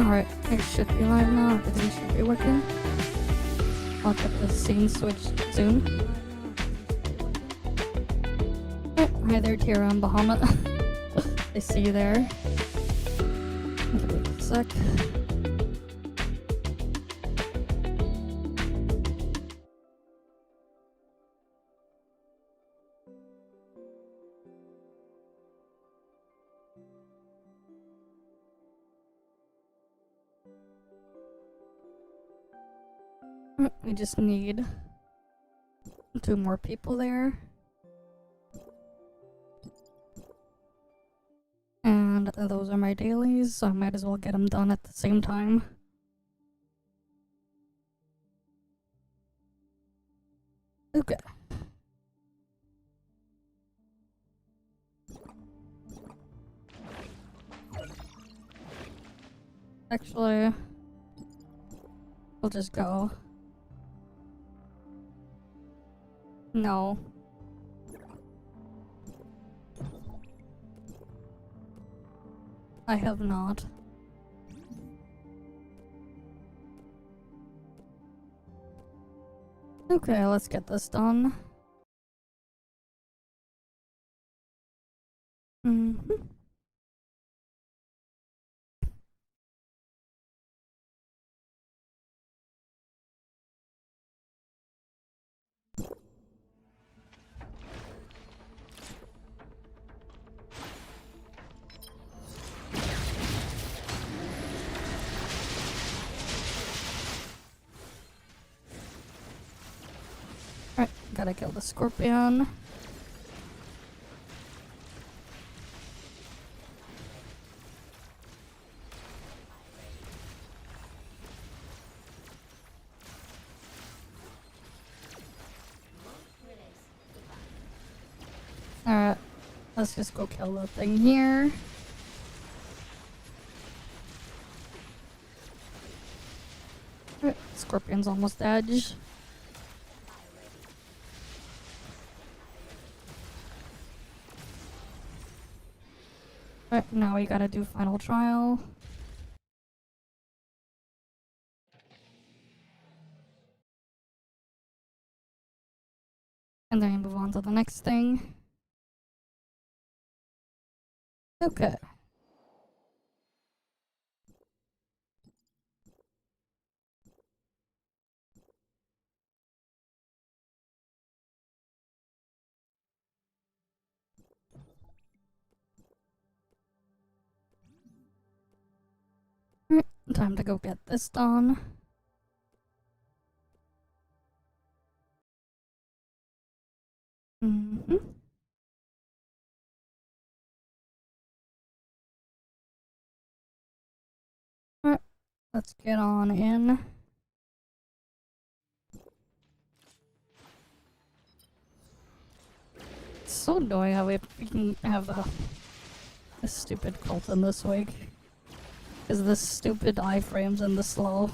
Alright, it should be live now. Everything should be working. I'll get the scene switched soon. Oh, hi there, Tira and Bahamut. I see you there. Give me a sec. We just need 2 more people there. And those are my dailies, so I might as well get them done at the same time. Okay. Actually, we'll just go. No. I have not. Okay, let's get this done. Alright, gotta kill the scorpion. Alright, let's just go kill the thing here. Alright, scorpion's almost edge. Right, now we gotta do final trial. And then move on to the next thing. Okay. Alright, time to go get this done. Alright, let's get on in. It's so annoying how we can have a stupid cult in this week. Because the stupid iframes and the slow.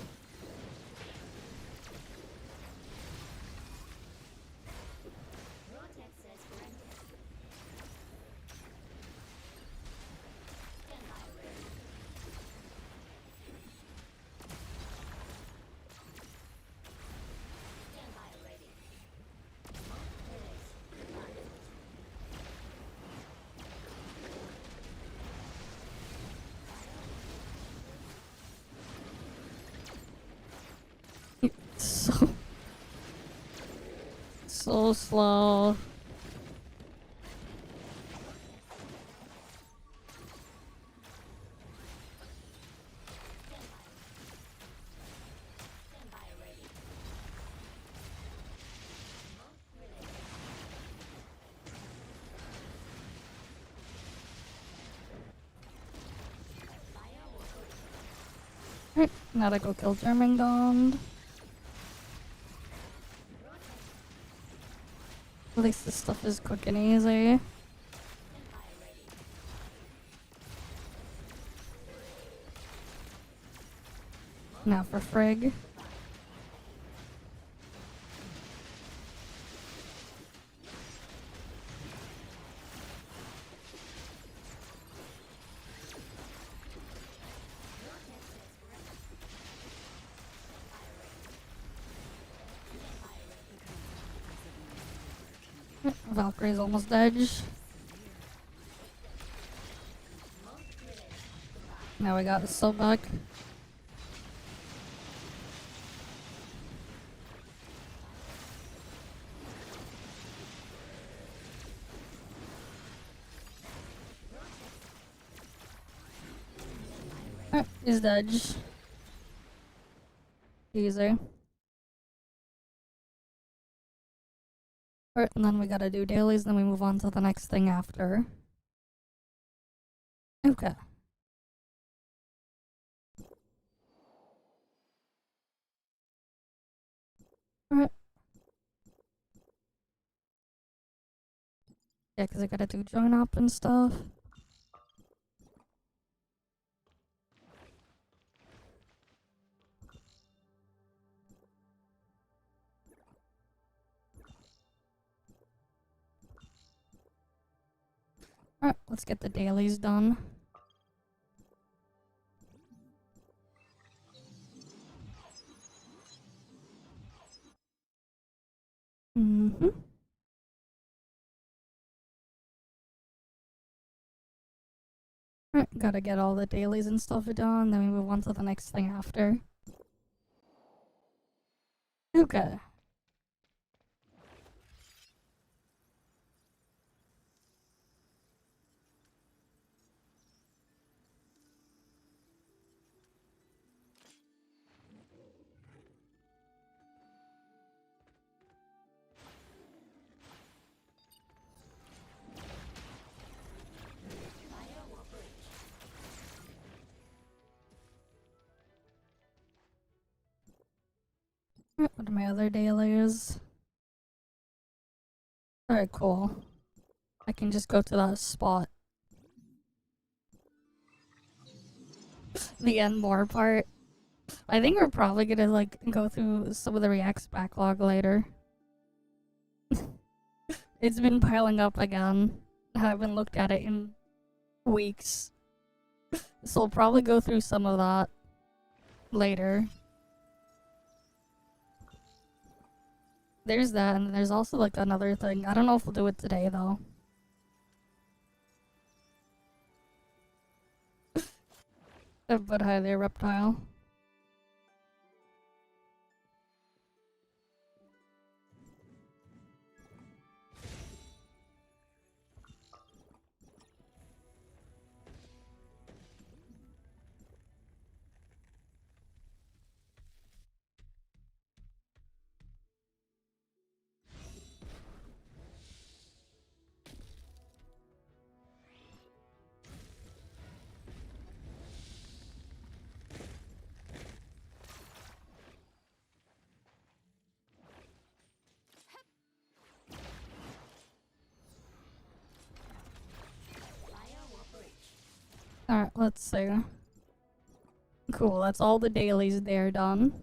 So slow. Alright, now to go kill Germangond. At least this stuff is quick and easy. Now for Frigg. Valkyrie's almost dead. Now we got the soul back. He's dead. Easy. Alright, and then we gotta do dailies, then we move on to the next thing after. Okay. Alright. Yeah, because I gotta do join up and stuff. Alright, let's get the dailies done. Mm-hmm. Alright, gotta get all the dailies and stuff done, then we move on to the next thing after. Okay. What are my other dailies? Alright, cool. I can just go to that spot. The end more part. I think we're probably gonna like go through some of the Reacts backlog later. It's been piling up again. I haven't looked at it in weeks. So we'll probably go through some of that later. There's that, and there's also like another thing. I don't know if we'll do it today though. But hi there, Reptile. Alright, let's see. Cool, that's all the dailies there done.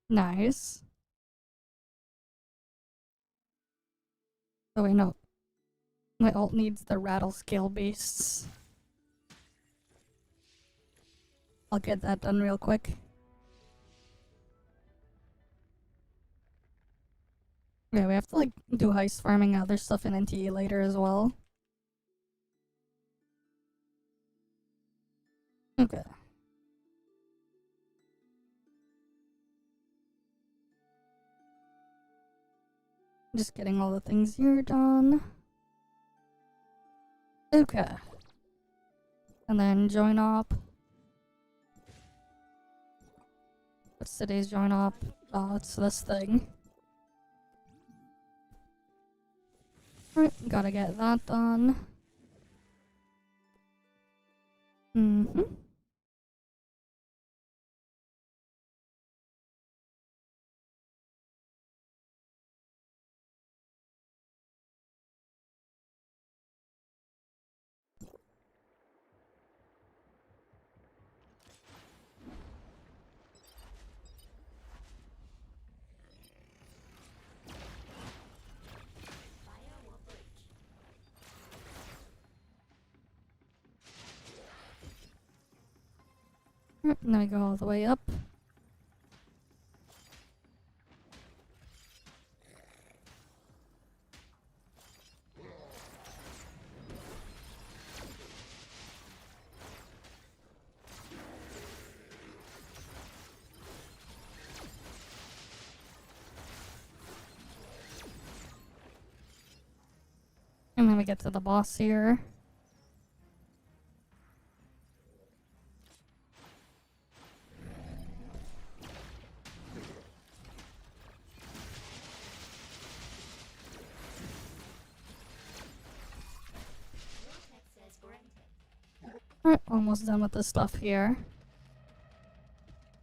Nice. Oh wait, no. My ult needs the rattle scale beasts. I'll get that done real quick. Yeah, we have to like do heist farming and other stuff in NTE later as well. Okay. Just getting all the things here done. Okay. And then join op. What's today's join op? Oh, it's this thing. Alright, gotta get that done. Mm-hmm. Now we go all the way up. me get to the boss here. Alright, almost done with the stuff here.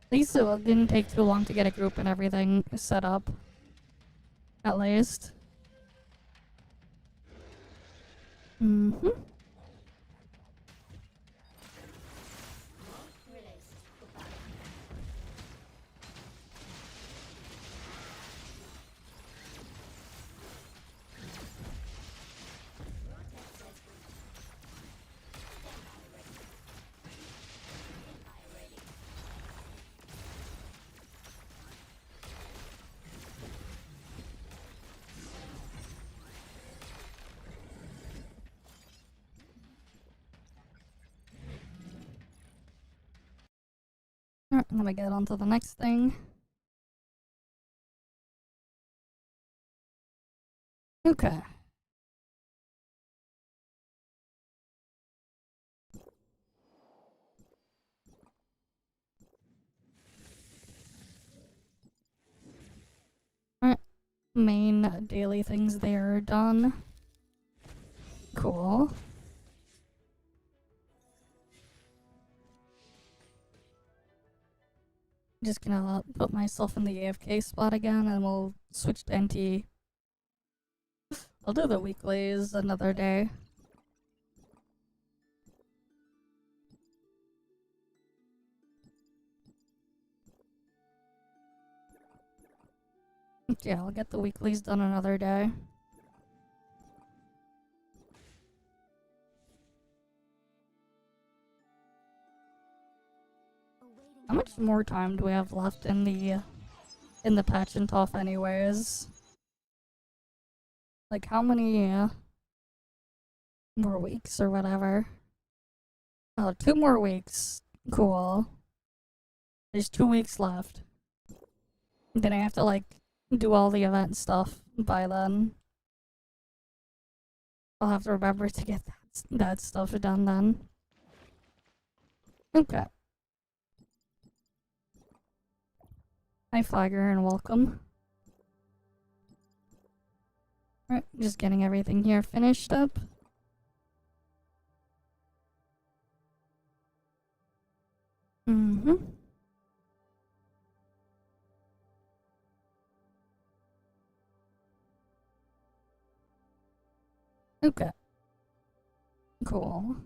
At least it didn't take too long to get a group and everything set up. At least. Mm-hmm. Alright, let me get on to the next thing. Okay. Alright, main daily things there are done. Cool. Just gonna put myself in the AFK spot again and we'll switch to NTE. I'll do the weeklies another day. Yeah, I'll get the weeklies done another day. How much more time do we have left in the patch and ToF anyways? Like how many more weeks or whatever? Oh, 2 more weeks. Cool. There's 2 weeks left. Then I have to like do all the event stuff by then. I'll have to remember to get that stuff done then. Okay. Hi Flagger and welcome. Alright, just getting everything here finished up. Mm-hmm. Okay. Cool.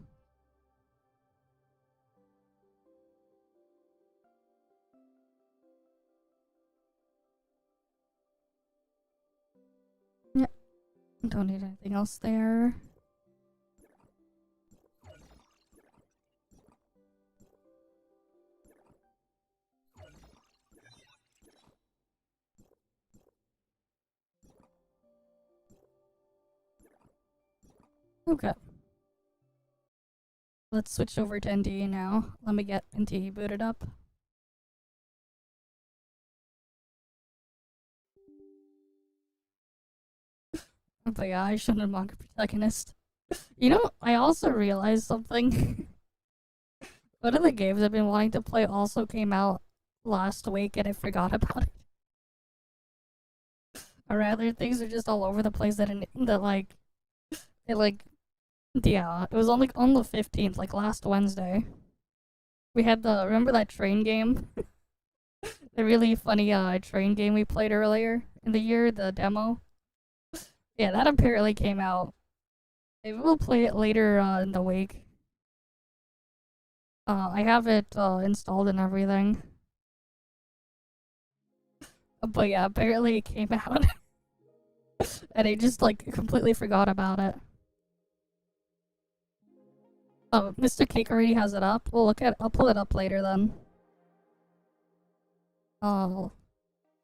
Yep. Don't need anything else there. Okay. Let's switch over to NTE now. Let me get NTE booted up. But yeah, I shouldn't have mocked protagonist. You know, I also realized something. One of the games I've been wanting to play also came out last week and I forgot about it. Or rather, things are just all over the place that yeah, it was on the 15th, like last Wednesday. We had remember that train game? The really funny train game we played earlier in the year, the demo? Yeah, that apparently came out. Maybe we'll play it later in the week. I have it installed and everything. But yeah, apparently it came out. And I just like completely forgot about it. Oh, Mr. Cake already has it up. I'll pull it up later then. Oh,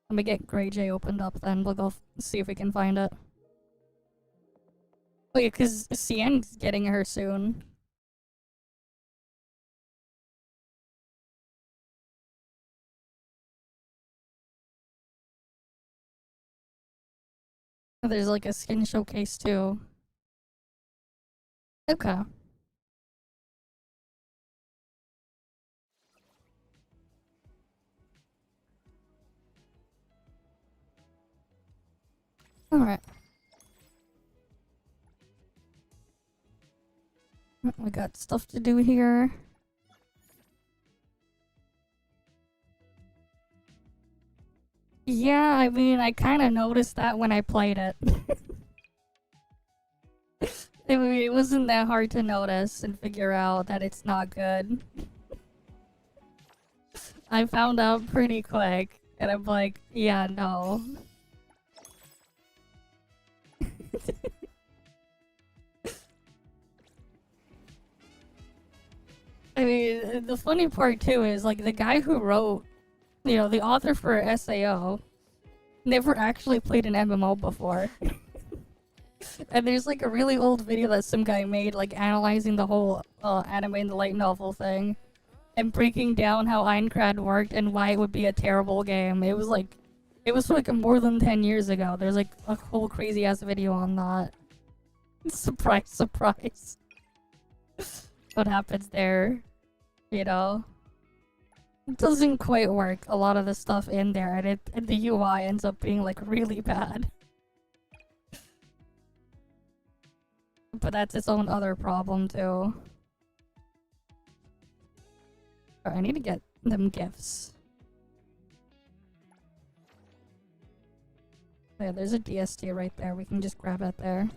let me get Grey J opened up then. We'll go see if we can find it. Oh yeah, cause Cien's getting her soon. There's like a skin showcase too. Okay. Alright. We got stuff to do here. Yeah, I mean, I kind of noticed that when I played it. I mean, it wasn't that hard to notice and figure out that it's not good. I found out pretty quick, and I'm like, yeah, no. I mean, the funny part too is, like, the guy who wrote, you know, the author for SAO, never actually played an MMO before. And there's like a really old video that some guy made, like analyzing the whole anime and the light novel thing, and breaking down how Aincrad worked and why it would be a terrible game. It was like more than 10 years ago. There's like a whole crazy ass video on that. Surprise, surprise. What happens there, you know? It doesn't quite work, a lot of the stuff in there, and the UI ends up being like really bad. But that's its own other problem too. Oh, I need to get them gifts. Yeah, there's a DST right there. We can just grab it there.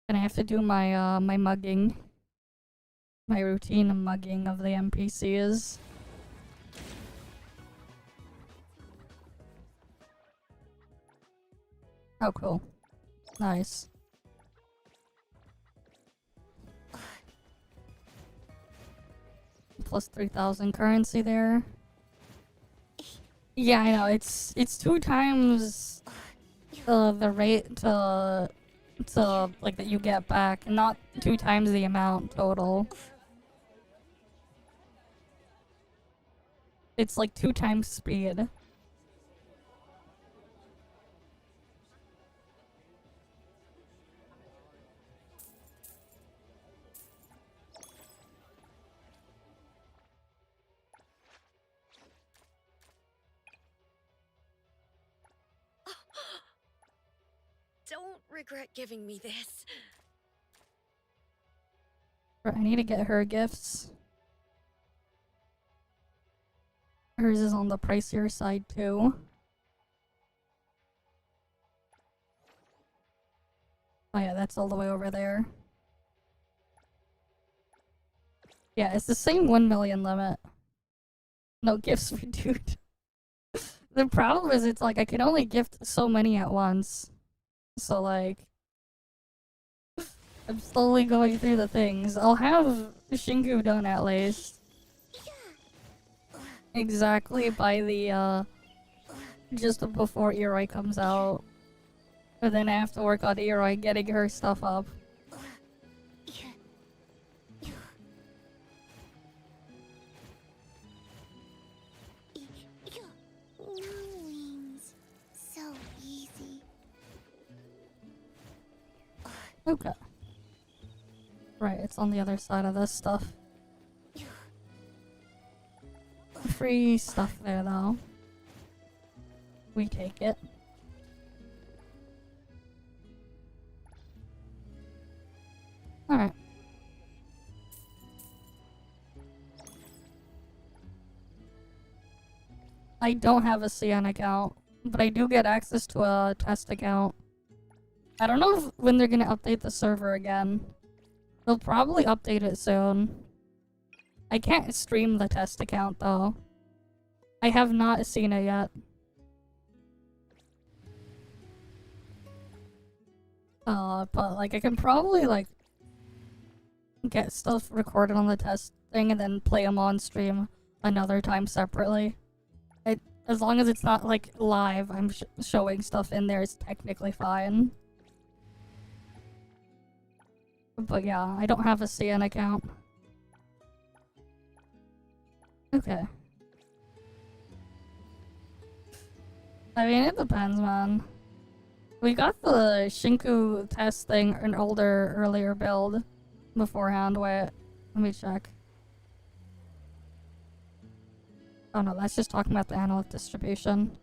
And I have to do my my mugging. My routine of mugging of the NPCs. Oh, cool. Nice. Plus 3,000 currency there. Yeah, I know. It's 2 times the rate to like that you get back, and not 2 times the amount total. It's like 2 times speed. Don't regret giving me this. I need to get her gifts. Hers is on the pricier side too. Oh yeah, that's all the way over there. Yeah, it's the same 1 million limit. No gifts for dude. The problem is it's like I can only gift so many at once. So like I'm slowly going through the things. I'll have Shinku done at least. Exactly by the just before Eroi comes out. And then I have to work on Eroi getting her stuff up. So easy. Okay. Right, it's on the other side of this stuff. Free stuff there though. We take it. Alright. I don't have a CN account, but I do get access to a test account. I don't know when they're gonna update the server again. They'll probably update it soon. I can't stream the test account though. I have not seen it yet. But like I can probably like get stuff recorded on the test thing and then play them on stream another time separately. As long as it's not like live, I'm showing stuff in there, it's technically fine. But yeah, I don't have a CN account. Okay. I mean, it depends, man. We got the Shinku test thing an earlier build beforehand. Wait, let me check. Oh no, that's just talking about the analytic distribution.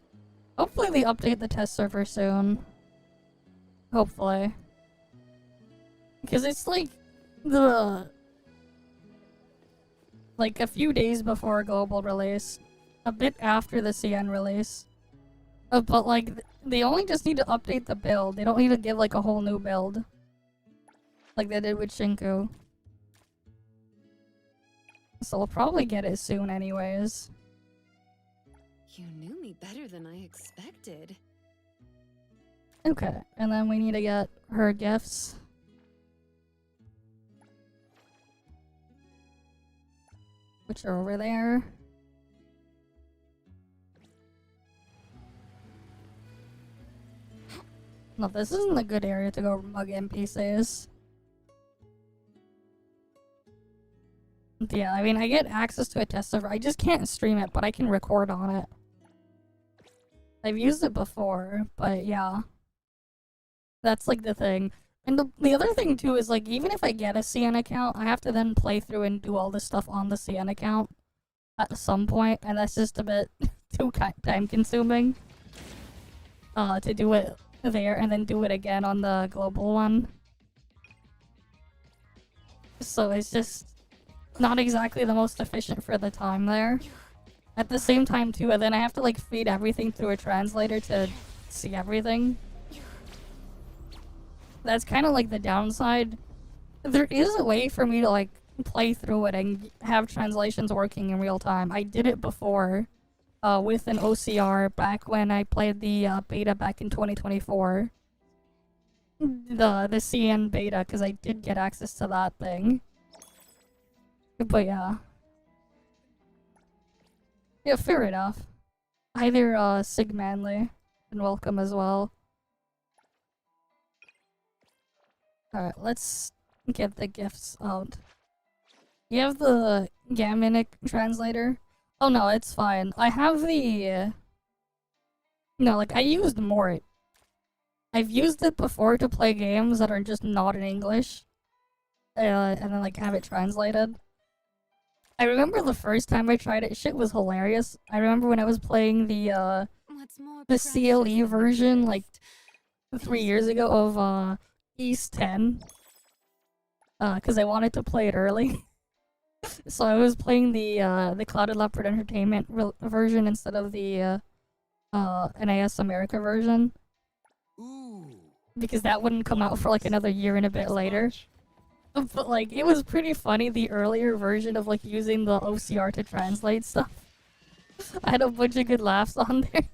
Hopefully they update the test server soon. Hopefully. Because it's like like a few days before global release. A bit after the CN release. But like, they only just need to update the build. They don't need to give like a whole new build. Like they did with Shinku. So we'll probably get it soon anyways. You knew me better than I expected. Okay, and then we need to get her gifts. Which are over there. No, this isn't a good area to go mug NPCs. Yeah, I mean, I get access to a test server. I just can't stream it, but I can record on it. I've used it before, but yeah. That's like the thing. And the other thing too is like, even if I get a CN account, I have to then play through and do all this stuff on the CN account at some point, and that's just a bit too time consuming. To do it there and then do it again on the global one. So it's just not exactly the most efficient for the time there. At the same time too, and then I have to like feed everything through a translator to see everything. That's kind of like the downside. There is a way for me to like play through it and have translations working in real time. I did it before with an OCR back when I played the beta back in 2024. The CN beta, because I did get access to that thing. But yeah. Yeah, fair enough. Either Sig Manly and welcome as well. Alright, let's get the gifts out. You have the Gaminic translator? Oh no, it's fine. I have the... No, like, I used Mort. I've used it before to play games that are just not in English. And then, like, have it translated. I remember the first time I tried it, shit was hilarious. I remember when I was playing the CLE version, like, 3 years ago of, East 10. Because I wanted to play it early. So I was playing the Clouded Leopard Entertainment version instead of the NAS America version. Ooh. Because that wouldn't come out for like another year and a bit later. But like, it was pretty funny, the earlier version of like using the OCR to translate stuff. I had a bunch of good laughs on there.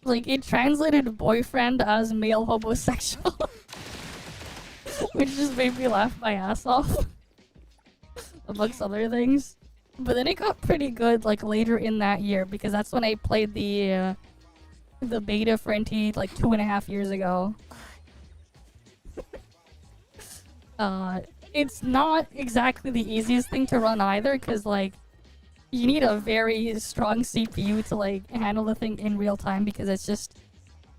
Like, it translated boyfriend as male homosexual. Which just made me laugh my ass off. Amongst other things. But then it got pretty good, like, later in that year, because that's when I played the beta for NTE, like, 2.5 years ago. It's not exactly the easiest thing to run either, because, like, you need a very strong CPU to, like, handle the thing in real time, because it's just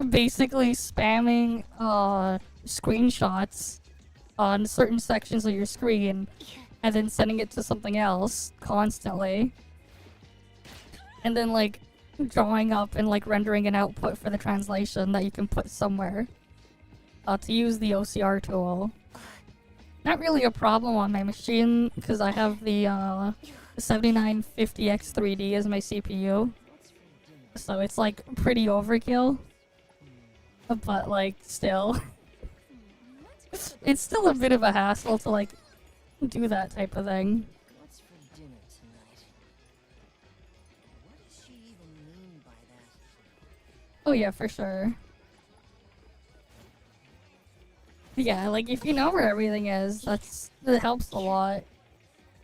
basically spamming, screenshots on certain sections of your screen, and then sending it to something else constantly. And then, like, drawing up and, like, rendering an output for the translation that you can put somewhere. To use the OCR tool. Not really a problem on my machine, because I have the, 7950X3D as my CPU. So it's, like, pretty overkill. But, like, still. It's still a bit of a hassle to, like, do that type of thing. What's for dinner tonight? What does she even mean by that? Oh yeah, for sure. Yeah, like, if you know where everything is, that helps a lot.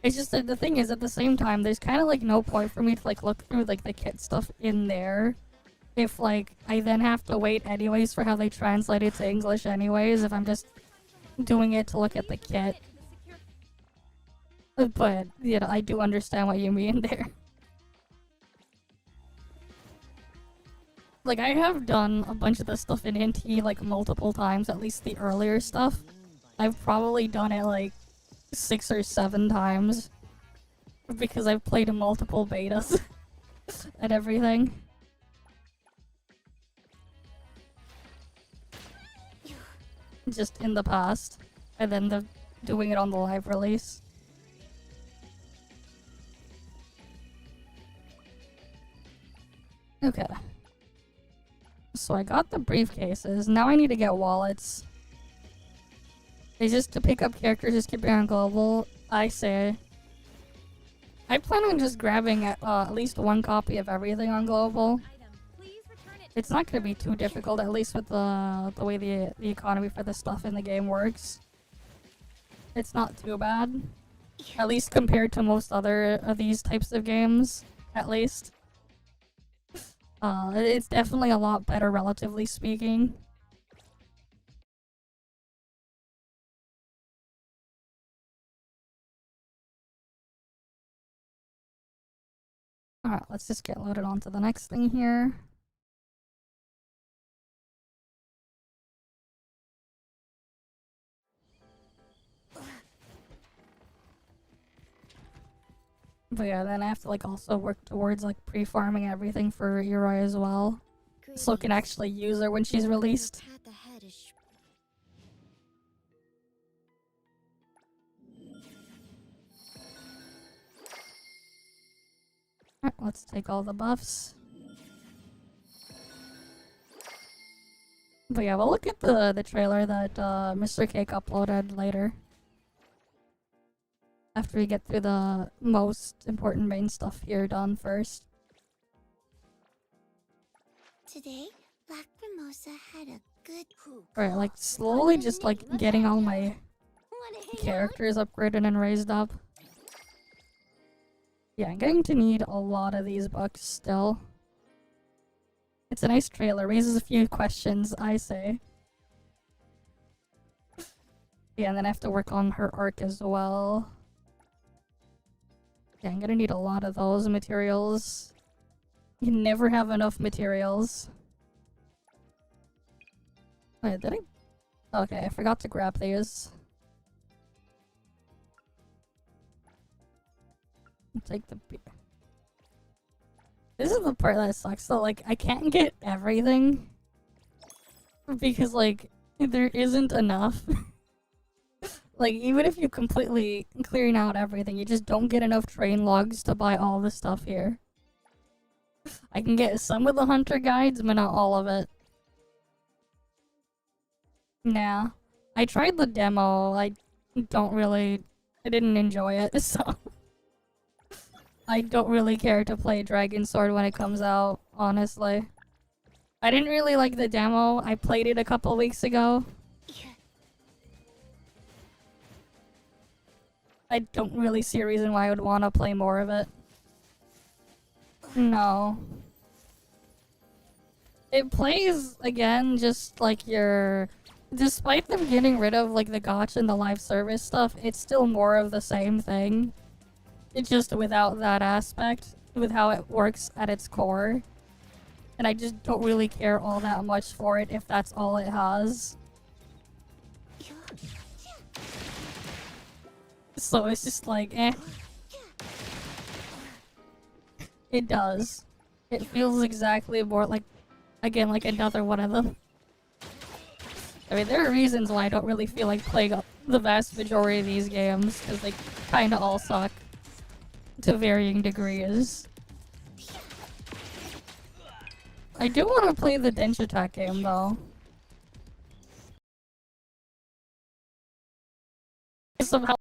It's just that the thing is, at the same time, there's kind of, like, no point for me to, like, look through, like, the kit stuff in there. If, like, I then have to wait anyways for how they translate it to English anyways, if I'm just doing it to look at the kit. But, you know, I do understand what you mean there. Like, I have done a bunch of this stuff in NTE, like, multiple times, at least the earlier stuff. I've probably done it, like, 6 or 7 times. Because I've played in multiple betas and everything. Just in the past. And then doing it on the live release. Okay. So I got the briefcases. Now I need to get wallets. It's just to pick up characters, just keep it on global. I say. I plan on just grabbing at least one copy of everything on global. It's not going to be too difficult, at least with the way the economy for the stuff in the game works. It's not too bad. At least compared to most other of these types of games, at least. It's definitely a lot better, relatively speaking. Alright, let's just get loaded onto the next thing here. But yeah, then I have to like also work towards like pre-farming everything for Eroi as well. So I can actually use her when she's released. Alright, let's take all the buffs. But yeah, we'll look at the trailer that Mr. Cake uploaded later. After we get through the most important main stuff here done first. Today, Black Mimosa had a good poop. Alright, like slowly just like getting all my characters upgraded and raised up. Yeah, I'm going to need a lot of these bucks still. It's a nice trailer, raises a few questions, I say. Yeah, and then I have to work on her arc as well. Yeah, I'm gonna need a lot of those materials. You can never have enough materials. Wait, did I? Okay, I forgot to grab these. Take the... This is the part that sucks, so like, I can't get everything. Because like, there isn't enough. Like, even if you completely clearing out everything, you just don't get enough train logs to buy all the stuff here. I can get some of the hunter guides, but not all of it. Nah. I tried the demo, I didn't enjoy it, so... I don't really care to play Dragon Sword when it comes out, honestly. I didn't really like the demo, I played it a couple weeks ago. I don't really see a reason why I would want to play more of it. No. It plays, again, just like your... Despite them getting rid of like the gacha and the live service stuff, it's still more of the same thing. It's just without that aspect, with how it works at its core. And I just don't really care all that much for it if that's all it has. So it's just like, eh. It does. It feels exactly more like, again, like another one of them. I mean, there are reasons why I don't really feel like playing the vast majority of these games, because they kinda all suck. To varying degrees. I do want to play the Dench Attack game, though. Somehow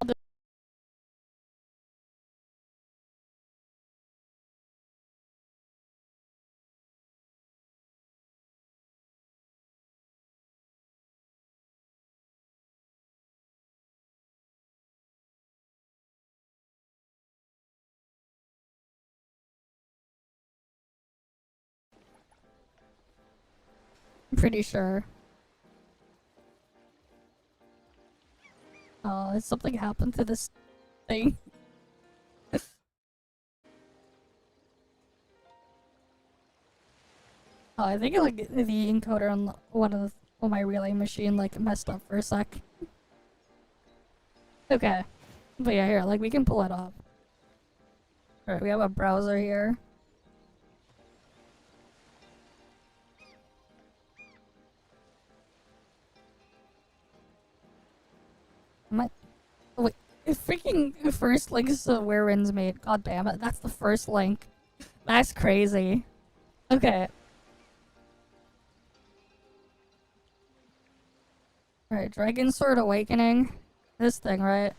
I'm pretty sure. Did something happen to this thing? Oh, I think like the encoder on on my relay machine like messed up for a sec. Okay, but yeah, here, like we can pull it up. All right, we have a browser here. My, wait, freaking first link is where Rin's made. God damn it, that's the first link. That's crazy. Okay. Alright, Dragon Sword Awakening. This thing, right?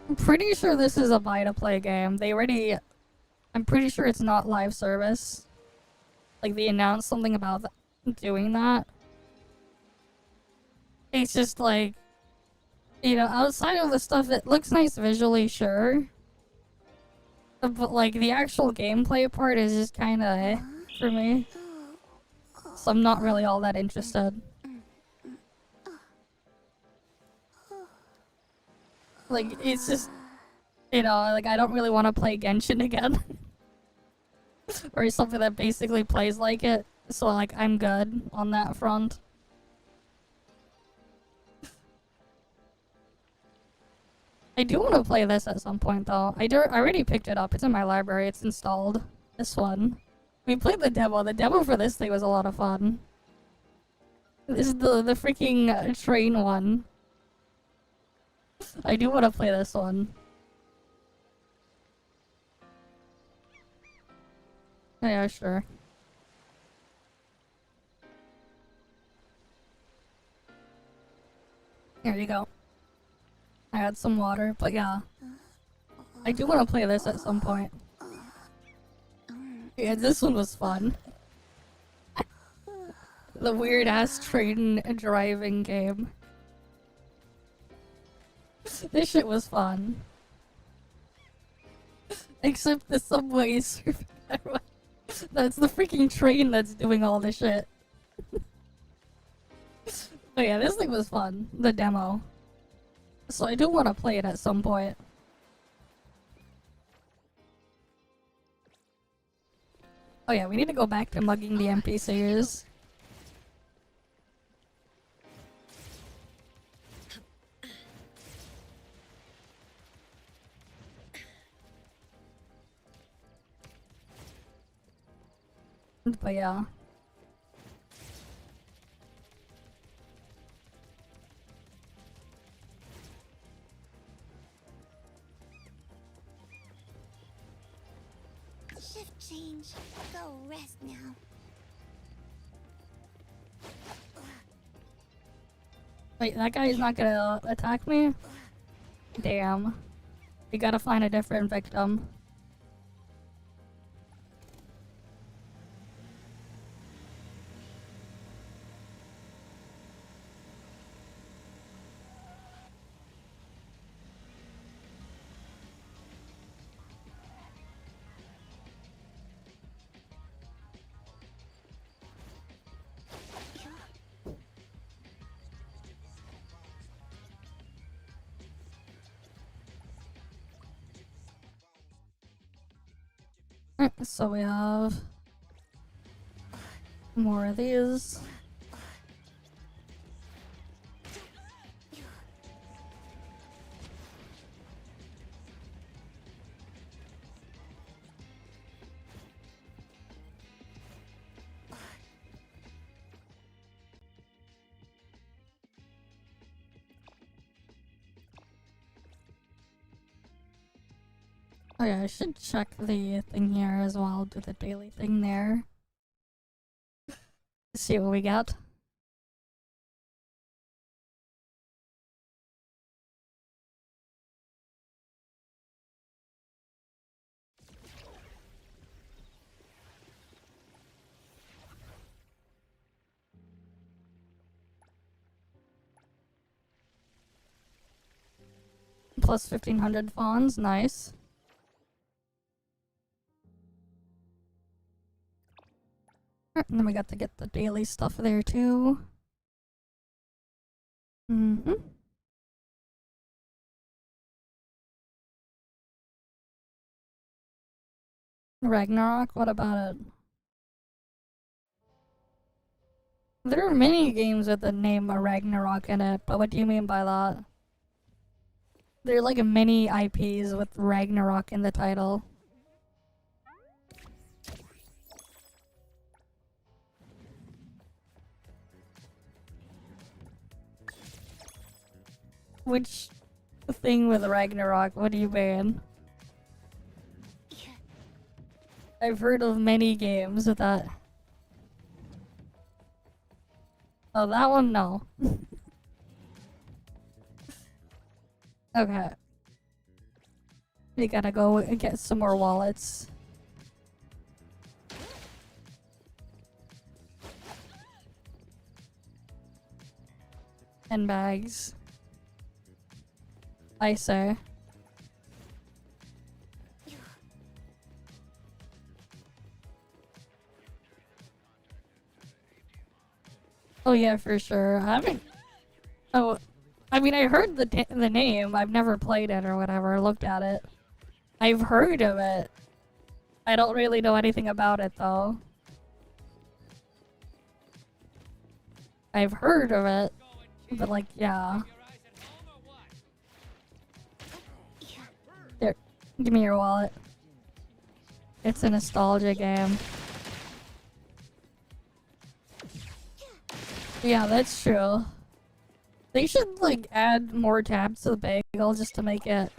I'm pretty sure this is a buy-to-play game. I'm pretty sure it's not live service. Like, they announced something about doing that. It's just like, you know, outside of the stuff that looks nice visually, sure. But, like, the actual gameplay part is just kinda eh for me. So I'm not really all that interested. Like, it's just, you know, like, I don't really want to play Genshin again. Or something that basically plays like it. So, like, I'm good on that front. I do want to play this at some point, though. I already picked it up. It's in my library. It's installed. This one. We played the demo. The demo for this thing was a lot of fun. This is the freaking train one. I do want to play this one. Yeah, sure. Here you go. I had some water, but yeah. I do want to play this at some point. Yeah, this one was fun. The weird ass train driving game. This shit was fun. Except the subways. That's the freaking train that's doing all this shit. But yeah, this thing was fun. The demo. So I do want to play it at some point. Oh yeah, we need to go back to mugging the NPCs. But yeah. Shift change. Go rest now. Wait, that guy is not gonna attack me? Damn. We gotta find a different victim. So we have more of these. Oh yeah, I should check the thing here as well, do the daily thing there. See what we got. Plus 1500 fawns, nice. And then we got to get the daily stuff there too. Mm-hmm. Ragnarok, what about it? There are many games with the name Ragnarok in it, but what do you mean by that? There are like many IPs with Ragnarok in the title. Which thing with Ragnarok? What do you mean? I've heard of many games with that. Oh, that one, no. Okay. We gotta go and get some more wallets. And bags. I say. Oh yeah, for sure. I haven't. Oh, I mean, I heard the name. I've never played it or whatever. Looked at it. I've heard of it. I don't really know anything about it though. I've heard of it, but like, yeah. Here, give me your wallet. It's a nostalgia game. Yeah, that's true. They should like add more tabs to the bagel just to make it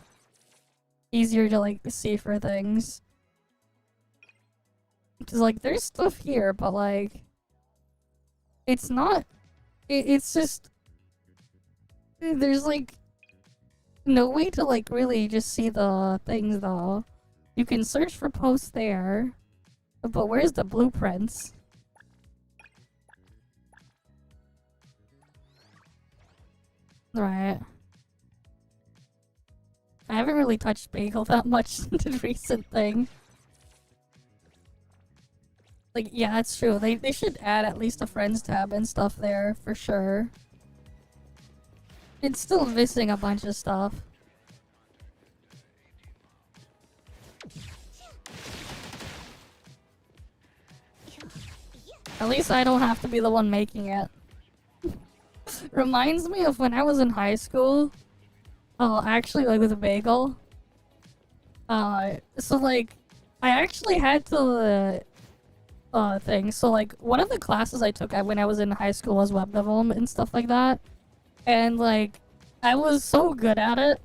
easier to like see for things. Cause like there's stuff here, but like it's not. It's just there's like no way to like really just see the things though. You can search for posts there, but where's the blueprints? Right. I haven't really touched Bagel that much in the recent thing. Like, yeah, that's true. They should add at least a friends tab and stuff there, for sure. It's still missing a bunch of stuff. At least I don't have to be the one making it. Reminds me of when I was in high school. Oh, actually, like with a bagel. So like, I actually had to thing. So like, one of the classes I took when I was in high school was web development and stuff like that. And like, I was so good at it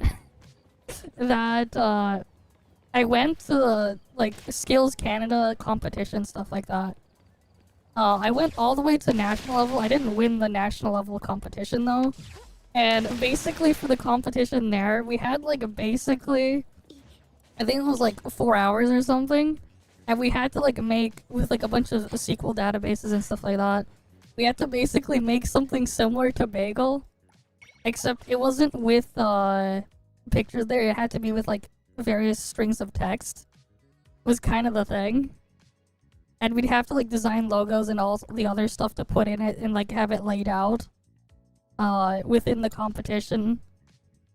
that I went to like Skills Canada competition, stuff like that. I went all the way to national level. I didn't win the national level competition though. And basically for the competition there, we had like basically, I think it was like 4 hours or something. And we had to like make, with like a bunch of SQL databases and stuff like that, we had to basically make something similar to Bagel. Except it wasn't with pictures there, it had to be with like various strings of text. Was kind of the thing. And we'd have to like design logos and all the other stuff to put in it and like have it laid out within the competition.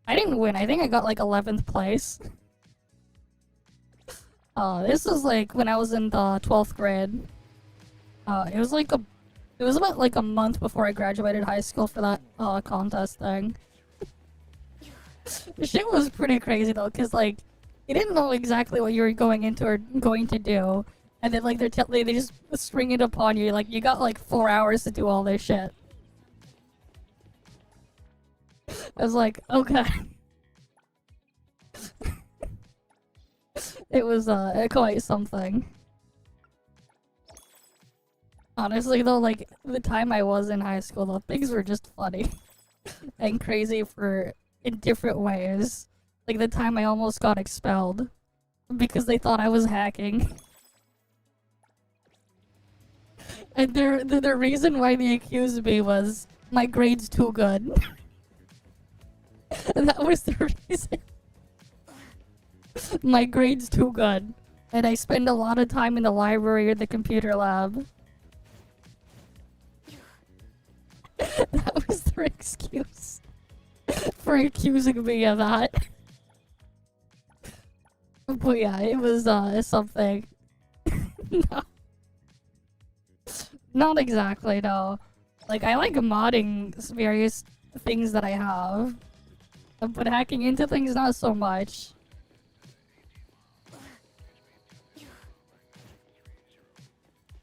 I didn't win. I think I got like 11th place. This was like when I was in the 12th grade. It was about like a month before I graduated high school for that contest thing. The shit was pretty crazy though, cause like you didn't know exactly what you were going into or going to do. And then like they just spring it upon you, like you got like 4 hours to do all this shit. I was like, okay. It was quite something. Honestly though, like the time I was in high school though, things were just funny and crazy in different ways. Like the time I almost got expelled because they thought I was hacking. And the reason why they accused me was my grade's too good. And that was the reason. My grade's too good. And I spend a lot of time in the library or the computer lab. That was their excuse for accusing me of that. But yeah, it was something. No. Not exactly, no. Like, I like modding various things that I have, but hacking into things not so much.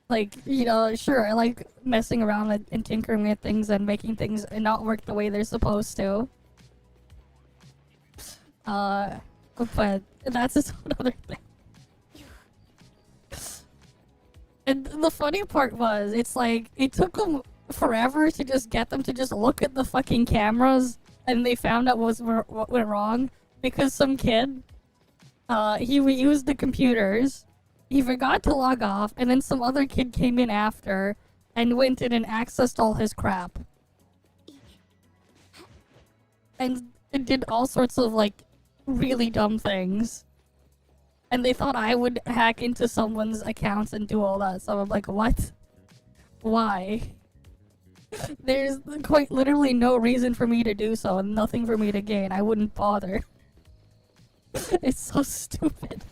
Like, you know, sure, I like messing around and tinkering with things and making things not work the way they're supposed to. But that's just another thing. And the funny part was, it's like, it took them forever to just get them to just look at the fucking cameras, and they found out what went wrong, because some kid, he used the computers, he forgot to log off, and then some other kid came in after, and went in and accessed all his crap. And it did all sorts of, like, really dumb things. And they thought I would hack into someone's accounts and do all that, so I'm like, what? Why? There's quite literally no reason for me to do so, and nothing for me to gain. I wouldn't bother. It's so stupid.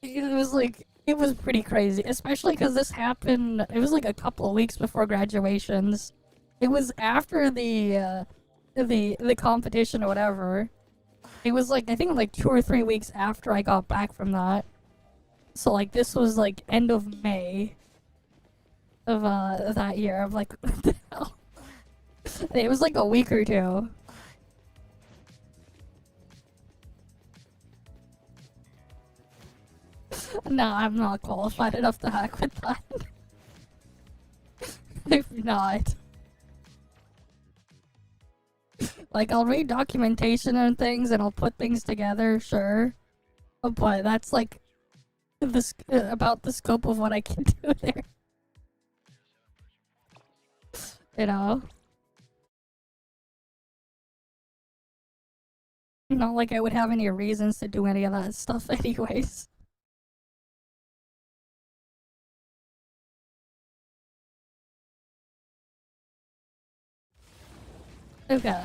It was like, it was pretty crazy, especially because this happened, it was like a couple of weeks before graduations. It was after the competition or whatever. It was like, I think like 2 or 3 weeks after I got back from that. So like, this was like end of May of that year. I'm like, what the hell? It was like a week or two. No, I'm not qualified enough to hack with that. I'm not. Like, I'll read documentation and things, and I'll put things together, sure. But that's like, about the scope of what I can do there. You know? Not like I would have any reasons to do any of that stuff anyways. Okay.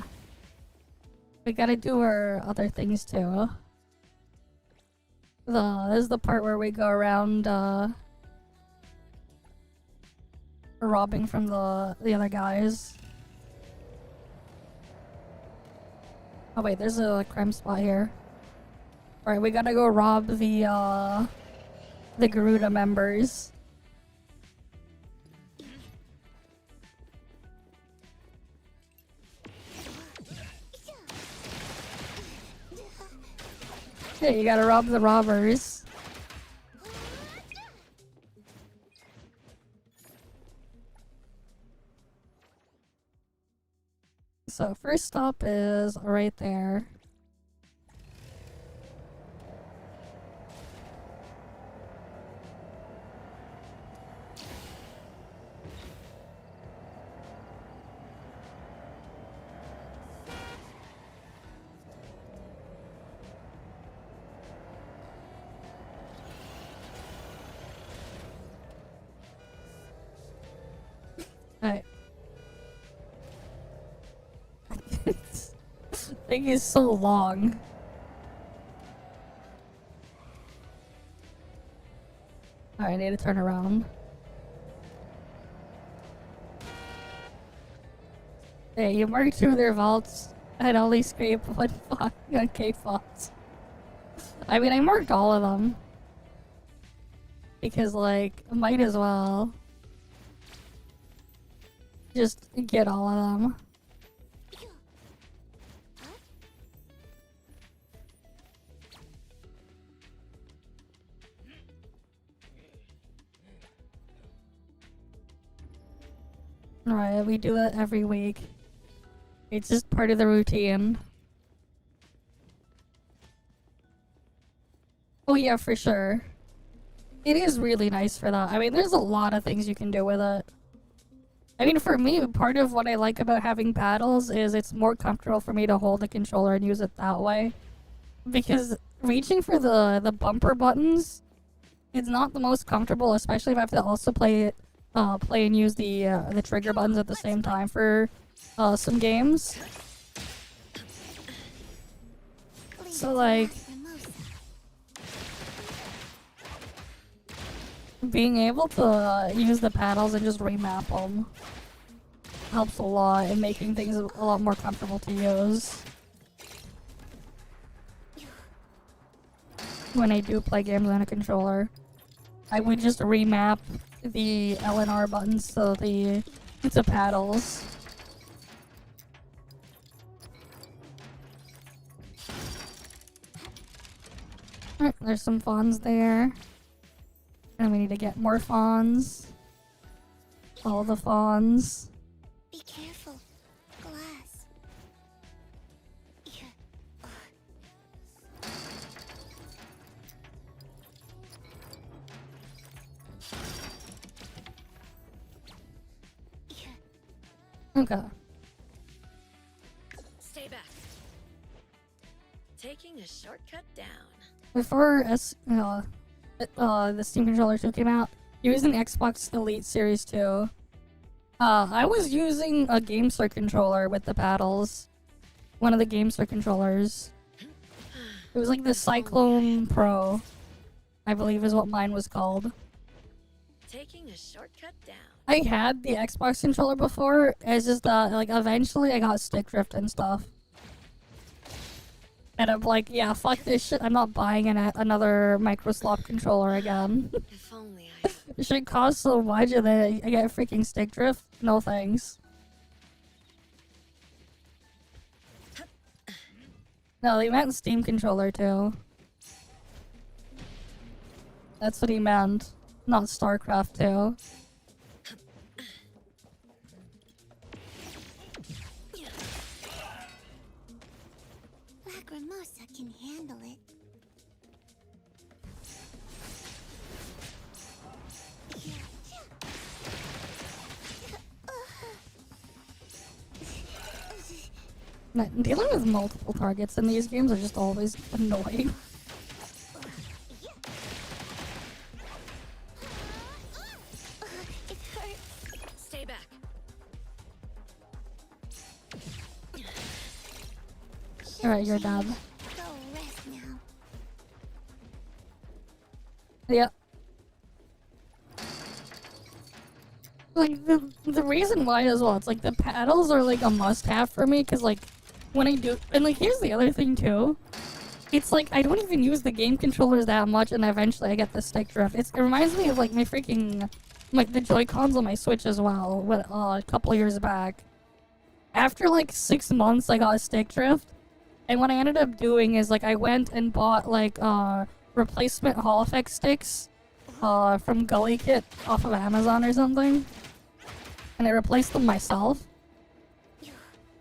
We gotta do our other things too. This is the part where we go around, robbing from the other guys. Oh wait, there's a crime spot here. Alright, we gotta go rob the Garuda members. Yeah, you gotta rob the robbers. So first stop is right there. Alright. This thing is so long. Alright, I need to turn around. Hey, you marked through their vaults and only scrape one cave vaults. I mean, I marked all of them. Because, like, might as well just get all of them. Alright, we do it every week. It's just part of the routine. Oh yeah, for sure. It is really nice for that. I mean, there's a lot of things you can do with it. I mean, for me, part of what I like about having paddles is it's more comfortable for me to hold the controller and use it that way. Because reaching for the bumper buttons is not the most comfortable, especially if I have to also play and use the trigger buttons at the same time for some games. So like, being able to use the paddles and just remap them helps a lot in making things a lot more comfortable to use. When I do play games on a controller, I would just remap the L and R buttons to the paddles. Alright, there's some fawns there. And we need to get more fawns. All the fawns. Be careful. Glass. Yeah. Okay. Stay back. Taking a shortcut down. Before the Steam Controller 2 came out, using Xbox Elite Series 2, I was using a GameSir controller with the paddles. One of the GameSir controllers. It was like the Cyclone Pro, I believe is what mine was called. Taking a shortcut down. I had the Xbox controller before, it's just like eventually I got stick drift and stuff. And I'm like, yeah, fuck this shit, I'm not buying another microslop controller again. If only I. It should cost so much and then I get freaking stick drift? No thanks. No, he meant Steam controller too. That's what he meant. Not StarCraft 2. Lacrimosa can handle it. Dealing with multiple targets in these games are just always annoying. It hurts. Stay back. Alright, you're dead. Go rest now. Yeah. Like, the reason why as well, it's like the paddles are like a must-have for me, because like, when I do, and like here's the other thing too, it's like I don't even use the game controllers that much and eventually I get the stick drift. It reminds me of like my freaking, like the Joy-Cons on my Switch as well, a couple years back. After like 6 months I got a stick drift, and what I ended up doing is like I went and bought like replacement Hall Effect sticks from Gully Kit off of Amazon or something, and I replaced them myself.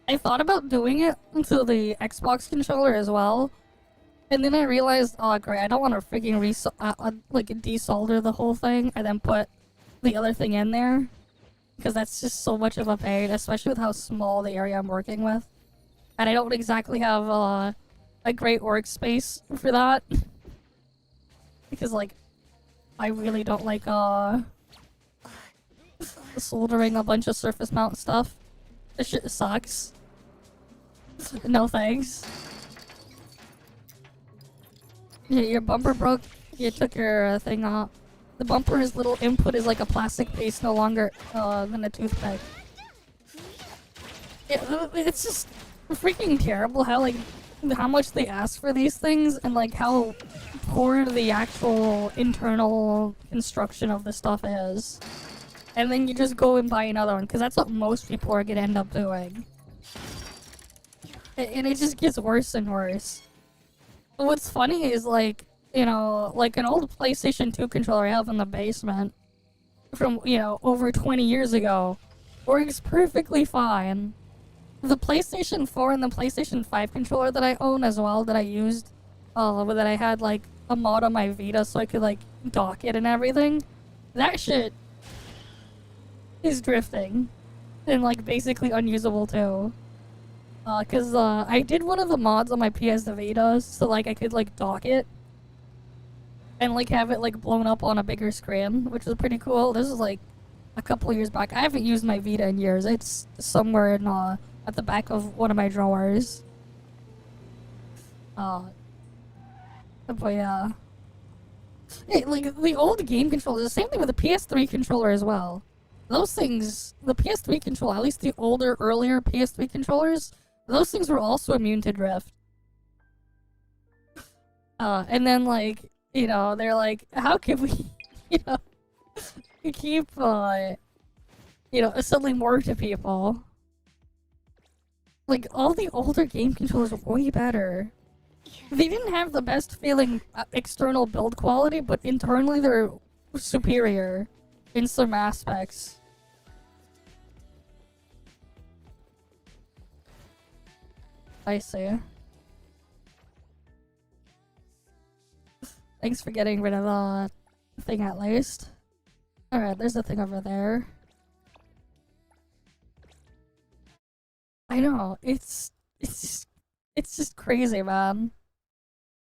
I thought about doing it to the Xbox controller as well, and then I realized, oh great, I don't want to freaking like desolder the whole thing and then put the other thing in there, because that's just so much of a pain, especially with how small the area I'm working with, and I don't exactly have a great workspace for that, because like I really don't like soldering a bunch of surface mount stuff. This shit sucks. No thanks. Yeah, your bumper broke. You took your thing off. The bumper's little input is like a plastic piece, no longer than a toothpick. Yeah, it's just freaking terrible how like how much they ask for these things and like how poor the actual internal construction of the stuff is. And then you just go and buy another one, because that's what most people are gonna end up doing. And it just gets worse and worse. But what's funny is like, you know, like an old PlayStation 2 controller I have in the basement from, you know, over 20 years ago works perfectly fine. The PlayStation 4 and the PlayStation 5 controller that I own as well, that I used, that I had like a mod on my Vita so I could like dock it and everything, that shit is drifting and like basically unusable too. Cause I did one of the mods on my PS Vita so like I could like dock it and like have it like blown up on a bigger screen, which was pretty cool. This is like a couple years back. I haven't used my Vita in years. It's somewhere in at the back of one of my drawers. But yeah. Like, the old game controllers, the same thing with the PS3 controller as well. Those things, the PS3 controller, at least the older, earlier PS3 controllers, those things were also immune to drift. And then, like, you know, they're like, how can we, you know, keep, you know, selling more to people? Like, all the older game controllers are way better. They didn't have the best feeling external build quality, but internally they're superior in some aspects. I see. Thanks for getting rid of the thing at least. Alright, there's a thing over there. I know, it's just crazy, man.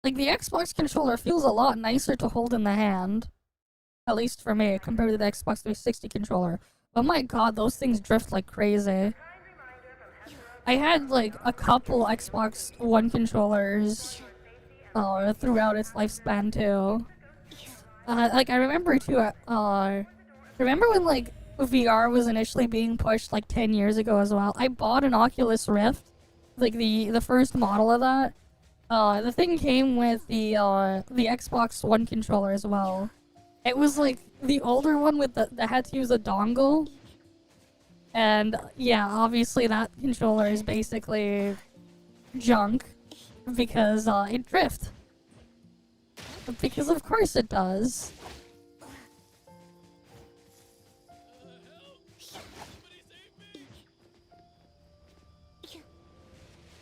Like, the Xbox controller feels a lot nicer to hold in the hand. At least for me, compared to the Xbox 360 controller. But my god, those things drift like crazy. I had, like, a couple Xbox One controllers throughout its lifespan, too. Like, I remember, too, remember when, like, VR was initially being pushed, like, 10 years ago as well? I bought an Oculus Rift, like, the first model of that. The thing came with the Xbox One controller as well. It was, like, the older one with that had to use a dongle. And, yeah, obviously that controller is basically junk because, it drifts. Because of course it does.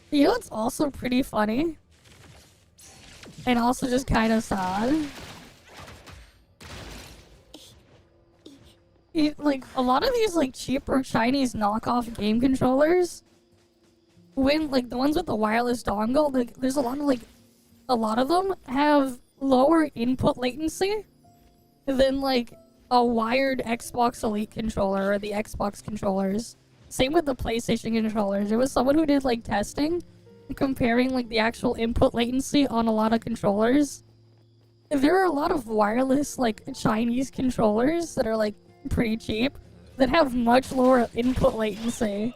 You know what's also pretty funny? And also just kind of sad? Like, a lot of these, like, cheaper Chinese knockoff game controllers, when, like, the ones with the wireless dongle, like, there's a lot of them have lower input latency than, like, a wired Xbox Elite controller or the Xbox controllers. Same with the PlayStation controllers. There was someone who did, like, testing, comparing, like, the actual input latency on a lot of controllers. There are a lot of wireless, like, Chinese controllers that are, like, pretty cheap, that have much lower input latency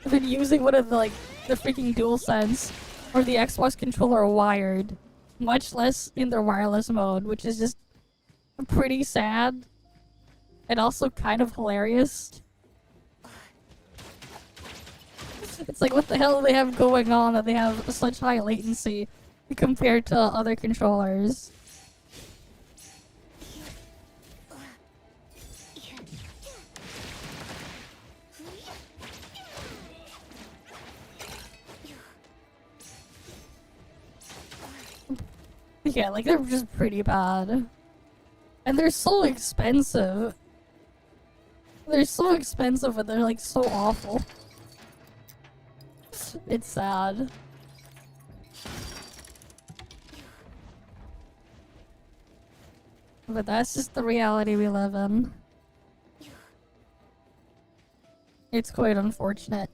than using one of the, like, the freaking DualSense or the Xbox controller wired. Much less in their wireless mode, which is just pretty sad and also kind of hilarious. It's like, what the hell do they have going on that they have such high latency compared to other controllers? Yeah, like, they're just pretty bad. And they're so expensive. They're so expensive and they're, like, so awful. It's sad. But that's just the reality we live in. It's quite unfortunate.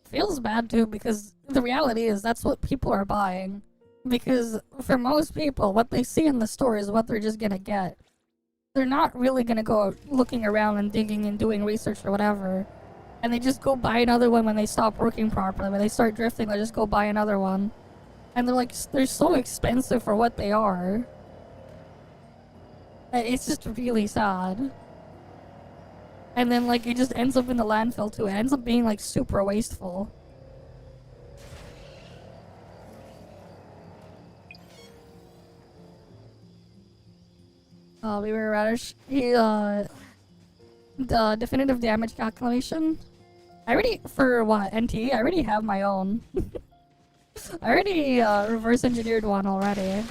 Feels bad too, because the reality is that's what people are buying. Because for most people, what they see in the store is what they're just gonna get. They're not really gonna go looking around and digging and doing research or whatever. And they just go buy another one when they stop working properly. When they start drifting, they just go buy another one. And they're like, they're so expensive for what they are. It's just really sad. And then, like, it just ends up in the landfill too. It ends up being, like, super wasteful. We were radish. The definitive damage calculation. I already, for what, NTE? I already have my own. I already reverse engineered one already.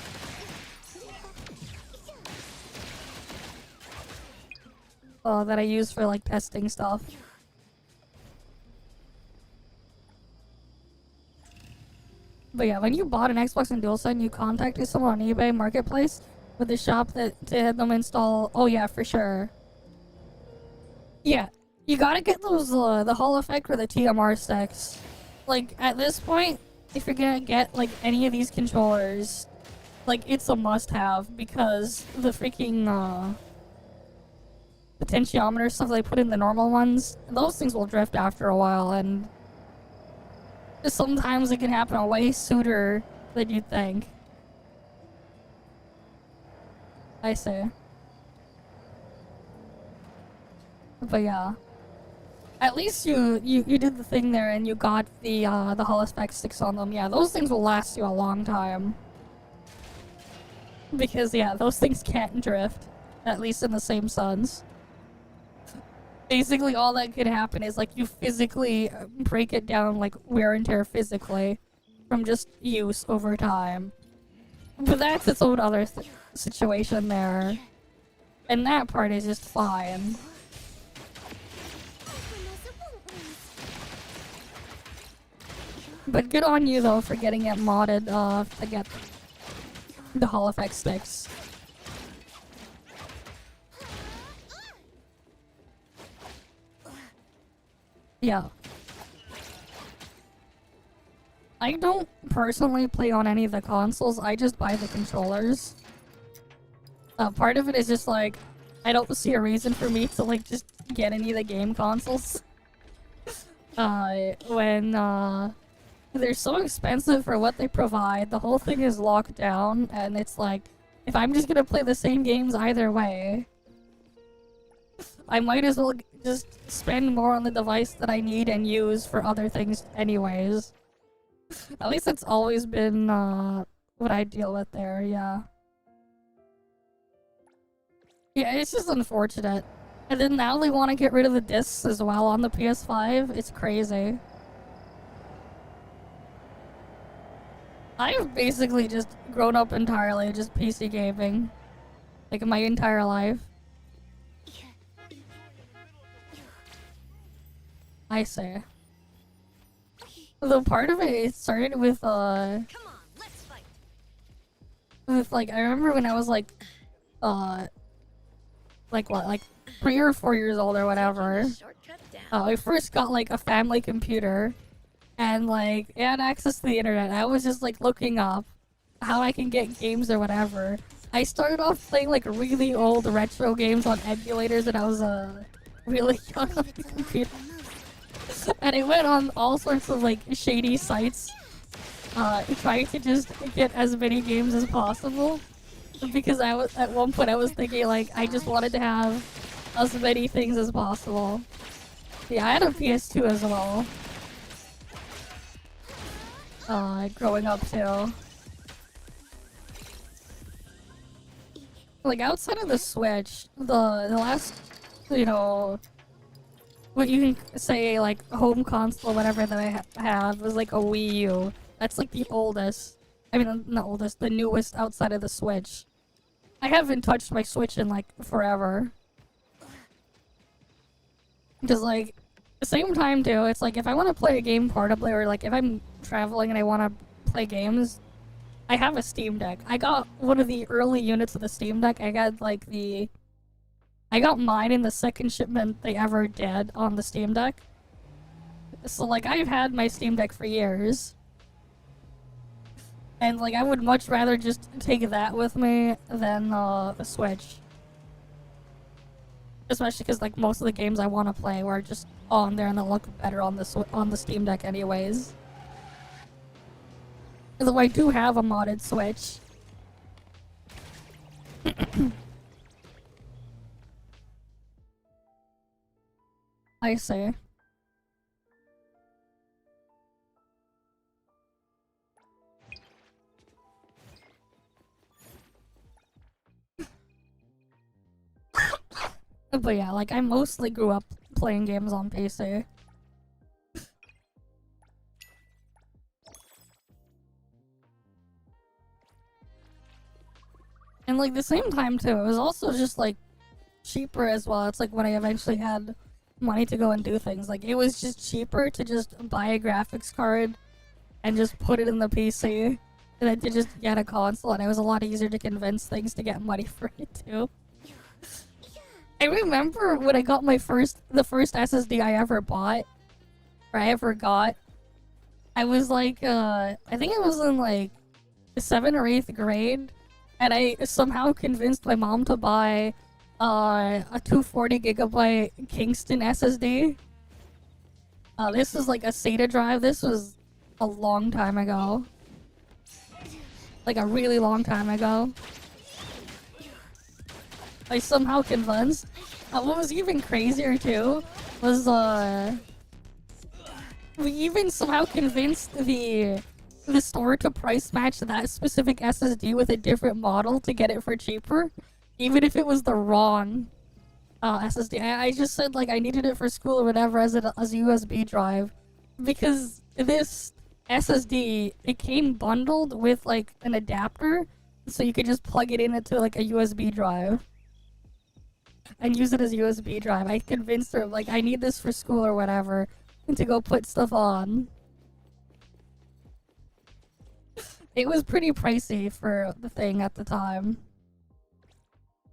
That I use for, like, testing stuff. But yeah, when you bought an Xbox and DualSense, you contacted someone on eBay Marketplace with the shop that to have them install. Oh yeah, for sure. Yeah, you gotta get those the Hall effect or the TMR sticks. Like, at this point, if you're gonna get, like, any of these controllers, like, it's a must-have because the freaking, potentiometer stuff they put in the normal ones, those things will drift after a while, and sometimes it can happen way sooner than you'd think. I see. But yeah. At least you did the thing there and you got the Hall effect sticks on them. Yeah, those things will last you a long time. Because yeah, those things can't drift. At least in the same suns. Basically all that could happen is like you physically break it down, like wear and tear physically from just use over time. But that's its own other situation there. And that part is just fine. But good on you though for getting it modded to get the Hall effect sticks. Yeah. I don't personally play on any of the consoles, I just buy the controllers. Part of it is just like, I don't see a reason for me to like just get any of the game consoles. When they're so expensive for what they provide, the whole thing is locked down, and it's like, if I'm just gonna play the same games either way, I might as well just spend more on the device that I need and use for other things anyways. At least it's always been what I deal with there, yeah. Yeah, it's just unfortunate. And then now they want to get rid of the discs as well on the PS5. It's crazy. I've basically just grown up entirely just PC gaming. Like my entire life. I see. The part of it started with Come on, let's fight. with like, I remember when I was like what, like 3 or 4 years old or whatever. Shortcut down. I first got like a family computer, and like it had access to the internet. I was just like looking up how I can get games or whatever. I started off playing like really old retro games on emulators when I was really young on the computer. And it went on all sorts of like shady sites, trying to just get as many games as possible. Because I was at one point I was thinking like I just wanted to have as many things as possible. Yeah, I had a PS2 as well. Growing up too. Like outside of the Switch, the last, you know, what you can say like home console, whatever that I have was like a Wii U. That's like the oldest. I mean, not oldest, the newest outside of the Switch. I haven't touched my Switch in like forever. Because like, same time too, it's like if I want to play a game portably or like if I'm traveling and I want to play games, I have a Steam Deck. I got one of the early units of the Steam Deck. I got mine in the second shipment they ever did on the Steam Deck. So like I've had my Steam Deck for years. And like I would much rather just take that with me than the Switch. Especially because like most of the games I want to play were just on there and they look better on the Steam Deck anyways. Though I do have a modded Switch. I see. But yeah, like I mostly grew up playing games on PC. And like the same time too, it was also just like cheaper as well. It's like when I eventually had money to go and do things, like it was just cheaper to just buy a graphics card and just put it in the PC and then to just get a console, and it was a lot easier to convince things to get money for it too. I remember when I got the first SSD I ever bought, or I ever got, I was like, I think it was in like 7th or 8th grade, and I somehow convinced my mom to buy a 240 GB Kingston SSD. This was like a SATA drive. This was a long time ago. Like a really long time ago. I somehow convinced. What was even crazier too was we even somehow convinced the store to price match that specific SSD with a different model to get it for cheaper, even if it was the wrong SSD. I just said like I needed it for school or whatever as a USB drive, because this SSD, it came bundled with like an adapter, so you could just plug it into like a USB drive and use it as a USB drive. I convinced her like I need this for school or whatever, and to go put stuff on. It was pretty pricey for the thing at the time.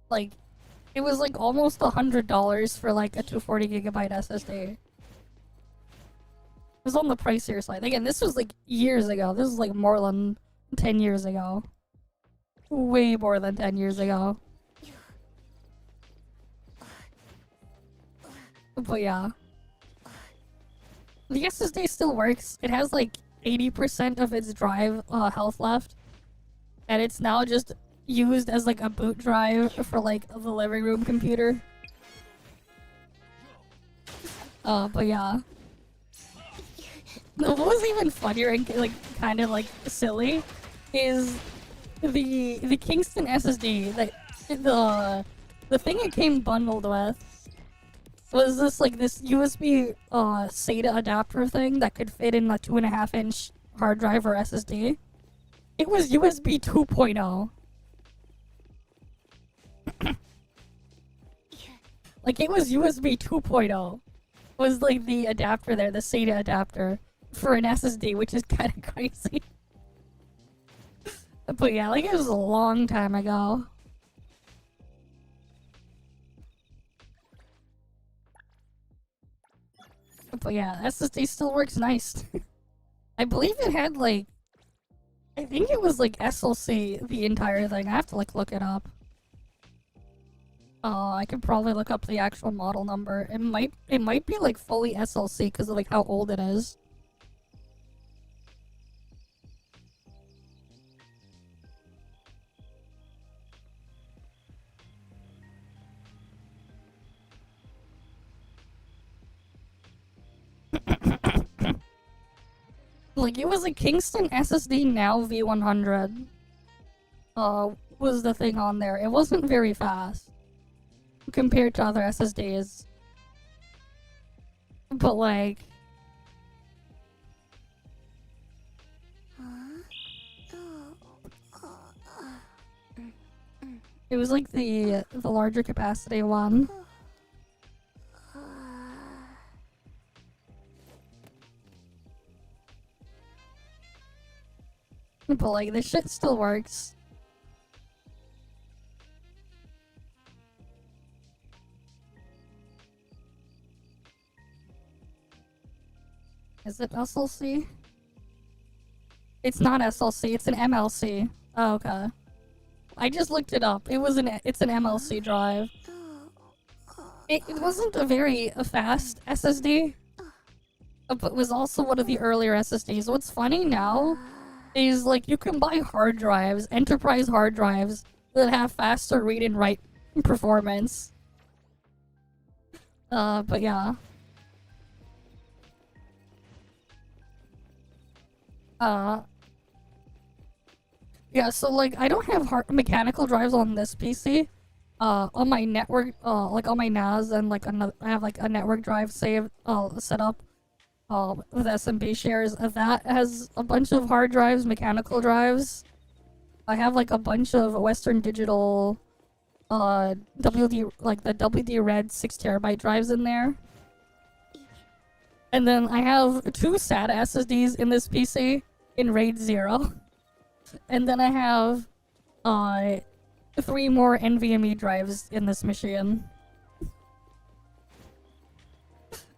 Like, it was like almost $100 for like a 240 GB SSD. It was on the pricier side. Again, this was like years ago. This was like more than 10 years ago. Way more than 10 years ago. But yeah. The SSD still works. It has like 80% of its drive health left. And it's now just used as like a boot drive for like the living room computer. But yeah. What was even funnier and like kind of like silly is the Kingston SSD, like the thing it came bundled with was this USB SATA adapter thing that could fit in a 2.5-inch hard drive or SSD. It was USB 2.0. Like it was USB 2.0 was like the adapter there, the SATA adapter for an SSD, which is kind of crazy. But yeah, like it was a long time ago. But yeah, SSD still works nice. I believe it had like, I think it was like SLC the entire thing. I have to like look it up. I could probably look up the actual model number. It might be like fully SLC because of like how old it is. Like it was a Kingston SSD Now V100. Was the thing on there. It wasn't very fast compared to other SSDs. But like it was like the larger capacity one. But like this shit still works. Is it SLC? It's not SLC, it's an MLC. Oh, okay. I just looked it up. It's an MLC drive. It wasn't a very fast SSD, but was also one of the earlier SSDs. What's funny now is like you can buy hard drives, enterprise hard drives, that have faster read and write performance. But yeah. Yeah, so like I don't have mechanical drives on this PC. On my network, like on my NAS, and like another, I have like a network drive saved, set up, with SMB shares. That has a bunch of hard drives, mechanical drives. I have like a bunch of Western Digital, WD, like the WD Red 6 TB drives in there. And then I have 2 SATA SSDs in this PC in RAID 0. And then I have 3 more NVMe drives in this machine.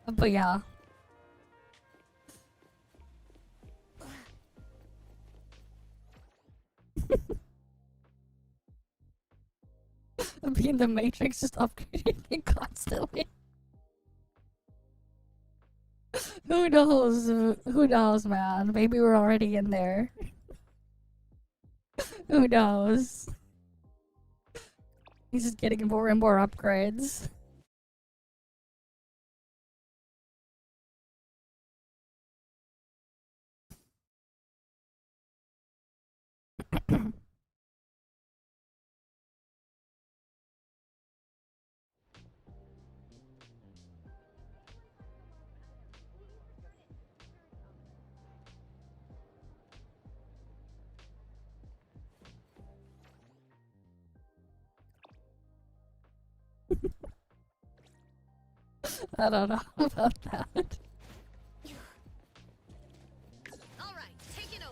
But yeah. in the Matrix, just upgrading it constantly. Who knows? Who knows, man? Maybe we're already in there. Who knows? He's just getting more and more upgrades. I don't know about that. All right, take it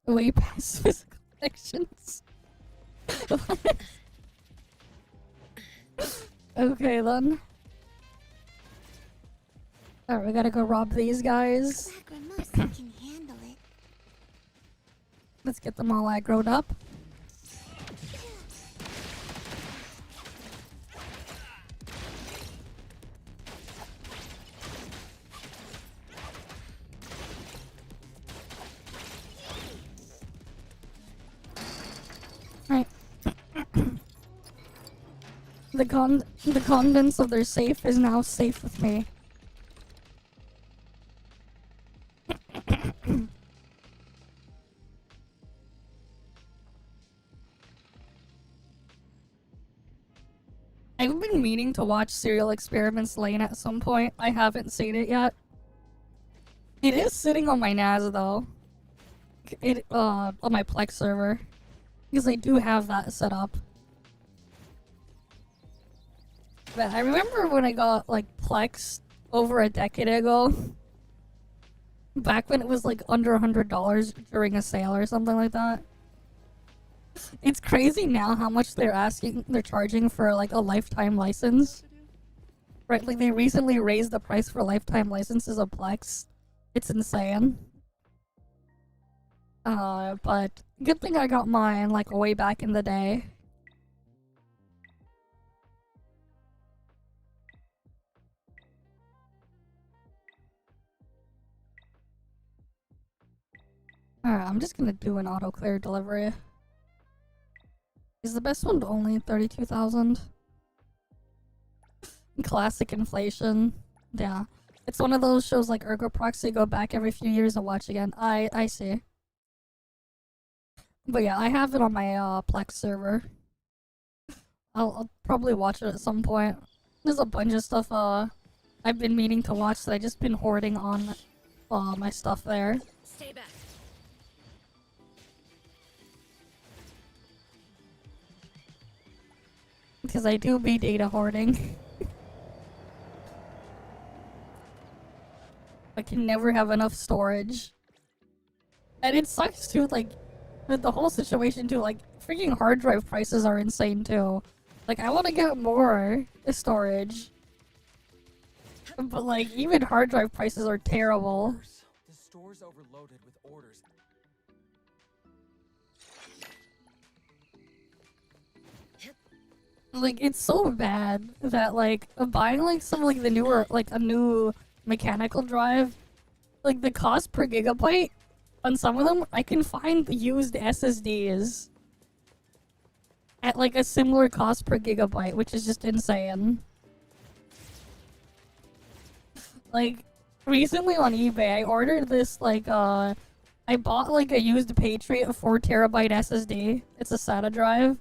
over. Way past physical connections. Okay then. Alright, we gotta go rob these guys. Lacrimosa can handle it. Let's get them all aggroed up. Right. The contents of their safe is now safe with me. I've been meaning to watch Serial Experiments Lane at some point. I haven't seen it yet. It is sitting on my NAS though. On my Plex server. Because I do have that set up. But I remember when I got like Plex over a decade ago. Back when it was like under $100 during a sale or something like that. It's crazy now how much they're charging for like a lifetime license. Right, like they recently raised the price for lifetime licenses of Plex. It's insane. But good thing I got mine like way back in the day. Alright, I'm just gonna do an auto clear delivery. Is the best one only 32,000? Classic inflation. Yeah. It's one of those shows like Ergo Proxy, go back every few years and watch again. I see. But yeah, I have it on my Plex server. I'll probably watch it at some point. There's a bunch of stuff I've been meaning to watch that I've just been hoarding on my stuff there. Stay back. Because I do be data hoarding. I can never have enough storage. And it sucks too, like, with the whole situation too, like, freaking hard drive prices are insane too. Like, I want to get more storage. But like, even hard drive prices are terrible. The store's overloaded with orders. Like, it's so bad that, like, buying, like, some, like, the newer, like, a new mechanical drive, like, the cost per gigabyte on some of them, I can find used SSDs at, like, a similar cost per gigabyte, which is just insane. Like, recently on eBay, I ordered this, like, I bought, like, a used Patriot 4TB SSD. It's a SATA drive.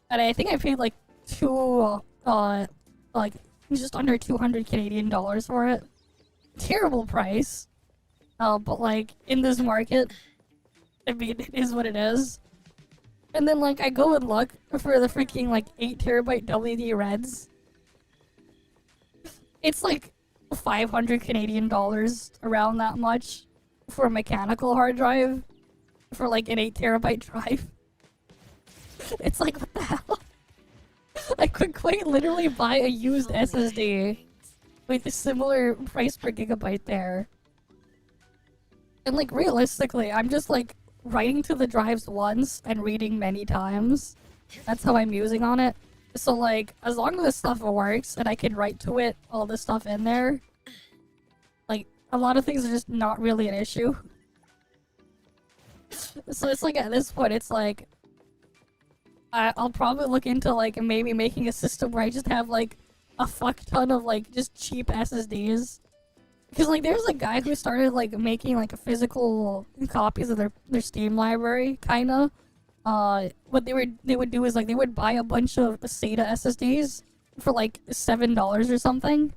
And I think I paid like like just under 200 Canadian dollars for it. Terrible price. But like in this market, I mean, it is what it is. And then like I go and look for the freaking like 8TB WD Reds. It's like 500 Canadian dollars, around that much, for a mechanical hard drive, for like an 8TB drive. It's like, what the hell? I could quite literally buy a used SSD with a similar price per gigabyte there. And like, realistically, I'm just like writing to the drives once and reading many times. That's how I'm using on it. So like, as long as this stuff works and I can write to it all this stuff in there, like, a lot of things are just not really an issue. So it's like, at this point, it's like, I'll probably look into like maybe making a system where I just have like a fuck ton of like just cheap SSDs. Because like there's a guy who started like making like physical copies of their Steam library, kinda. What they would do is like they would buy a bunch of SATA SSDs for like $7 or something,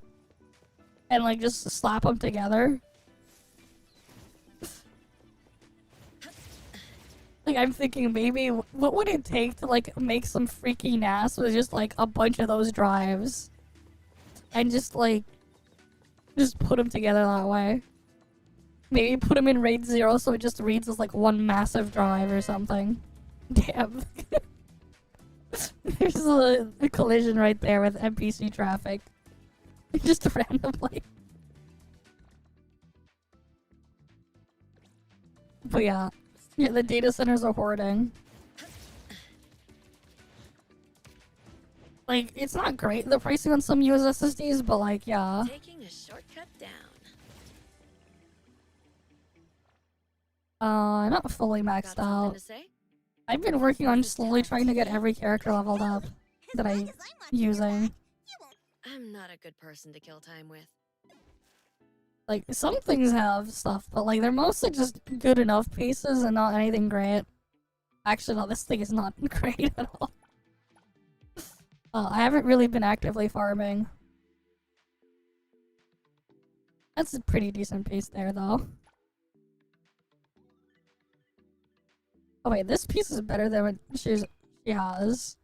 and like just slap them together. Like I'm thinking maybe what would it take to like make some freaky NAS with just like a bunch of those drives, and just like just put them together that way. Maybe put them in RAID 0 so it just reads as like one massive drive or something. Damn. There's a collision right there with NPC traffic. Just randomly. But yeah. Yeah, the data centers are hoarding. Like, it's not great, the pricing on some US SSDs, but like, yeah. Taking a shortcut down. Not fully Got maxed something out. to say? I've been working on slowly trying to get every character leveled up that I'm using. I'm not a good person to kill time with. Like, some things have stuff, but like, they're mostly just good enough pieces and not anything great. Actually, no, this thing is not great at all. I haven't really been actively farming. That's a pretty decent piece there, though. Oh wait, this piece is better than what she has.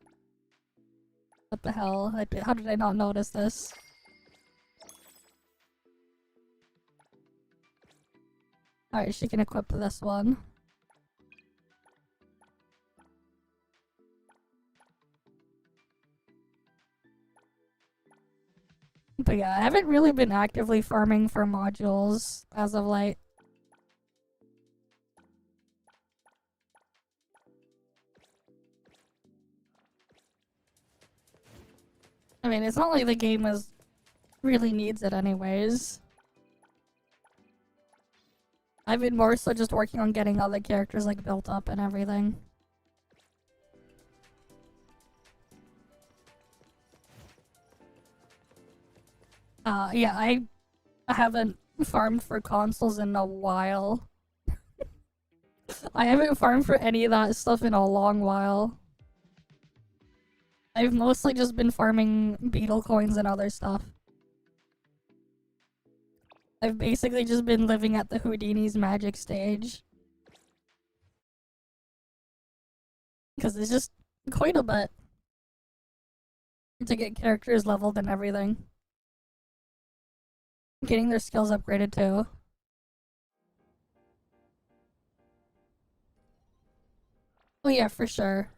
What the hell? How did I not notice this? Alright, she can equip this one. But yeah, I haven't really been actively farming for modules as of late. I mean, it's not like the game really needs it anyways. I've been more so just working on getting other characters like built up and everything. Yeah, I haven't farmed for consoles in a while. I haven't farmed for any of that stuff in a long while. I've mostly just been farming beetle coins and other stuff. I've basically just been living at the Houdini's magic stage. Because it's just quite a bit to get characters leveled and everything. Getting their skills upgraded too. Oh yeah, for sure.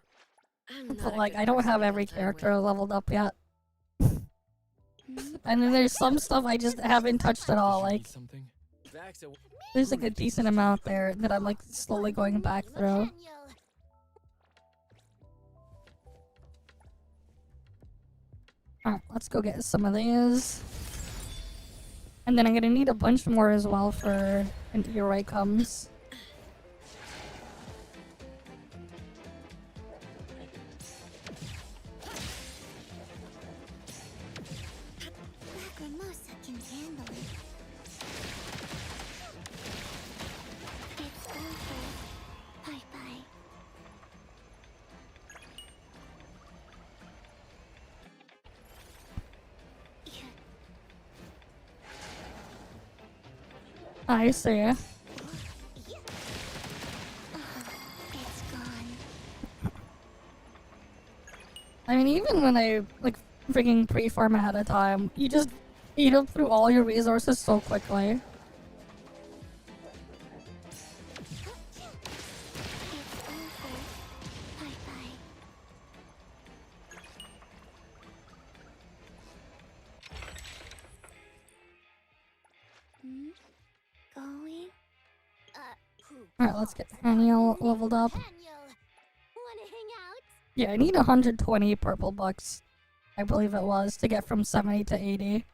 But like, I don't have every character leveled up yet. And then there's some stuff I just haven't touched at all, like... There's like a decent amount there that I'm like slowly going back through. Alright, let's go get some of these. And then I'm gonna need a bunch more as well for an E-Ray comes. Lacrimosa can handle it. It's over. Bye-bye. I see. It's gone. I mean, even when I like freaking pre-farm ahead of time, you just eat up through all your resources so quickly. It's over. Bye-bye. Going? Who? Alright, let's get Haniel leveled up. Daniel, wanna hang out? Yeah, I need 120 purple bucks, I believe it was, to get from 70 to 80.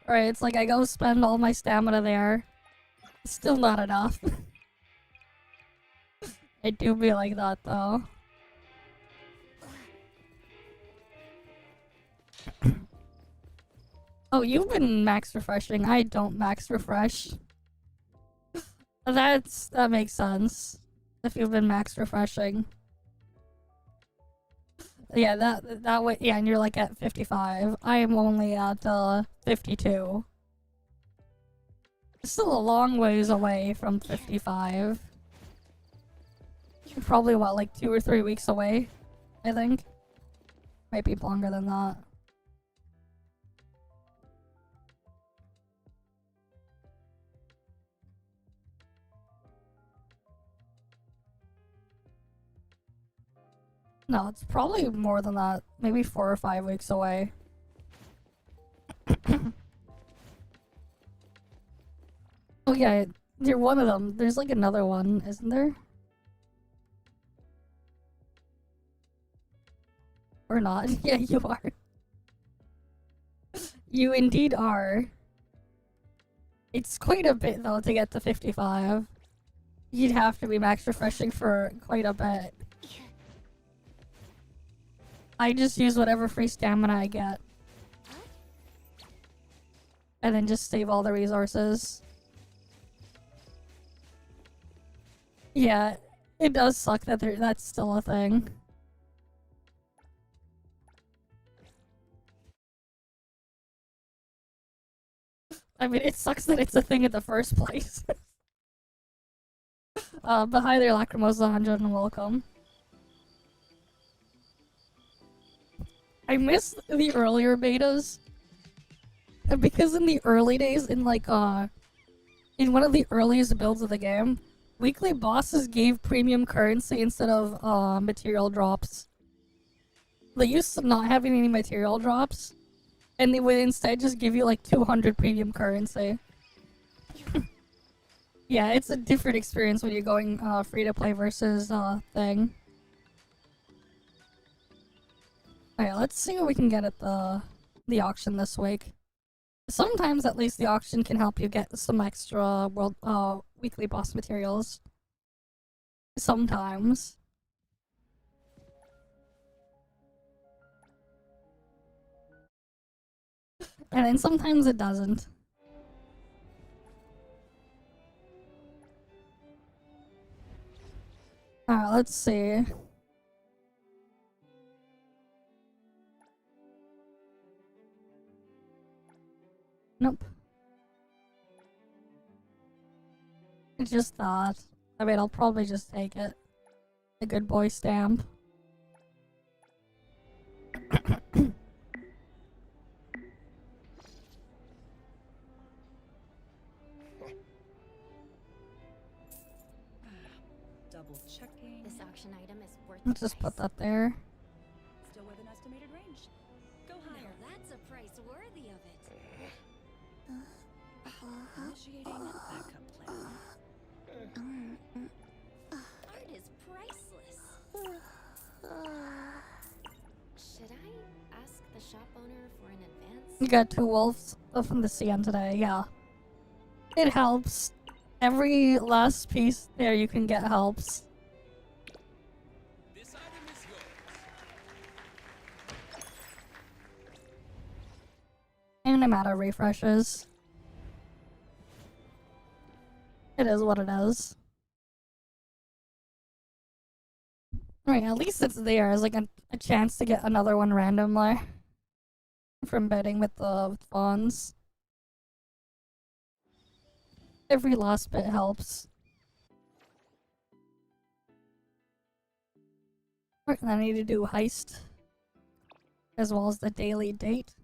Alright, it's like I go spend all my stamina there. Still not enough. It do be like that though. Oh, you've been max refreshing. I don't max refresh. That makes sense. If you've been max refreshing. Yeah, that way, yeah, and you're like at 55. I am only at 52. Still a long ways away from 55. Probably what, like 2 or 3 weeks away, I think. Might be longer than that. No, it's probably more than that. Maybe 4 or 5 weeks away. Oh yeah, you're one of them. There's like another one, isn't there? Or not? Yeah, you are. You indeed are. It's quite a bit though to get to 55. You'd have to be max refreshing for quite a bit. I just use whatever free stamina I get. And then just save all the resources. Yeah, it does suck that that's still a thing. I mean, it sucks that it's a thing in the first place. But hi there, Lacrimosa 100, and welcome. I miss the earlier betas. Because in the early days, in like, in one of the earliest builds of the game, weekly bosses gave premium currency instead of, material drops. They used to not having any material drops, and they would instead just give you like 200 premium currency. Yeah, it's a different experience when you're going, free to play versus, thing. Alright, let's see what we can get at the auction this week. Sometimes at least the auction can help you get some extra weekly boss materials. Sometimes. And then sometimes it doesn't. Alright, let's see. Nope. It's just that. I mean, I'll probably just take it. The good boy stamp. Double checking. This auction item is worth Let's the just put price. that there. Still within estimated range. Go higher. Now that's a price worthy of it. Initiating backup plan. Art is priceless. Should I ask the shop owner for an advance? You got 2 wolves from the CN today, yeah. It helps. Every last piece there you can get helps. This item is yours. And I'm out of refreshes. It is what it is. Alright, at least it's there as like a chance to get another one randomly. From betting with the funds. Every last bit helps. Alright, and I need to do heist. As well as the daily date.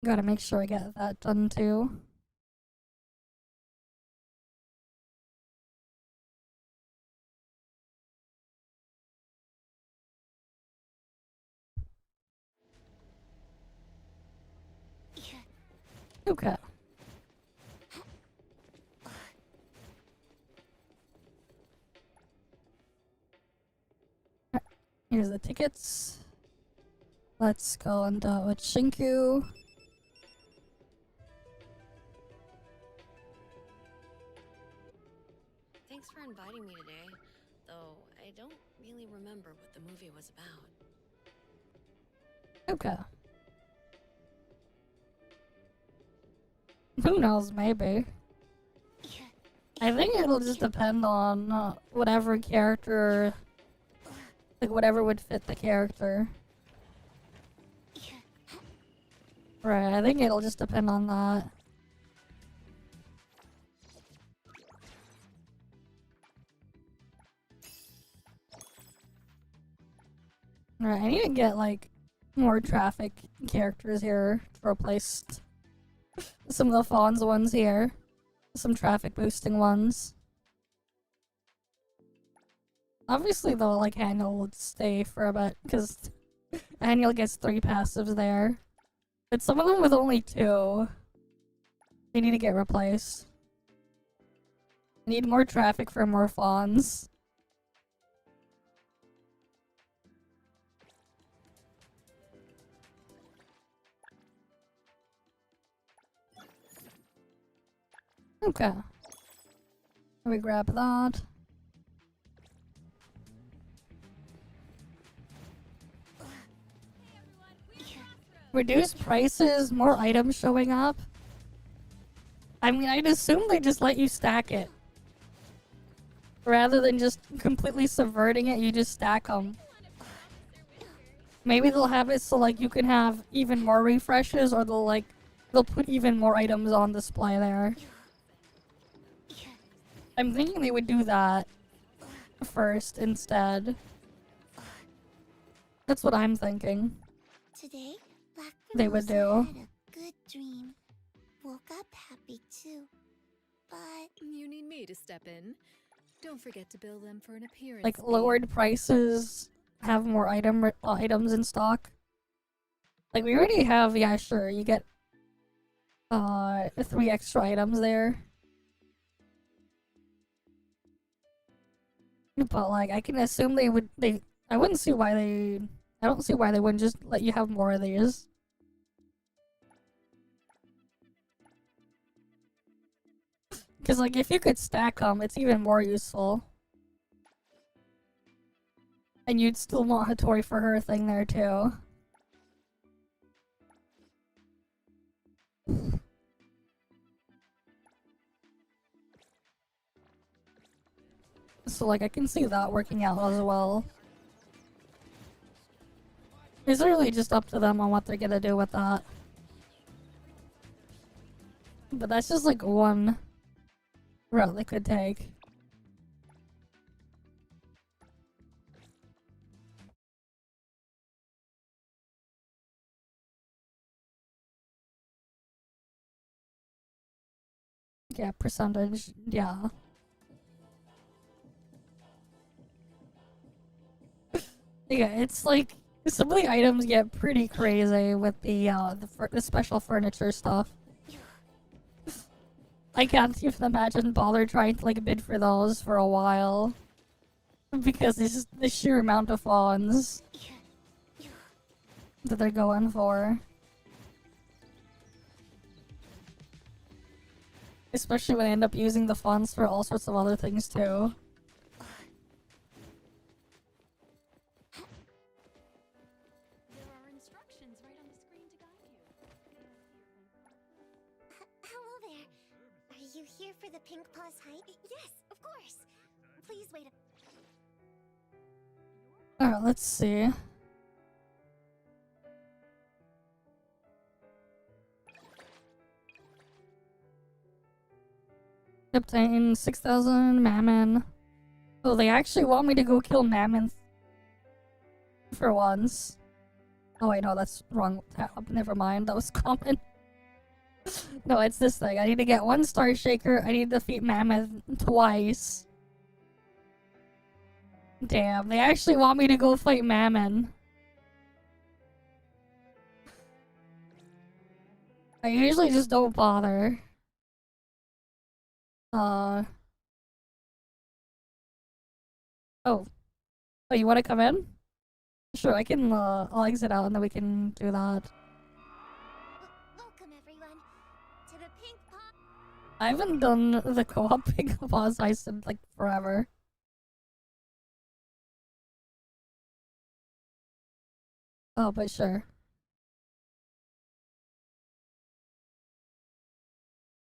Gotta make sure I get that done too. Okay. Here's the tickets. Let's go and with Shinku. Thanks for inviting me today, though I don't really remember what the movie was about. Okay. Who knows, maybe. I think it'll just depend on whatever character, like whatever would fit the character. Right, I think it'll just depend on that. Right, I need to get like more traffic characters here to replace some of the Fawns ones here. Some traffic boosting ones. Obviously though, like Annual would stay for a bit, because Annual gets 3 passives there. But some of them with only 2. They need to get replaced. Need more traffic for more Fawns. Okay. Let me grab that. Reduced prices, more items showing up. I mean, I'd assume they just let you stack it. Rather than just completely subverting it, you just stack them. Maybe they'll have it so like you can have even more refreshes, or they'll put even more items on display there. I'm thinking they would do that first instead. That's what I'm thinking. Today, Black They would Mimosa do. had a good dream. Woke up happy too. But You need me to step in. Don't forget to bill them for an appearance. Like fee. lowered prices, have more items in stock. Like we already have, yeah, sure, you get 3 extra items there. But like I can assume I wouldn't see why I don't see why they wouldn't just let you have more of these. Because like if you could stack them, it's even more useful. And you'd still want Hattori for her thing there too. So like I can see that working out as well. It's really just up to them on what they're gonna do with that. But that's just like one route they could take. Yeah, percentage, yeah. Yeah, it's like some of the items get pretty crazy with the special furniture stuff. I can't even imagine bother trying to like bid for those for a while because it's just the sheer amount of fawns that they're going for. Especially when I end up using the fonts for all sorts of other things too. There are instructions right on the screen to guide you. hello there. Are you here for the Pink Paws hike? Yes, of course. Please wait a Alright, let's see. Obtain 6,000 Mammon. Oh, they actually want me to go kill Mammoth for once. Oh wait, no, that's wrong tab. Never mind, that was common. No, it's this thing. I need to get 1 Star Shaker. I need to defeat Mammoth twice. Damn, they actually want me to go fight Mammon. I usually just don't bother. Oh. Oh, you want to come in? Sure, I can, I'll exit out and then we can do that. Welcome, everyone, to the Pink Pop. I haven't done the co-op Pink Pause heist in, like, forever. Oh, but sure.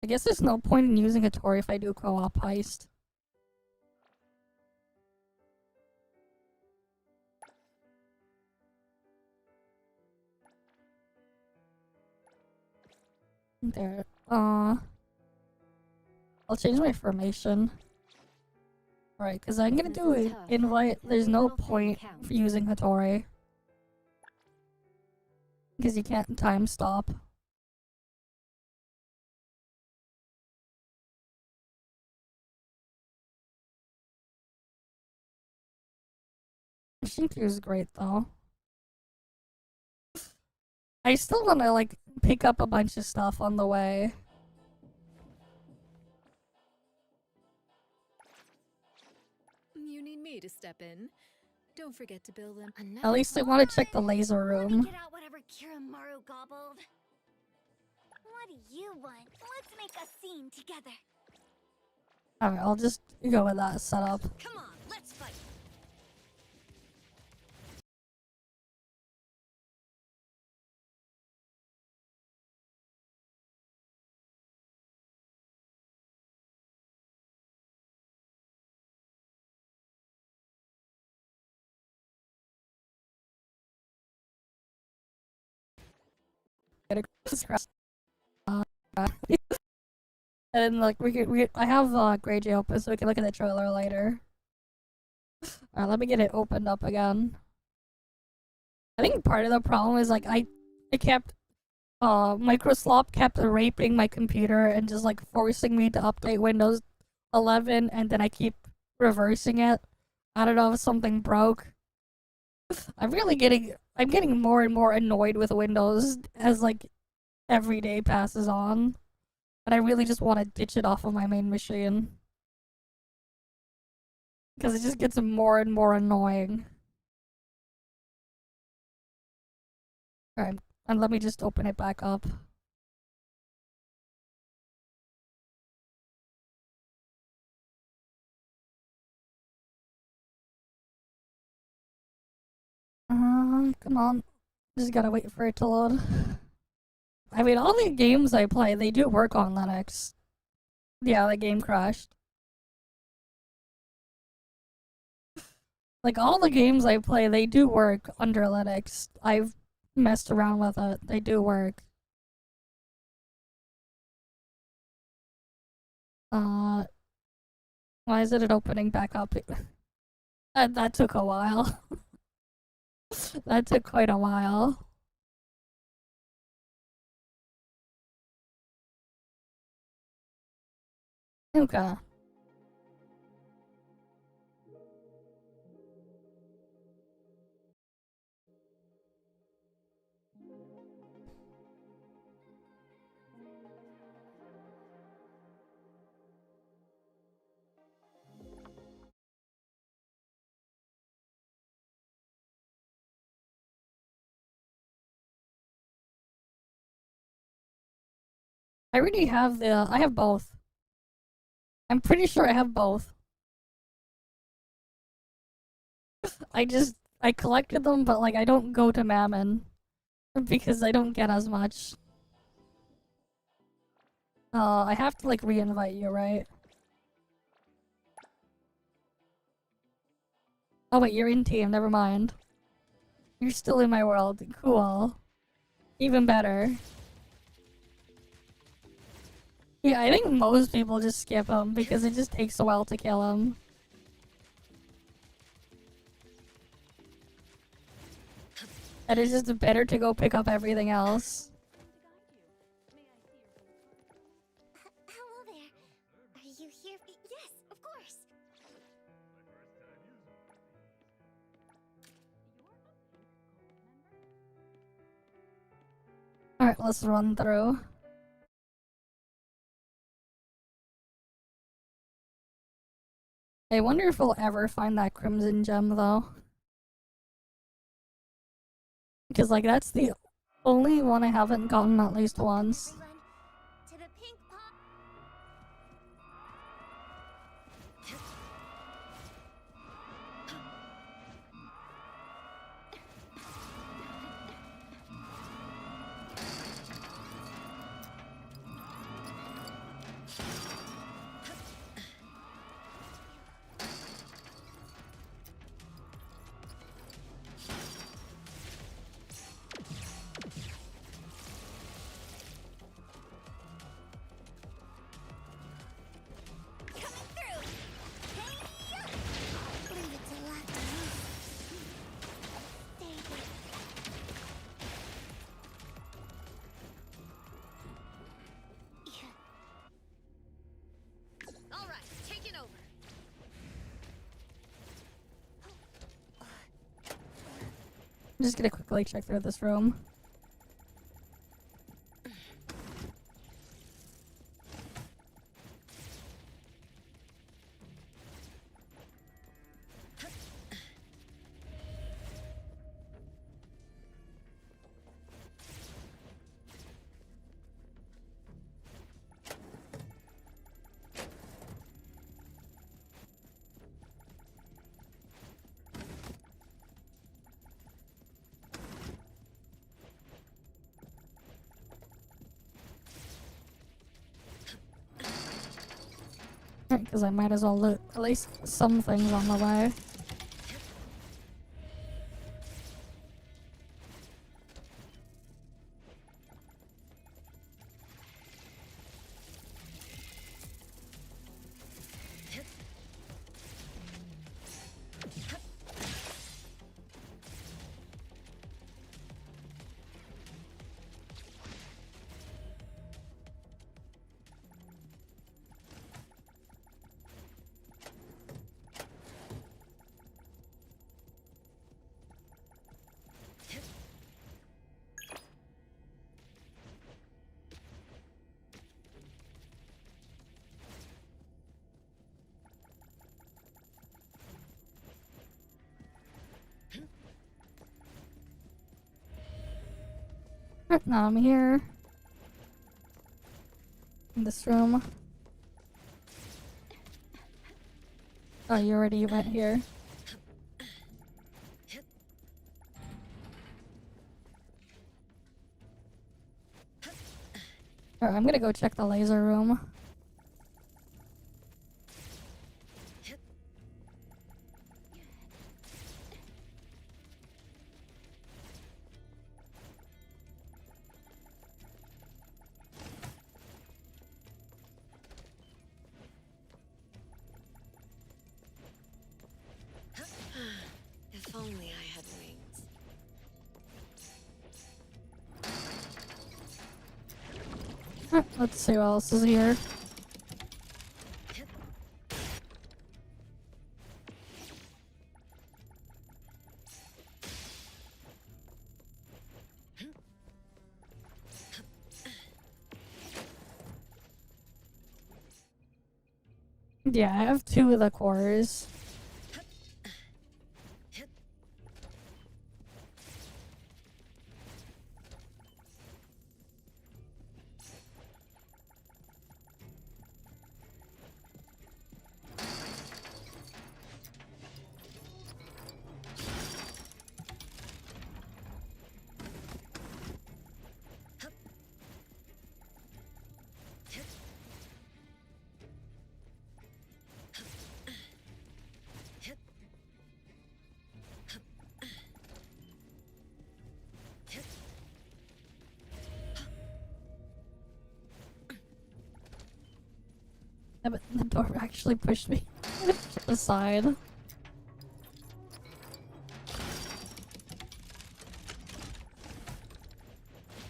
I guess there's no point in using a Tori if I do co-op heist. There. I'll change my formation. Right, because I'm gonna This do is an tough. invite. There's Every no little thing point counts. for using Hattori. Because you can't time stop. Machine 2 is great though. I still want to like pick up a bunch of stuff on the way. You need me to step in. Don't forget to bill them. At least I want to check the laser Let me room. get out whatever Kiramaru gobbled. What do you want? Let's make a scene together. Alright, I'll just go with that setup. Come on, let's fight. And then, like I have Grey J open so we can look at the trailer later. Alright, let me get it opened up again. I think part of the problem is like it kept Microsoft kept raping my computer and just like forcing me to update Windows 11 and then I keep reversing it. I don't know if something broke. I'm getting more and more annoyed with Windows as like every day passes on. And I really just want to ditch it off of my main machine. Because it just gets more and more annoying. Alright, and let me just open it back up. Come on. Just gotta wait for it to load. I mean, all the games I play, they do work on Linux. Yeah, the game crashed. Like, all the games I play, they do work under Linux. I've messed around with it. They do work. Why isn't it opening back up? That took a while. That took quite a while. Okay. I already have I have both. I'm pretty sure I have both. I collected them, but like I don't go to Mammon because I don't get as much. I have to like re-invite you, right? Oh wait, you're in team, never mind. You're still in my world, cool. Even better. Yeah, I think most people just skip him because it just takes a while to kill him. And it's just better to go pick up everything else. Hello there. Are you here? Yes, of course. Alright, let's run through. I wonder if we'll ever find that Crimson Gem, though. Because, like, that's the only one I haven't gotten at least once. Run to the pink pop. Coming through. Hey-ya! Leave it to luck. Stay there. All right, taking over. I'm just gonna quickly check through this room. Because I might as well loot at least some things on the way. Right, now I'm here. In this room. Oh, you already went here. Alright, I'm gonna go check the laser room. If only I had wings. Alright, let's see what else is here. Yeah, I have 2 of the cores. Yeah, but the door actually pushed me to the side.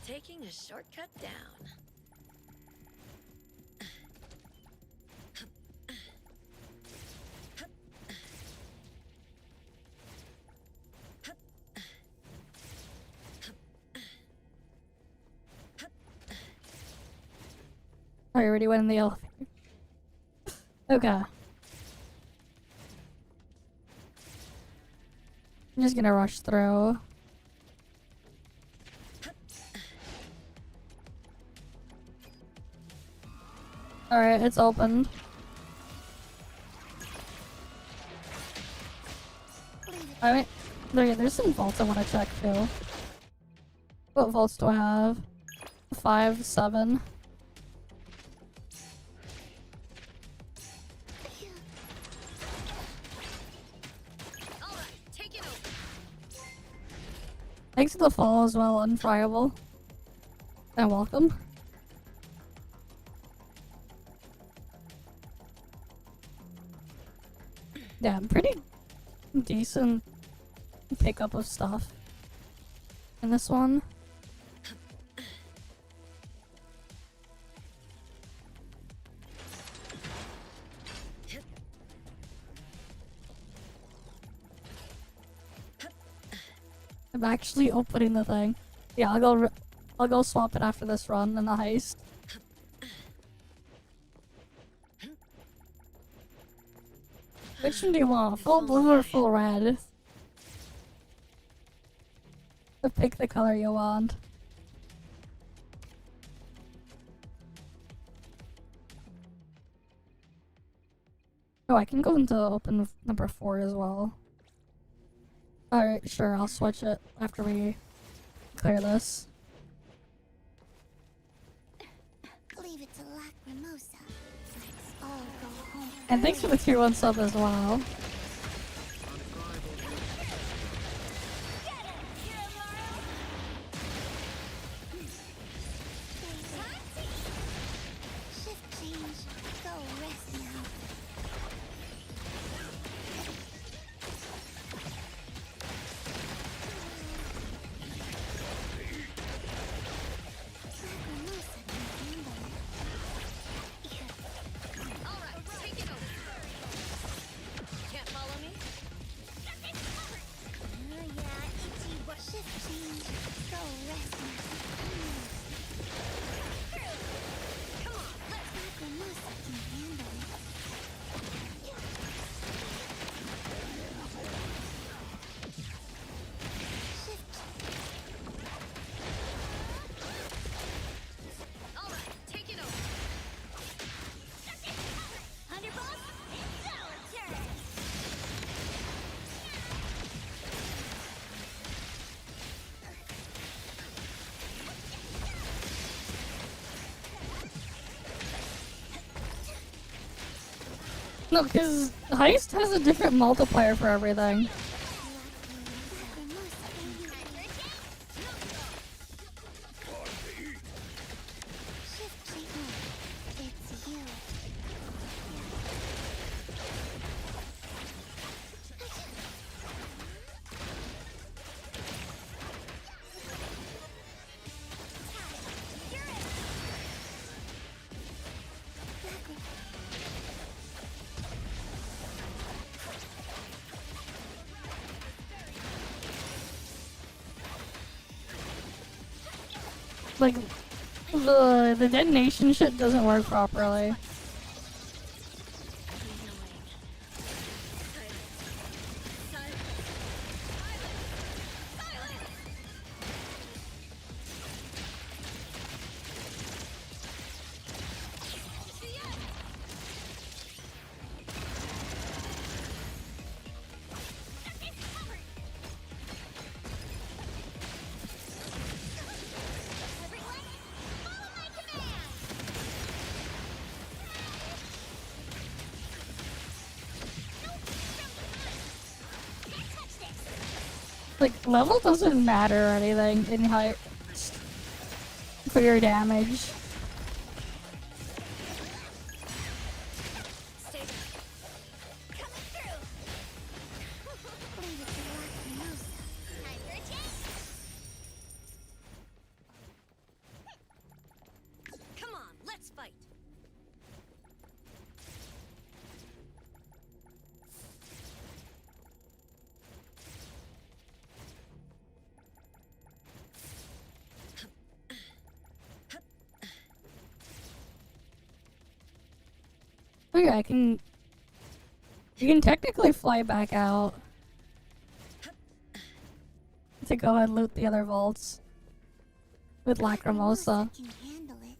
Taking a shortcut down. I already went in the elevator. Okay. I'm just gonna rush through. Alright, it's opened. Alright, there's some vaults I want to check too. What vaults do I have? 5, 7. Alright, take it over. Thanks for the follow as well, Unfriable. And welcome. Yeah, pretty decent pickup of stuff in this one. I'm actually opening the thing. Yeah, I'll go swap it after this run in the heist. Which one do you want? Full blue or full red? Pick the color you want. Oh, I can go into open number 4 as well. Alright, sure, I'll switch it after we clear this. Leave it to Lacrimosa. Let's all go home. And thanks for the tier 1 sub as well. Get him, Hero Shift change. Go rest now. Lacrimosa can handle it. Alright, take it over. Can't follow me? Yeah, itchy what shift change. Go rest now. Come on, let's Lacrimosa can handle it. Shift. Alright, take it over. Thunderbolt. It's our turn. No, because Heist has a different multiplier for everything. Lacrimosa can handle it. Shift change. It's you. Like, the detonation shit doesn't work properly. Like, level doesn't matter or anything in height for your damage. Stay back. Coming through. Leave it to Lacrimosa. Time for a change. Come on, let's fight. Okay, you can technically fly back out to go ahead and loot the other vaults with Lacrimosa. Can handle it.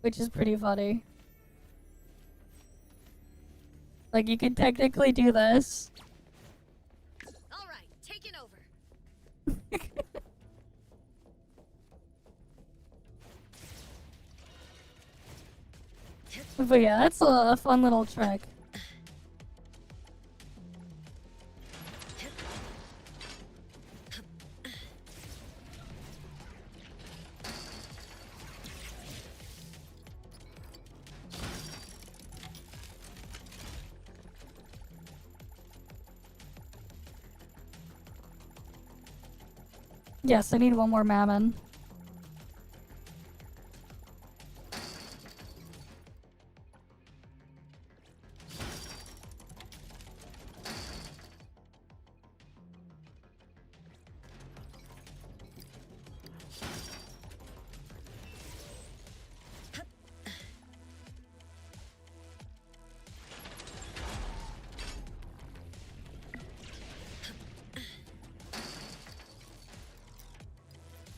which is pretty funny. Like, you can technically do this. All right, take it over. But yeah, that's a fun little trick. Yes, I need one more mammon.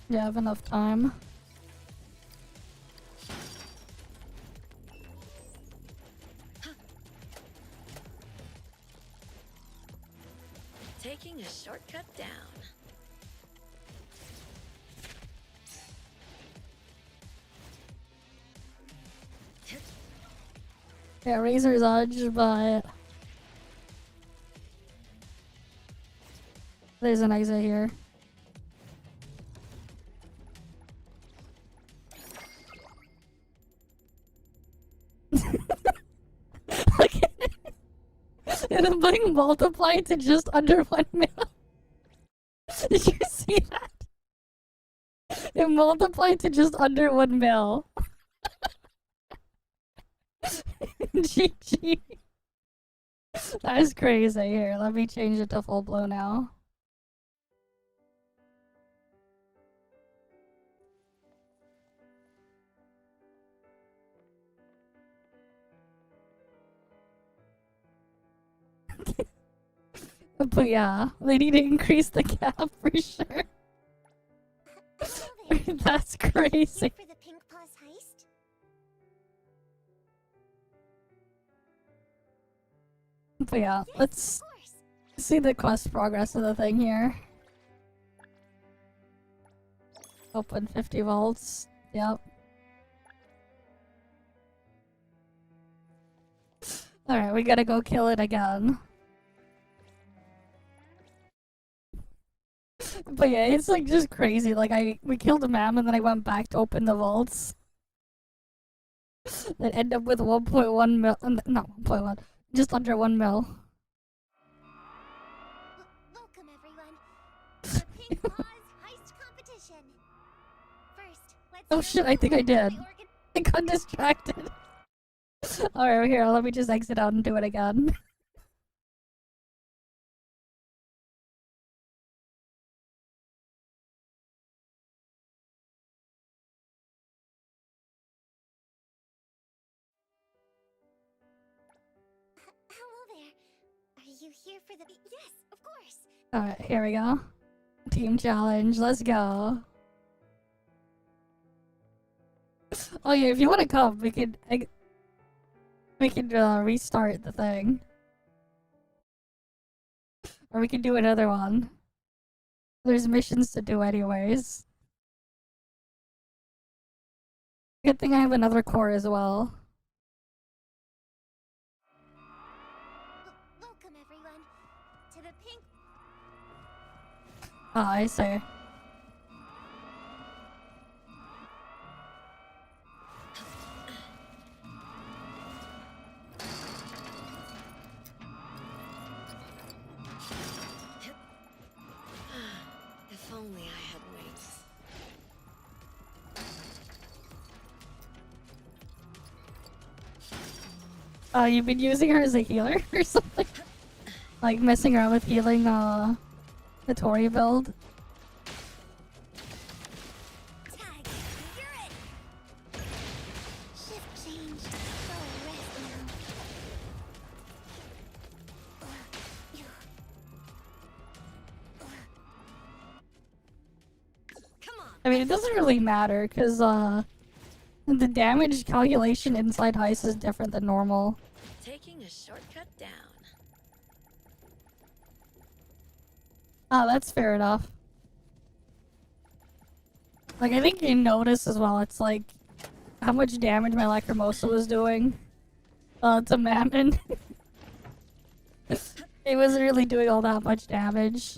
You have enough time. Taking a shortcut down. Yeah, Razor's Edge, but there's an exit here. Look at it. It'll bring multiply to just under 1 mil. Did you see that? It multiplied to just under 1 mil. GG. That is crazy. Here, let me change it to full blow now. But yeah, they need to increase the cap for sure. That's crazy. For the Pink Paws heist? But yeah, let's see the quest progress of the thing here. Open 50 volts. Yep. Alright, we gotta go kill it again. But yeah, it's like just crazy. Like we killed a mam and then I went back to open the vaults. That end up with 1.1 mil, not 1.1, just under 1 mil. Welcome everyone to the Pink Paws heist competition. First, let's Oh shit, I think I did. my I got distracted. Alright, here, let me just exit out and do it again. Hello there. Are you here for the... Yes, of course. Alright, here we go. Team challenge, let's go. Oh yeah, if you want to come, we can restart the thing. Or we can do another one. There's missions to do anyways. Good thing I have another core as well. Welcome everyone to the Pink... Oh, I see. If only I had wings. Oh, you've been using her as a healer or something? Like messing around with healing the Tori build? Tag, you're it! Shift change. Go rest now. Come on. I mean, it doesn't really matter, because, The damage calculation inside Heist is different than normal. Taking a shortcut down. Ah, that's fair enough. Like, I think you notice as well, it's like how much damage my Lacrimosa was doing to Mammon. It wasn't really doing all that much damage.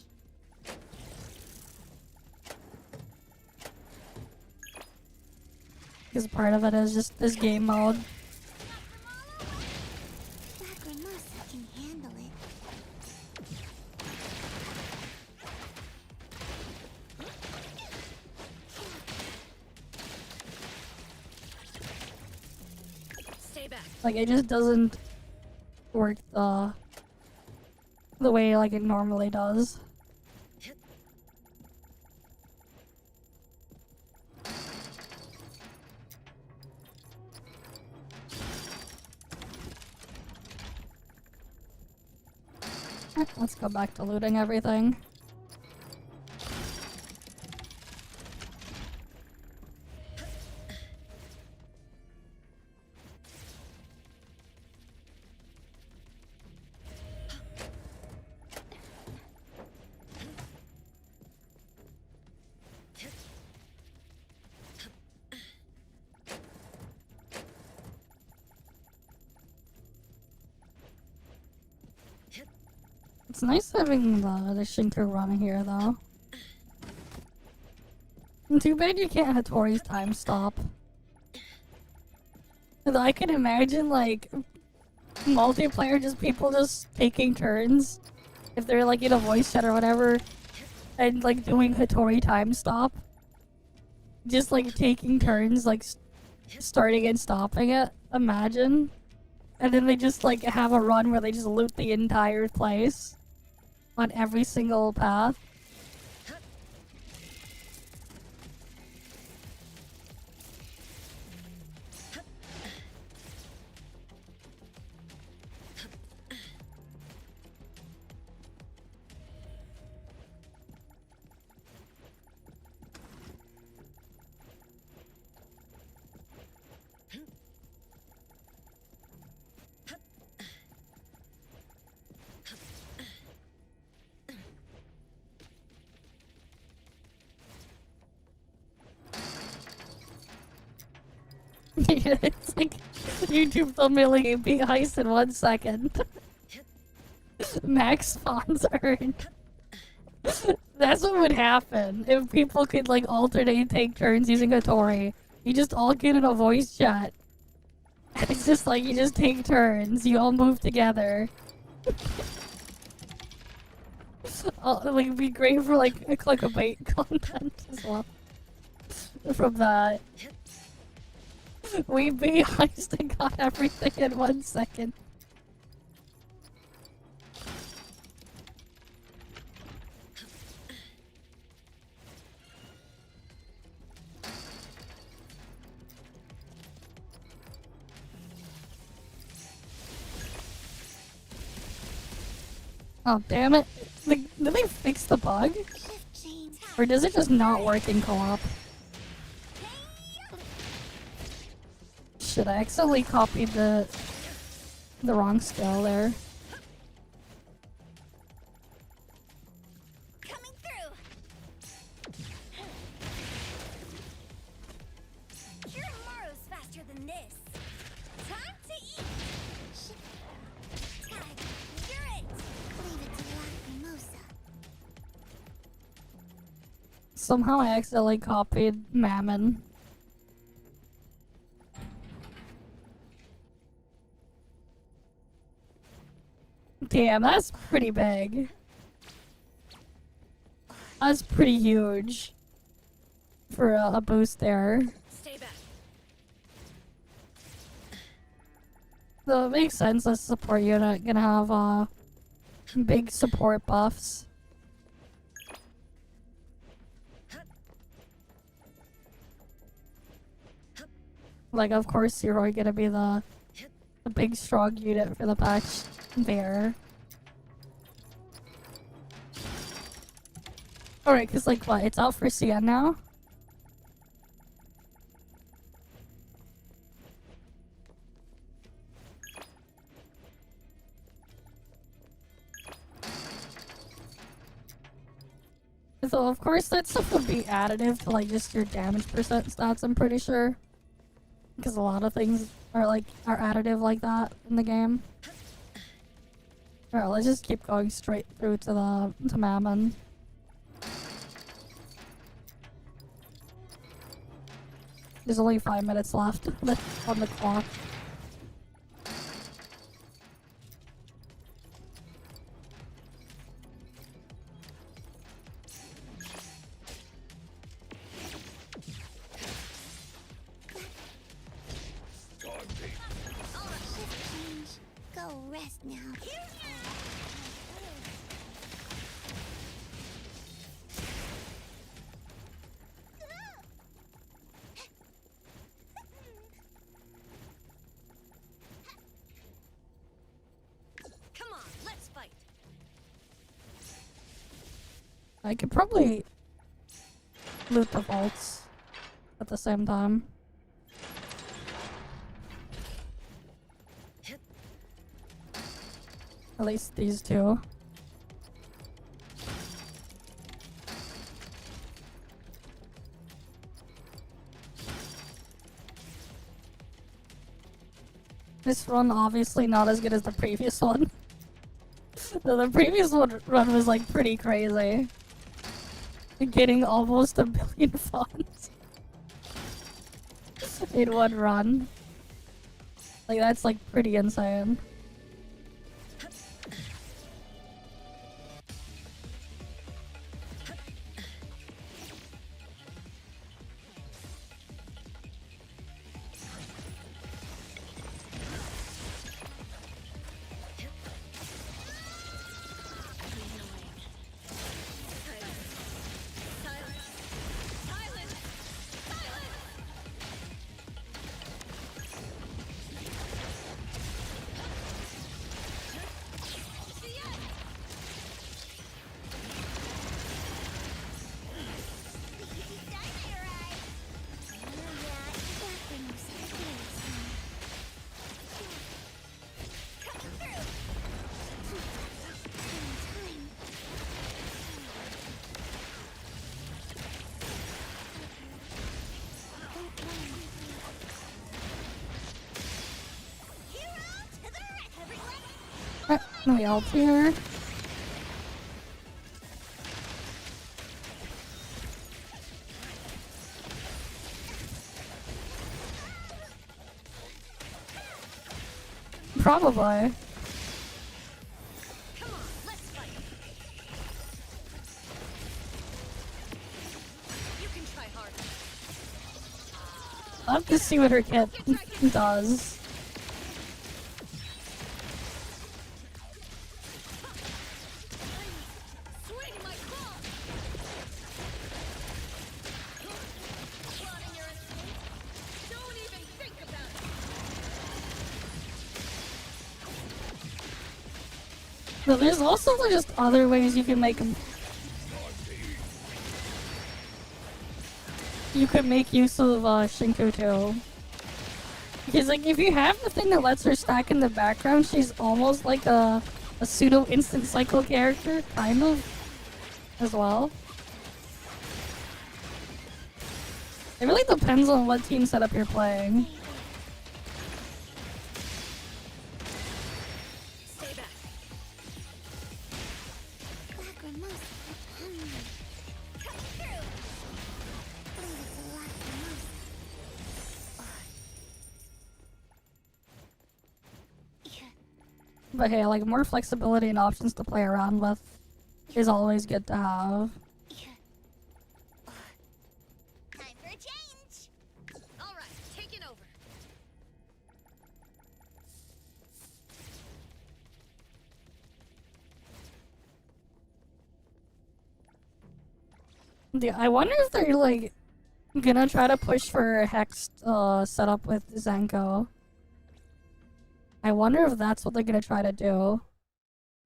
Because part of it is just this game mode. Lacrimosa can handle it. Stay back. Like, it just doesn't work the way like it normally does. Let's go back to looting everything. It's nice having the Shinker run here, though. Too bad you can't Hattori's time stop. Though I can imagine, like, multiplayer, just people just taking turns. If they're, like, in a voice chat or whatever, and, like, doing Hattori time stop. Just, like, taking turns, like, starting and stopping it. Imagine. And then they just, like, have a run where they just loot the entire place. On every single path. It's like YouTube thumbnailing a big heist in 1 second. Max spawns earned. That's what would happen if people could like alternate and take turns using Hattori. You just all get in a voice chat. And it's just like you just take turns, you all move together. Like it'd be great for like a clickbait content as well. From that. We beat heist and got everything in 1 second. Oh damn it. Did they fix the bug? Or does it just not work in co-op? Shit, I accidentally copied the wrong skill there. Coming through. Kirimaru's faster than this. Time to eat. Tag, you're it. Leave it to Lacrimosa. Somehow I accidentally copied Mammon. Damn, that's pretty big. That's pretty huge. For a boost there. Stay back. So it makes sense as a support unit gonna have big support buffs. Like of course you're gonna be the big strong unit for the patch there. Alright, cause like what, it's out for CN now? So of course that stuff would be additive to like just your damage percent stats, I'm pretty sure. Because a lot of things are additive like that in the game. Alright, let's just keep going straight through to Mammon. There's only 5 minutes left on the clock. Go rest now. Come on, let's fight. I could probably loot the vaults at the same time. At least these two. This run obviously not as good as the previous one. The previous run was like pretty crazy. Getting almost 1 billion funds in one run. Like that's like pretty insane. We ult here. Probably. Come on, let's fight. You can try harder. I'll have to see what her kit does. But there's also just other ways you can make them. You could make use of Shinku too. Because like if you have the thing that lets her stack in the background, she's almost like a pseudo instant cycle character, kind of, as well. It really depends on what team setup you're playing. But hey, like more flexibility and options to play around with is always good to have. Time for a change. All right, take it over. Yeah, I wonder if they're like gonna try to push for a hex setup with Zenko. I wonder if that's what they're gonna try to do.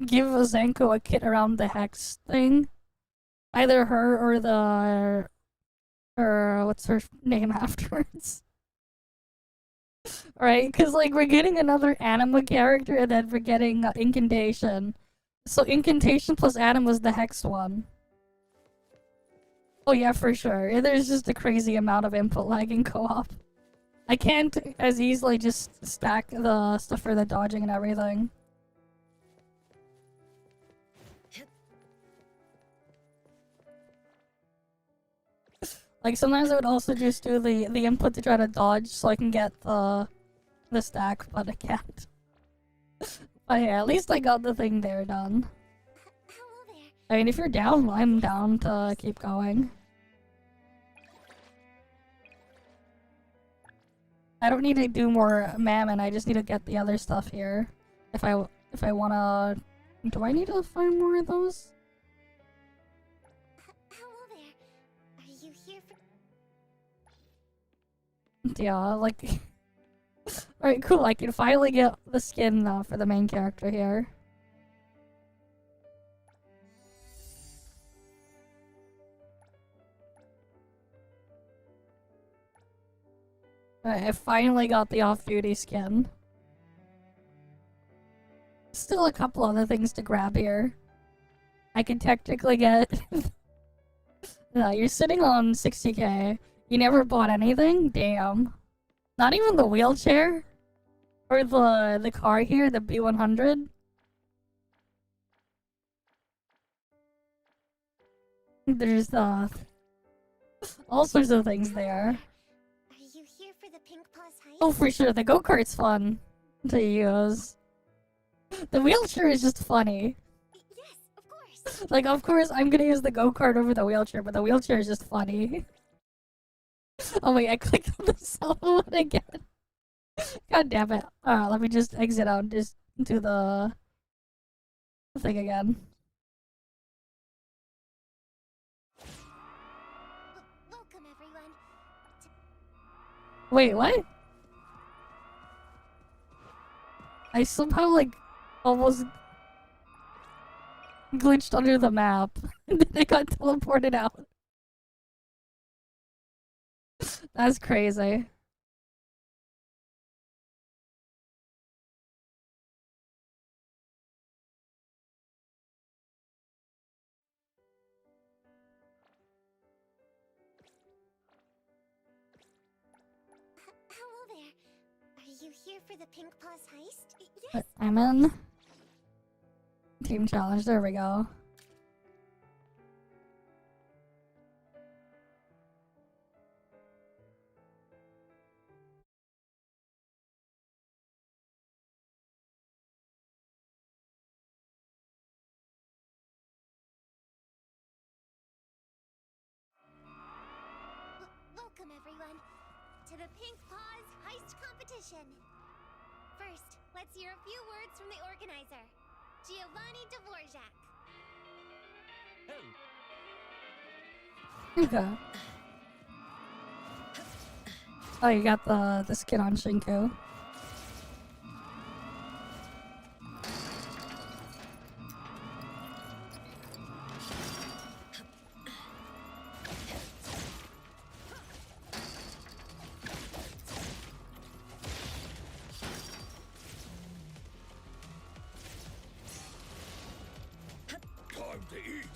Give Zenko a kit around the hex thing. Either her or what's her name afterwards. Right? Because like we're getting another anima character and then we're getting Incantation. So Incantation plus Anima is the hex one. Oh yeah, for sure. There's just a crazy amount of input lag in co-op. I can't as easily just stack the stuff for the dodging and everything. Like sometimes I would also just do the input to try to dodge so I can get the stack, but I can't. But yeah, at least I got the thing there done. Hello there. I mean, if you're down, I'm down to keep going. I don't need to do more mammon, I just need to get the other stuff here. If I wanna... Do I need to find more of those? Hello there. Are you here for... Yeah, like... Alright, cool, I can finally get the skin for the main character here. Alright, I finally got the off-duty skin. Still a couple other things to grab here. I can technically get... No, you're sitting on 60k. You never bought anything? Damn. Not even the wheelchair? Or the car here, the B100? There's all sorts of things there. Are you here for the Pink Paws heist? Oh, for sure, the go-kart's fun to use. The wheelchair is just funny. Yes, of course. Like, of course, I'm gonna use the go-kart over the wheelchair, but the wheelchair is just funny. Oh wait, I clicked on the solo one again. God damn it. Let me just exit out and just do the thing again. Welcome, everyone. Wait, what? I somehow, like, almost glitched under the map. And then I got teleported out. That's crazy. Hello there. Are you here for the Pink Paws heist? Yes. I'm in. Team challenge, there we go. Welcome, everyone, to the Pink Paws heist competition. First, let's hear a few words from the organizer, Giovanni Dvorak. Okay. Oh, you got the skin on Shinku. Time to eat.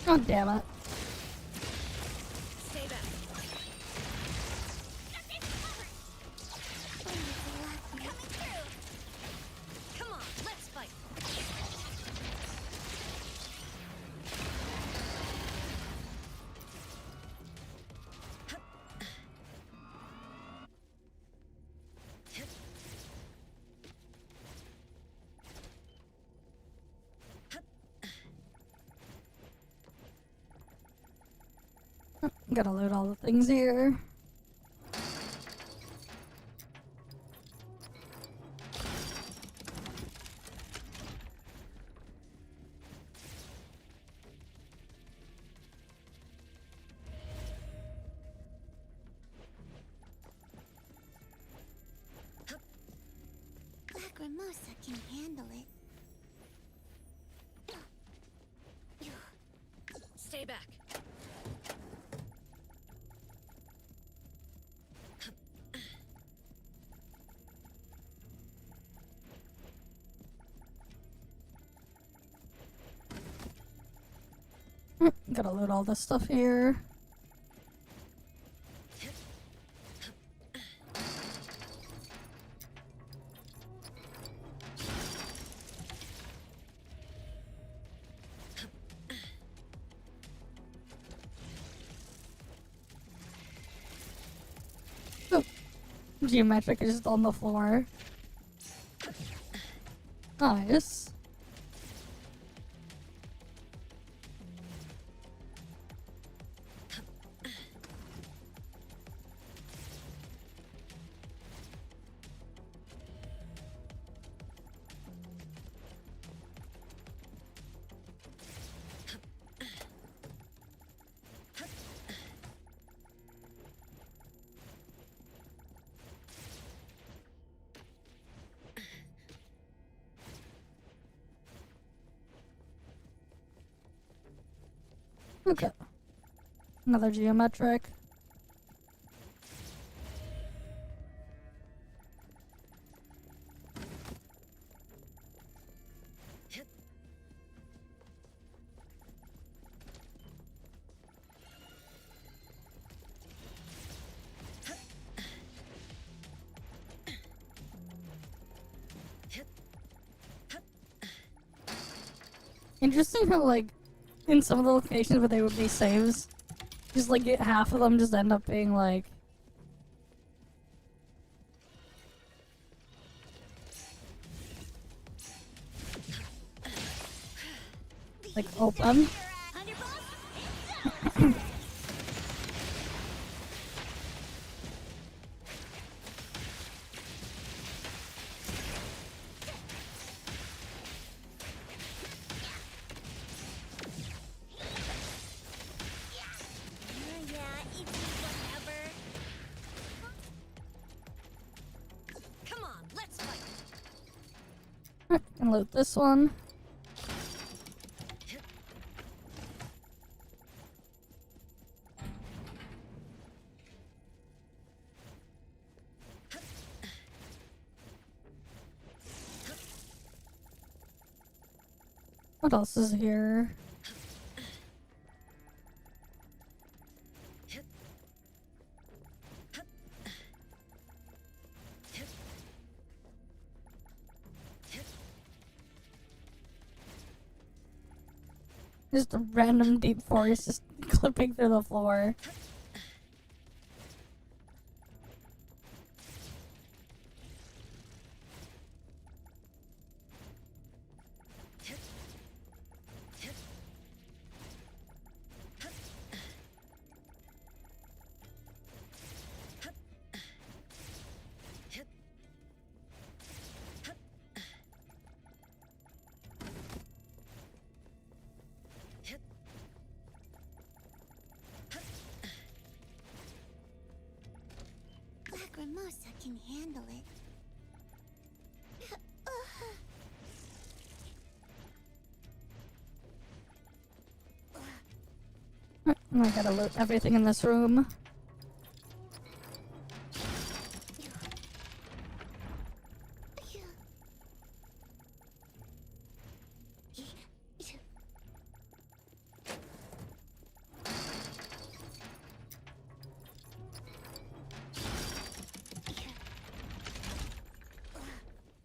Oh, damn it. Stay back. Coming through. Come on, let's fight. Gotta load all the things here. Lacrimosa can handle it. Stay back. Gotta loot all this stuff here. Oh, geometric is just on the floor. Nice. Okay. Another geometric. Interesting how, like, in some of the locations where they would be saves, just like half of them just end up being like open. And loot this one. What else is here? Just a random deep forest just clipping through the floor. Lacrimosa can handle it. I gotta loot everything in this room.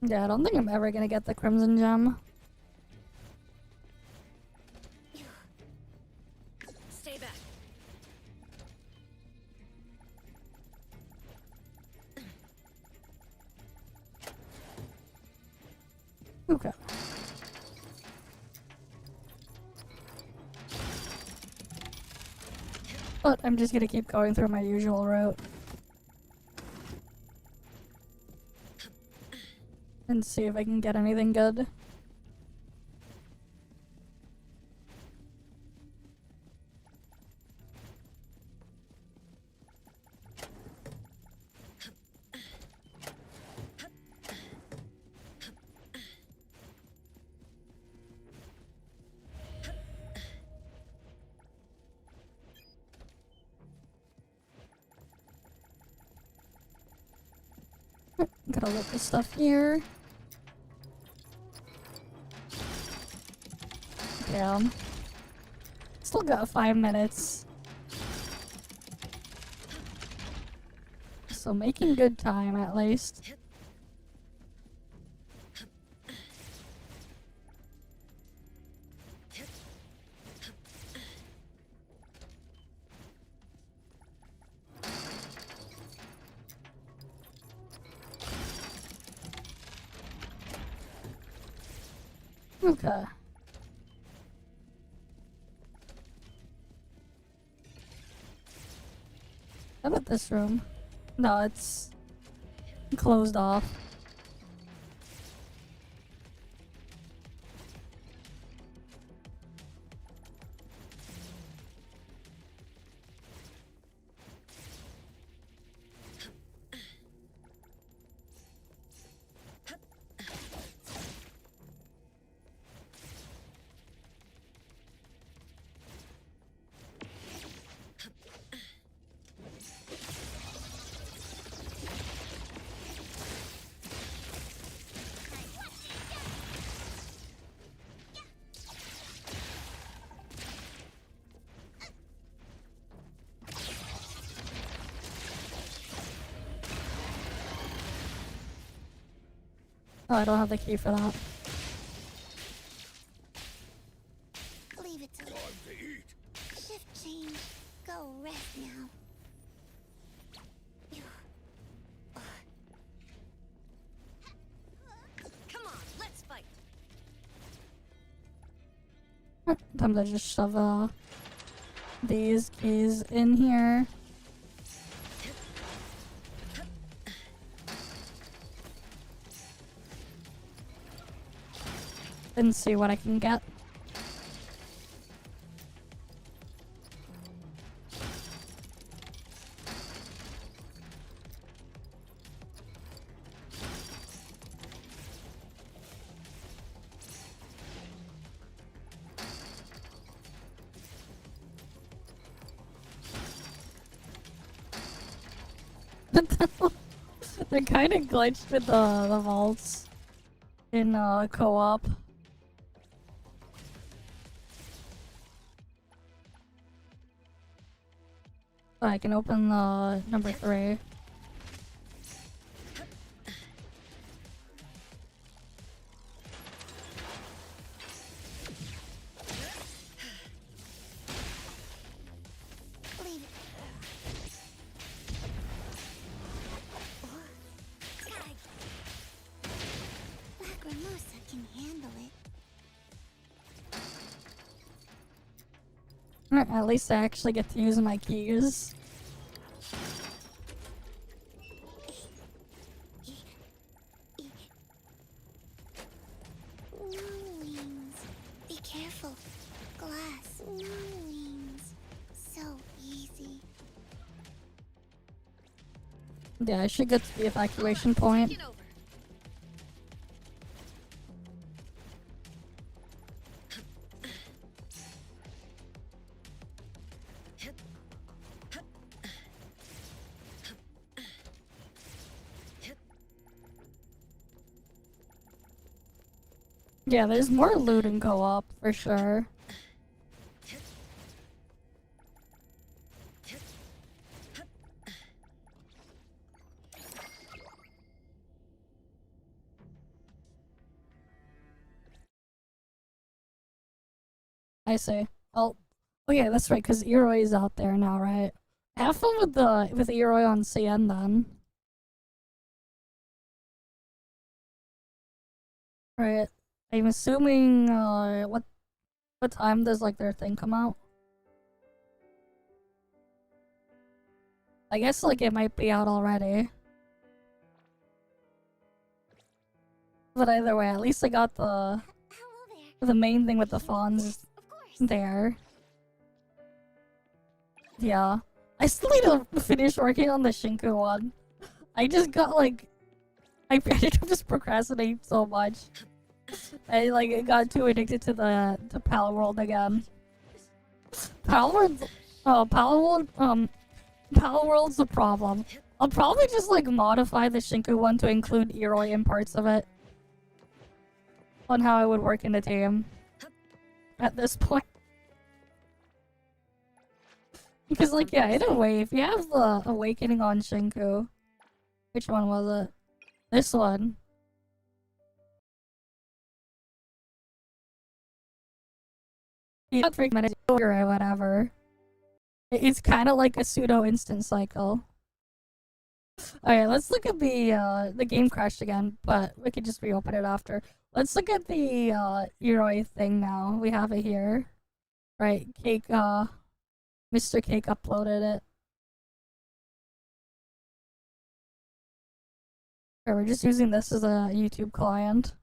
Yeah, I don't think I'm ever gonna get the Crimson Gem. Stay back. Okay. But I'm just gonna keep going through my usual route. And see if I can get anything good. Gotta look this stuff here. Yeah. Still got 5 minutes. So making good time at least. Okay. How about this room? No, it's closed off. Oh, I don't have the key for that. Leave it to Time to eat. shift change. Go rest now. Come on, let's fight. Time to just shove these keys in here. And see what I can get. They're kind of glitched with the vaults in co-op. I can open the number 3. Leave it. Lacrimosa can handle it. At least I actually get to use my keys. No wings. Be careful. Glass. No wings. So easy. Yeah, I should get to the evacuation point. Take it over. Yeah, there's more loot in co-op for sure. I see. Oh yeah, that's right. Cause Eroi is out there now, right? Have fun with Eroi on CN then. Right. I'm assuming what time does like their thing come out? I guess like it might be out already. But either way, at least I got Hello there. the main thing with the fawns Of course. there. Yeah. I still need to finish working on the Shinku one. I just got like I just procrastinate so much. I like got too addicted to the Pal World again. Pal World Pal World's the problem. I'll probably just like modify the Shinku one to include Eroi in parts of it. On how I would work in the team. At this point. Because, like, yeah, either way, if you have the Awakening on Shinku, which one was it? This one. You don't freaking or whatever. It's kind of like a pseudo instant cycle. Alright, let's look at the game crashed again, but we could just reopen it after. Let's look at the Eroi thing now. We have it here. Right, Cake, Mr. Cake uploaded it. Alright, we're just using this as a YouTube client.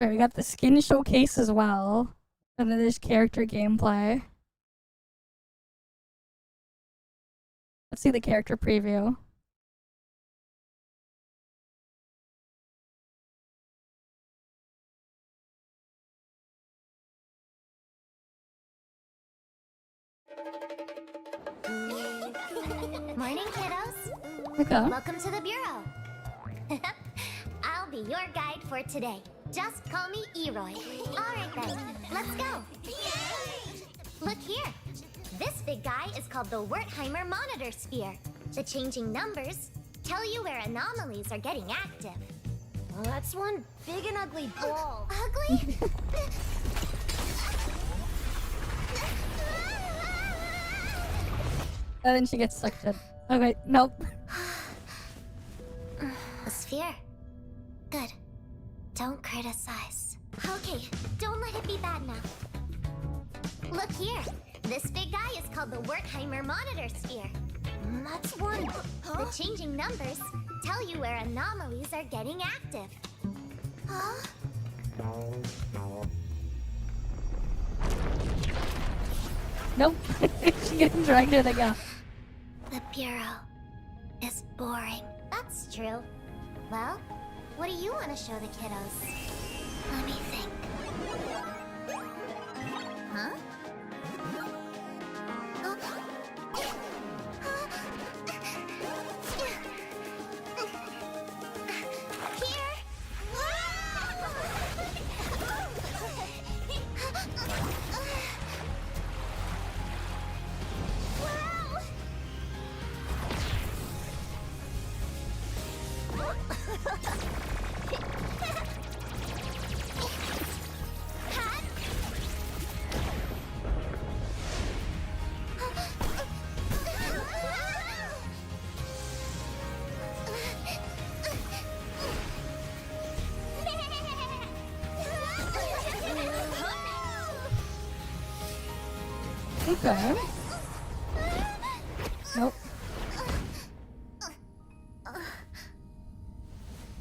Alright, we got the skin showcase as well. And then there's character gameplay. Let's see the character preview. Morning, kiddos. Okay. Welcome to the Bureau. I'll be your guide for today. Just call me Eroi. Alright then, let's go. Look here. This big guy is called the Wertheimer Monitor Sphere. The changing numbers tell you where anomalies are getting active. Well, that's one big and ugly ball. Ugly? And then she gets sucked in. Okay, nope. A sphere. Good. Don't criticize. Okay, don't let it be bad now. Look here. This big guy is called the Wertheimer Monitor Sphere. That's one. The changing numbers tell you where anomalies are getting active. Huh? Nope. She's getting dragged in again. The Bureau is boring. That's true. Well, what do you want to show the kiddos? Let me think. Huh? Okay. Nope.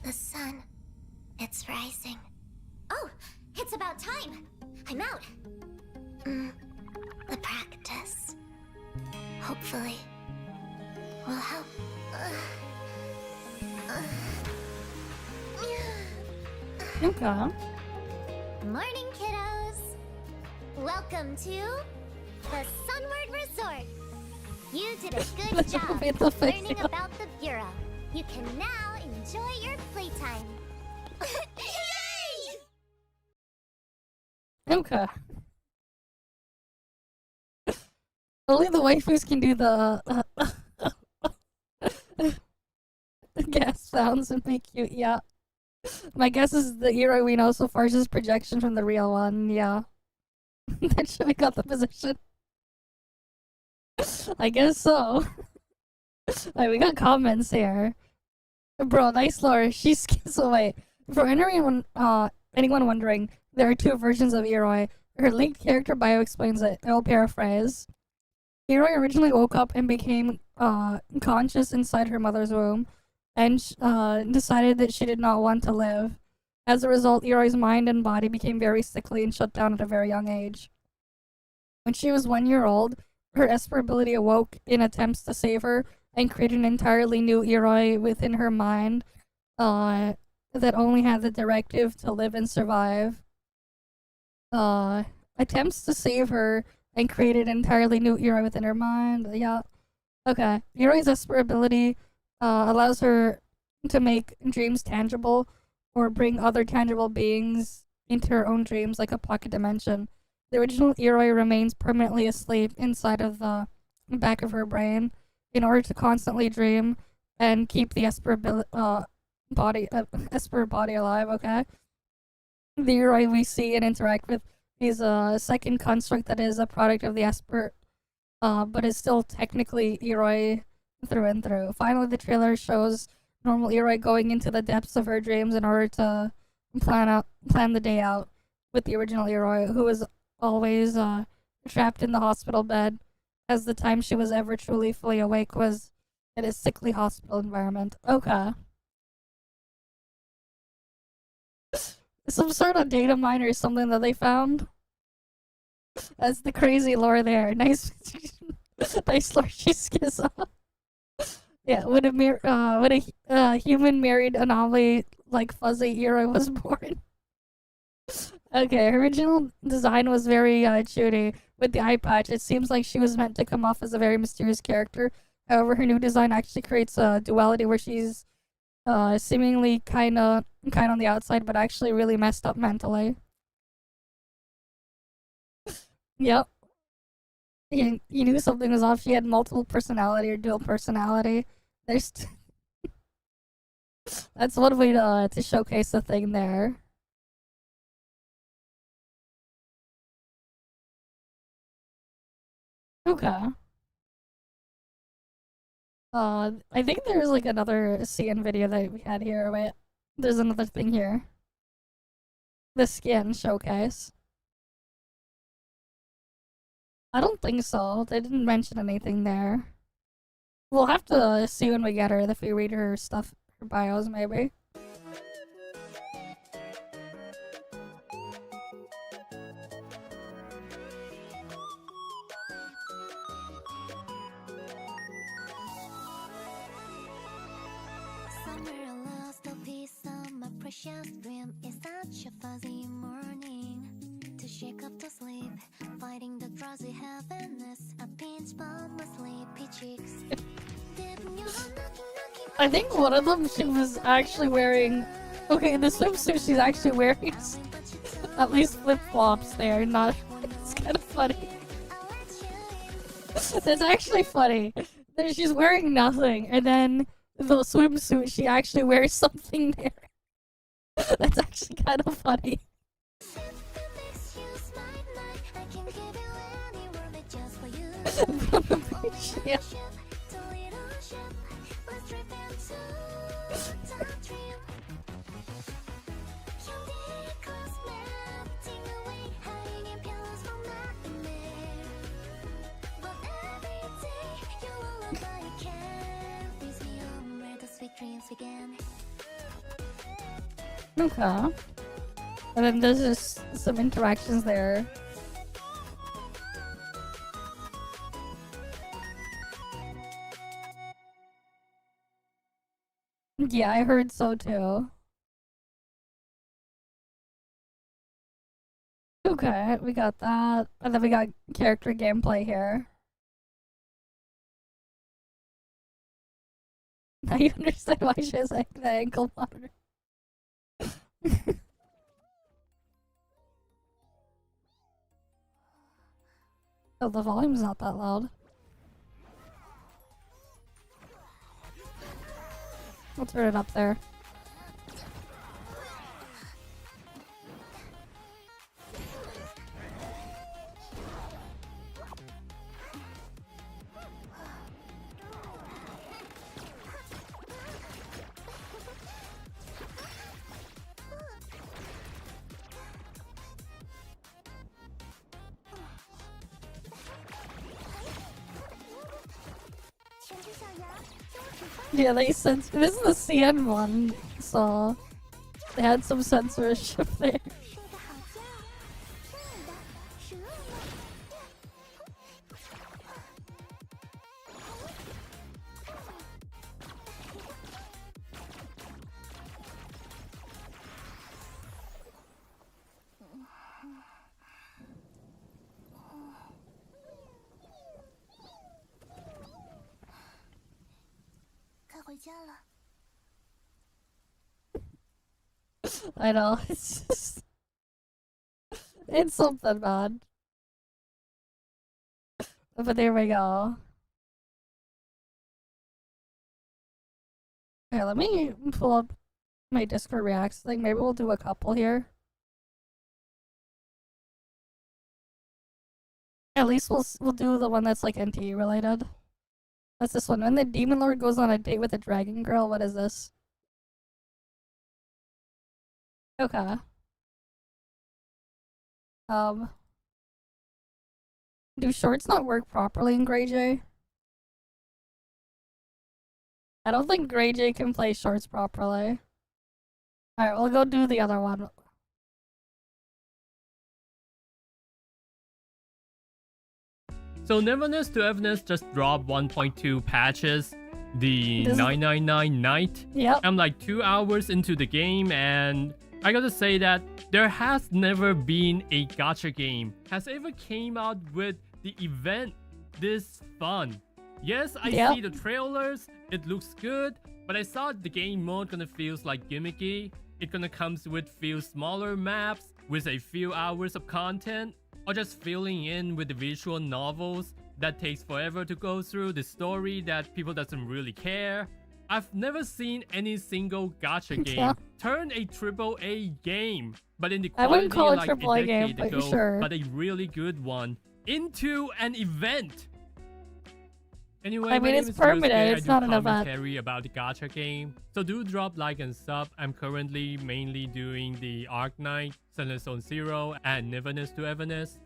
The sun. It's rising. Oh, it's about time. I'm out. The practice. Hopefully will help. Okay. Morning, kiddos. Welcome to the Sunward Resort. You did a good job Wait, the face. learning about the Bureau. You can now enjoy your playtime. Yay! Okay. Only the waifus can do the gas sounds and make cute, yeah. My guess is the hero we know so far is just projection from the real one, yeah. That should we got the position. I guess so. Alright, we got comments here. Bro, nice lore. She's so wait. For anyone wondering, there are two versions of Eroi. Her linked character bio explains it. I will paraphrase. Eroi originally woke up and became conscious inside her mother's womb, and decided that she did not want to live. As a result, Eroi's mind and body became very sickly and shut down at a very young age. When she was 1 year old, her Esper ability awoke in attempts to save her and create an entirely new Eroi within her mind that only had the directive to live and survive. Attempts to save her and create an entirely new Eroi within her mind. Yeah. Okay. Eroi's Esper ability allows her to make dreams tangible or bring other tangible beings into her own dreams like a pocket dimension. The original Eroi remains permanently asleep inside of the back of her brain in order to constantly dream and keep the Esper body alive, okay? The Eroi we see and interact with is a second construct that is a product of the Esper, but is still technically Eroi through and through. Finally, the trailer shows normal Eroi going into the depths of her dreams in order to plan the day out with the original Eroi, who was always trapped in the hospital bed, as the time she was ever truly fully awake was in a sickly hospital environment. Okay. Some sort of data mine or something that they found. That's the crazy lore there. Nice, nice lore she schizo. Yeah, when a human married anomaly like Fuzzy Hero was born. Okay, her original design was very chewdy with the eye patch. It seems like she was meant to come off as a very mysterious character. However, her new design actually creates a duality where she's seemingly kind on the outside, but actually really messed up mentally. Yep. You knew something was off. She had multiple personality or dual personality. There's that's one way to showcase the thing there. Okay. I think there's like another CN video that we had here. Wait, there's another thing here. The skin showcase. I don't think so. They didn't mention anything there. We'll have to see when we get her, if we read her stuff, her bios maybe. Somewhere I lost a piece of my precious dream. It's such a fuzzy morning to shake up the sleep, fighting the drowsy heaviness. I pinch both my sleepy cheeks. I think one of them she was actually wearing. Okay, the swimsuit she's actually wearing is at least flip flops there. Not. It's kind of funny. It's actually funny. She's wearing nothing, and then the swimsuit she actually wears something there. That's actually kind of funny. Yeah. Okay. And then there's just some interactions there. Yeah, I heard so too. Okay, we got that. And then we got character gameplay here. Now you understand why she has the ankle monitor. Oh, the volume's not that loud. I'll turn it up there. Yeah, they censor. This is the CN one, so they had some censorship there. I know, it's just... It's something, man. But there we go. Here, let me pull up my Discord reacts thing. Maybe we'll do a couple here. At least we'll do the one that's like NTE related. That's this one. When the Demon Lord goes on a date with a dragon girl. What is this? Okay. Do shorts not work properly in Grey J? I don't think Grey J can play shorts properly. Alright, we'll go do the other one. So Neverness to Evanescence just dropped 1.2 patches. The 999 night. Yep. I'm like 2 hours into the game, and I gotta say that there has never been a gacha game has ever came out with the event this fun. Yes, I see the trailers, it looks good, but I thought the game mode gonna feels like gimmicky. It gonna comes with few smaller maps with a few hours of content, or just filling in with the visual novels that takes forever to go through, the story that people doesn't really care. I've never seen any single gacha game turn a AAA game, but in the quality I wouldn't call it like AAA a game, decade but ago, sure. but a really good one, into an event. Anyway, I mean, my it's name is permanent, Josuke. it's I not do an event. commentary about the gacha game, so do drop like and sub. I'm currently mainly doing the Arc Knight, Sunless Zone Zero, and Neverness to Evanescence.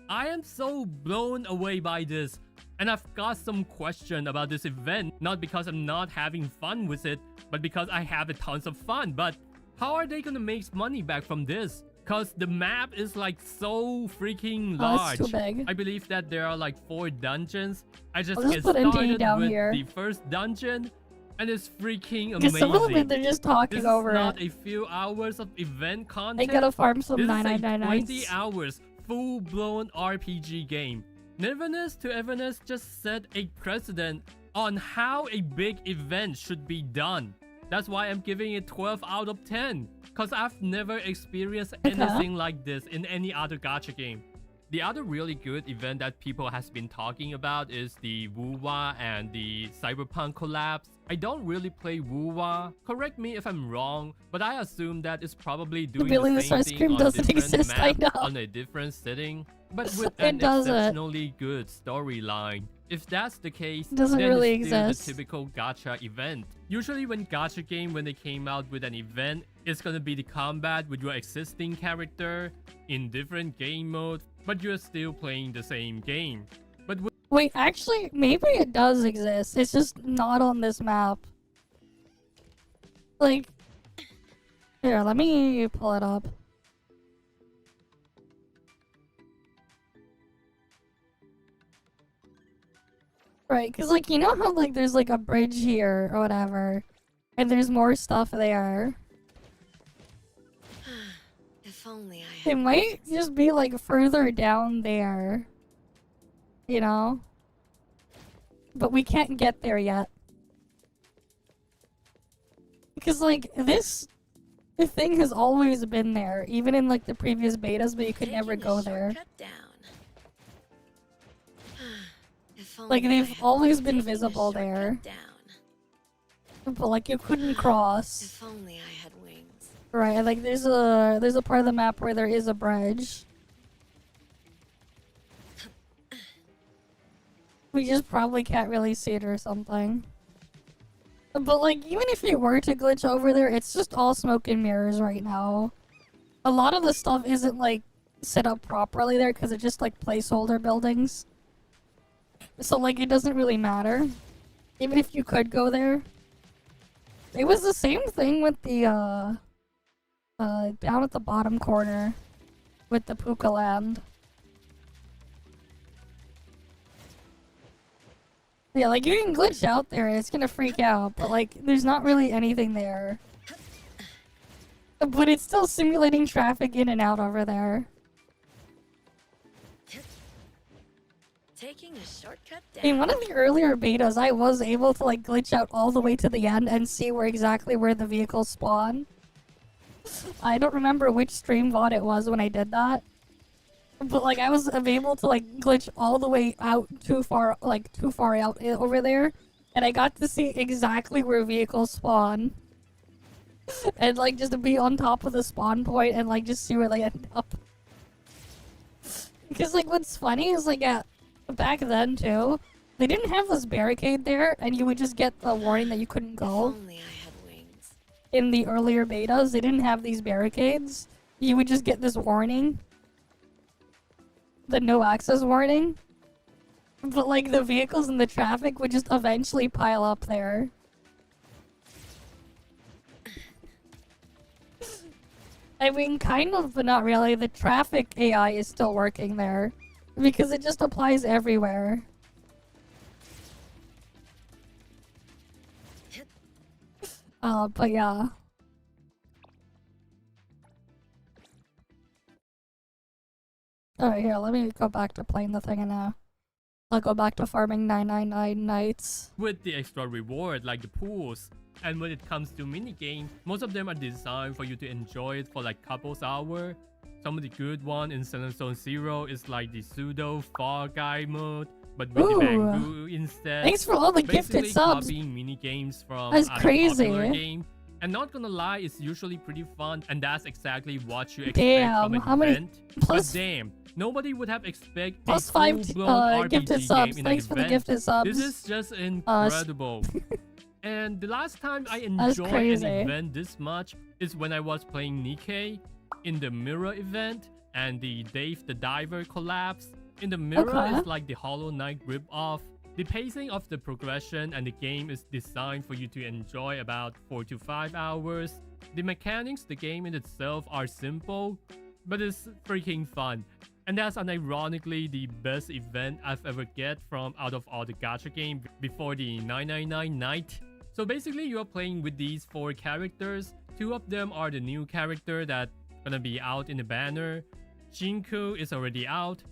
I am so blown away by this, and I've got some question about this event, not because I'm not having fun with it, but because I have a tons of fun. But how are they gonna make money back from this? Cause the map is like so freaking large. It's too big. I believe that there are like 4 dungeons. I just I'll get put NTE started down with here. the first dungeon, and it's freaking Because some of amazing. it, they're just talking This over is not it. a few hours of event They content. gotta farm some This is a 999 20 hours full-blown RPG game. Neverness to Evanescence just set a precedent on how a big event should be done. That's why I'm giving it 12 out of 10. Cause I've never experienced anything like this in any other gacha game. The other really good event that people has been talking about is the Wuwa and the Cyberpunk collabs. I don't really play Wuwa. Correct me if I'm wrong, but I assume that it's probably doing the same ice thing cream on doesn't different exist, I map, know. on a different setting, but with It an doesn't. exceptionally good storyline. If that's the case, Doesn't then really it's still exist. the typical gacha event. Usually when gacha game, when they came out with an event, it's gonna be the combat with your existing character in different game modes, but you're still playing the same game. But Wait, actually, maybe it does exist. It's just not on this map. Like, here, let me pull it up. Right, because, like, you know how, like, there's, like, a bridge here or whatever, and there's more stuff there? If only I had It might just be, like, further down there. You know? But we can't get there yet. Because, like, this thing has always been there, even in, like, the previous betas, but you could never taken a go there. shortcut down. If Like, only I they've had always been taken a visible shortcut there. down. But, like, you couldn't cross. If only I had wings. Right, like, there's a part of the map where there is a bridge. We just probably can't really see it or something. But, like, even if you were to glitch over there, it's just all smoke and mirrors right now. A lot of the stuff isn't, like, set up properly there because it's just, like, placeholder buildings. So, like, it doesn't really matter. Even if you could go there. It was the same thing with the, down at the bottom corner with the Puka Land. Yeah, like, you can glitch out there and it's gonna freak out, but, like, there's not really anything there. But it's still simulating traffic in and out over there. Taking a shortcut down. In one of the earlier betas, I was able to, like, glitch out all the way to the end and see exactly where the vehicles spawn. I don't remember which stream VOD it was when I did that. But like I was able to like glitch all the way out too far out over there, and I got to see exactly where vehicles spawn, and like just to be on top of the spawn point and like just see where they end up. Because like what's funny is like back then too, they didn't have this barricade there, and you would just get the warning that you couldn't go. Only I had wings. In the earlier betas, they didn't have these barricades. You would just get this warning. The no access warning. But like the vehicles and the traffic would just eventually pile up there. I mean, kind of, but not really. The traffic AI is still working there. Because it just applies everywhere. But yeah. Alright, here, let me go back to playing the thing and I'll go back to farming 999 nights. With the extra reward like the pools. And when it comes to minigame, most of them are designed for you to enjoy it for like couples hour. Some of the good one in Silent Zone Zero is like the pseudo Fall Guy mode, but with the bamboo instead. Thanks for all the gifted subs. Copying minigames from That's other crazy. popular game. And not gonna lie, it's usually pretty fun, and that's exactly what you expect Damn, from how an many event. But damn, nobody would have expected a plus 5 full-blown gifted RPG subs. game in Thanks an for the event. gifted subs. This is just incredible. And the last time I enjoyed an crazy. event this much is when I was playing Nikkei in the Mirror event and the Dave the Diver collapse. In the Mirror is like the Hollow Knight rip-off. The pacing of the progression and the game is designed for you to enjoy about 4 to 5 hours. The mechanics, the game in itself are simple, but it's freaking fun. And that's unironically the best event I've ever get from out of all the gacha game before the 999 night. So basically you're playing with these 4 characters. 2 of them are the new character that gonna be out in the banner. Shinku is already out.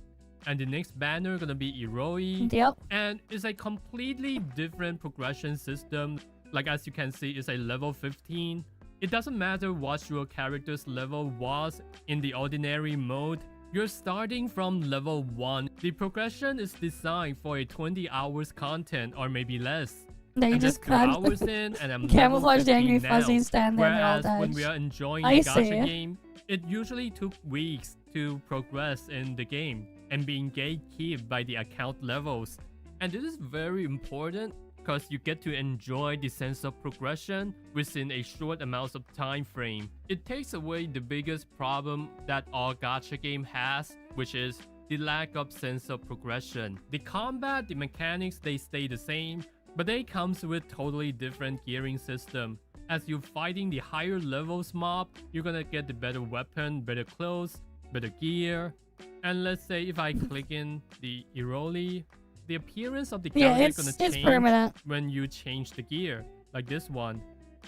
And the next banner gonna be Iroi. Yep. And it's a completely different progression system. Like as you can see, it's a level 15. It doesn't matter what your character's level was in the ordinary mode. You're starting from level 1. The progression is designed for a 20 hours content or maybe less. They I'm just 2 hours in and I'm camouflage the angry now. fuzzies stand there all Whereas when we are enjoying I the gacha see. game, it usually took weeks to progress in the game and being gatekept by the account levels. And this is very important because you get to enjoy the sense of progression within a short amount of time frame. It takes away the biggest problem that all gacha game has, which is the lack of sense of progression. The combat, the mechanics, they stay the same, but they comes with totally different gearing system. As you're fighting the higher levels mob, you're gonna get the better weapon, better clothes, better gear. And let's say if I click in the Iroli, the appearance of the character is gonna change permanent. when you change the gear. Like this one.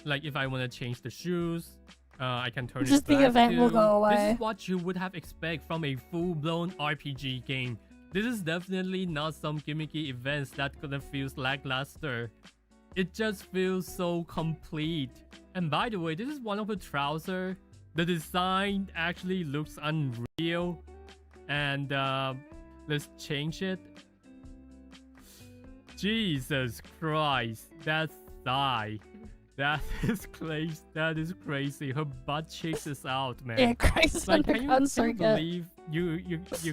Like if I wanna change the shoes, I can turn Just it the back event will to- go away. This is what you would have expect from a full-blown RPG game. This is definitely not some gimmicky events that gonna feel lackluster. It just feels so complete. And by the way, this is one of the trousers. The design actually looks unreal. And let's change it. Jesus Christ, that's thigh. That is crazy. That is crazy. Her butt cheeks is out, man. Yeah, Christ Like, under can you concert. believe you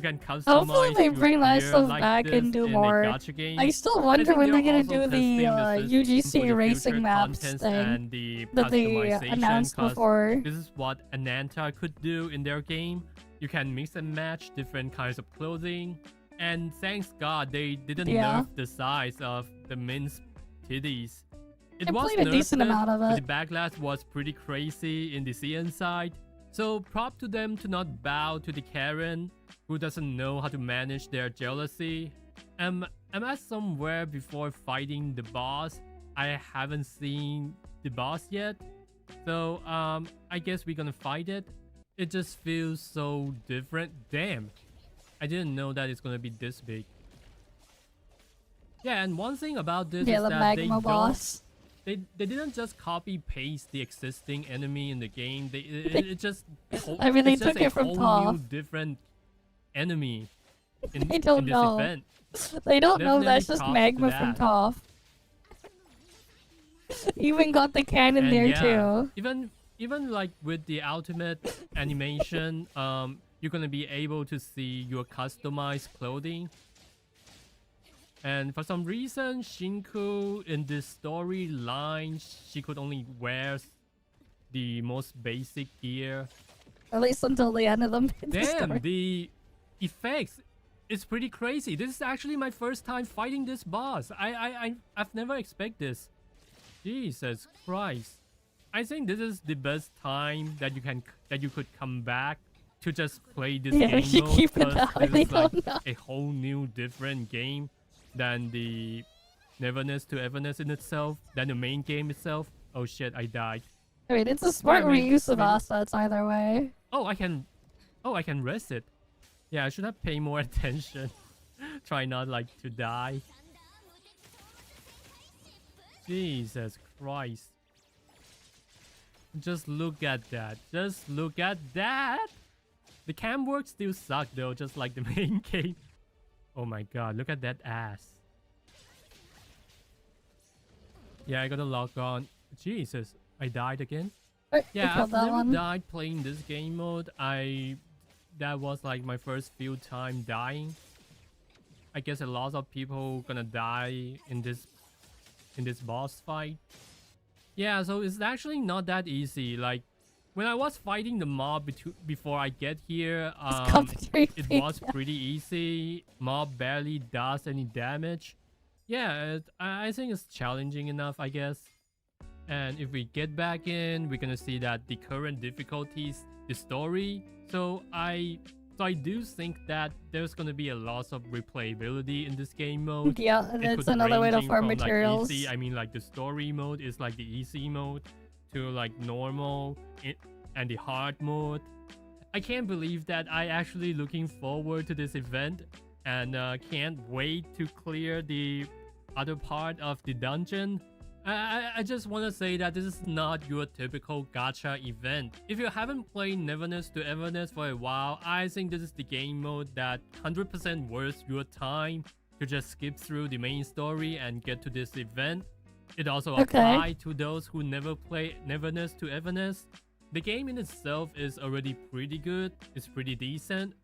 can customize Hopefully they your bring that gear stuff like back this and do in a more. gacha game? I still I wonder think when they're they're gonna also do the testing system UGC for the racing future maps contents thing and the that they customization, announced 'cause before. This is what Ananta could do in their game. You can mix and match different kinds of clothing. And thanks God they didn't Yeah. nerf the size of the men's titties. It I was played a decent nerfed, amount of but it. the backlash was pretty crazy in the CN side. So prop to them to not bow to the Karen who doesn't know how to manage their jealousy. Am I somewhere before fighting the boss? I haven't seen the boss yet. So I guess we're gonna fight it. It just feels so different. Damn. I didn't know that it's gonna be this big. Yeah, and one thing about this Yeah, is the that they magma don't boss. they didn't just copy paste the existing enemy in the game. It just I mean, they it's just took a it from whole ToF. new different enemy in, They don't in this know. event. They don't know that's Definitely just props to magma from that. ToF. Even got the cannon And there yeah, too. even like with the ultimate animation, you're gonna be able to see your customized clothing. And for some reason, Shinku in this storyline, she could only wear the most basic gear. At least until the end of the Damn, story. the effects is pretty crazy. This is actually my first time fighting this boss. I've never expected this. Jesus Christ. I think this is the best time that you could come back to just play this Yeah, we game should mode, keep it because that way. this They is like don't know. a whole new different game than the Neverness to Everness in itself, than the main game itself. Oh shit, I died. I mean, it's a smart Wait, reuse of wait. assets either way. Oh, I can rest it. Yeah, I should have paid more attention. Try not like to die. Jesus Christ. Just look at that. Just look at that. The cam work still suck though, just like the main game. Oh my god, look at that ass. Yeah, I gotta log on. Jesus, I died again. Yeah, I've never died playing this game mode. That was like my first few time dying. I guess a lot of people gonna die in this boss fight. Yeah, so it's actually not that easy. Like when I was fighting the mob before I get here, it was pretty easy. Mob barely does any damage. Yeah, I think it's challenging enough, I guess. And if we get back in, we're gonna see that the current difficulties, the story. So I do think that there's gonna be a lot of replayability in this game mode. Yeah, that's another way to Ranging farm from, materials. Like, easy, I mean, like the story mode is like the easy mode to like normal and the hard mode. I can't believe that I actually looking forward to this event and can't wait to clear the other part of the dungeon. I just want to say that this is not your typical gacha event. If you haven't played Neverness to Everness for a while, I think this is the game mode that 100% worth your time to just skip through the main story and get to this event. It also applies to those who never play Neverness to Everness. The game in itself is already pretty good, it's pretty decent.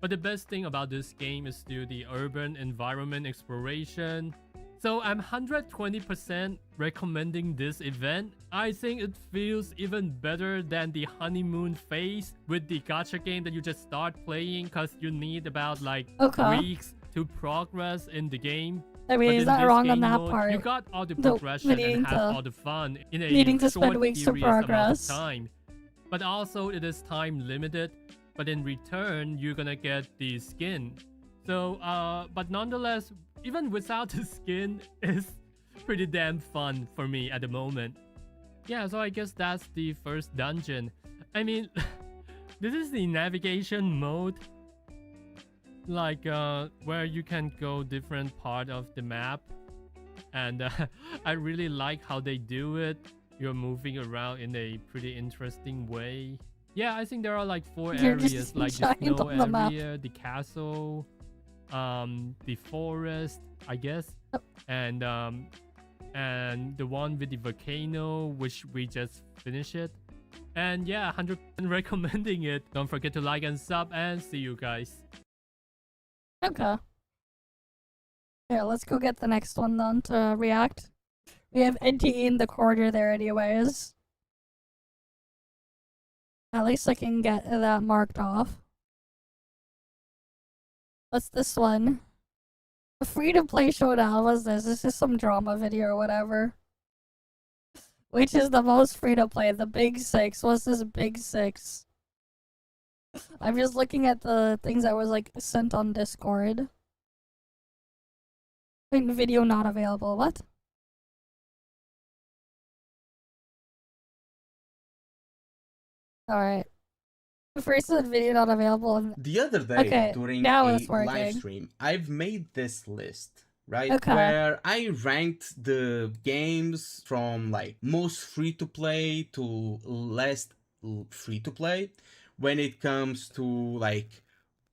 But the best thing about this game is still the urban environment exploration. So I'm 120% recommending this event. I think it feels even better than the honeymoon phase with the gacha game that you just start playing, because you need about like weeks to progress in the game. I mean, he's not wrong on that part. You got all the progression and have all the fun in a needing to short spend weeks to period amount progress. of time. But also it is time limited. But in return, you're gonna get the skin. So, but nonetheless, even without the skin, it's pretty damn fun for me at the moment. Yeah, so I guess that's the first dungeon. I mean, this is the navigation mode. Like, where you can go different part of the map. And I really like how they do it. You're moving around in a pretty interesting way. Yeah, I think there are like 4 areas, like the snow area, the castle, the forest, I guess, and the one with the volcano, which we just finished it. And yeah, 100% recommending it. Don't forget to like and sub, and see you guys. Okay. Yeah, let's go get the next one then to react. We have NTE in the corner there anyways. At least I can get that marked off. What's this one? A free-to-play showdown. What's this? This is some drama video or whatever. Which is the most free-to-play? The Big Six. What's this Big Six? I'm just looking at the things that was like sent on Discord. Video not available. What? Alright. First video not available. The other day, during a live stream, I've made this list, right? Where I ranked the games from like most free to play to less free to play when it comes to like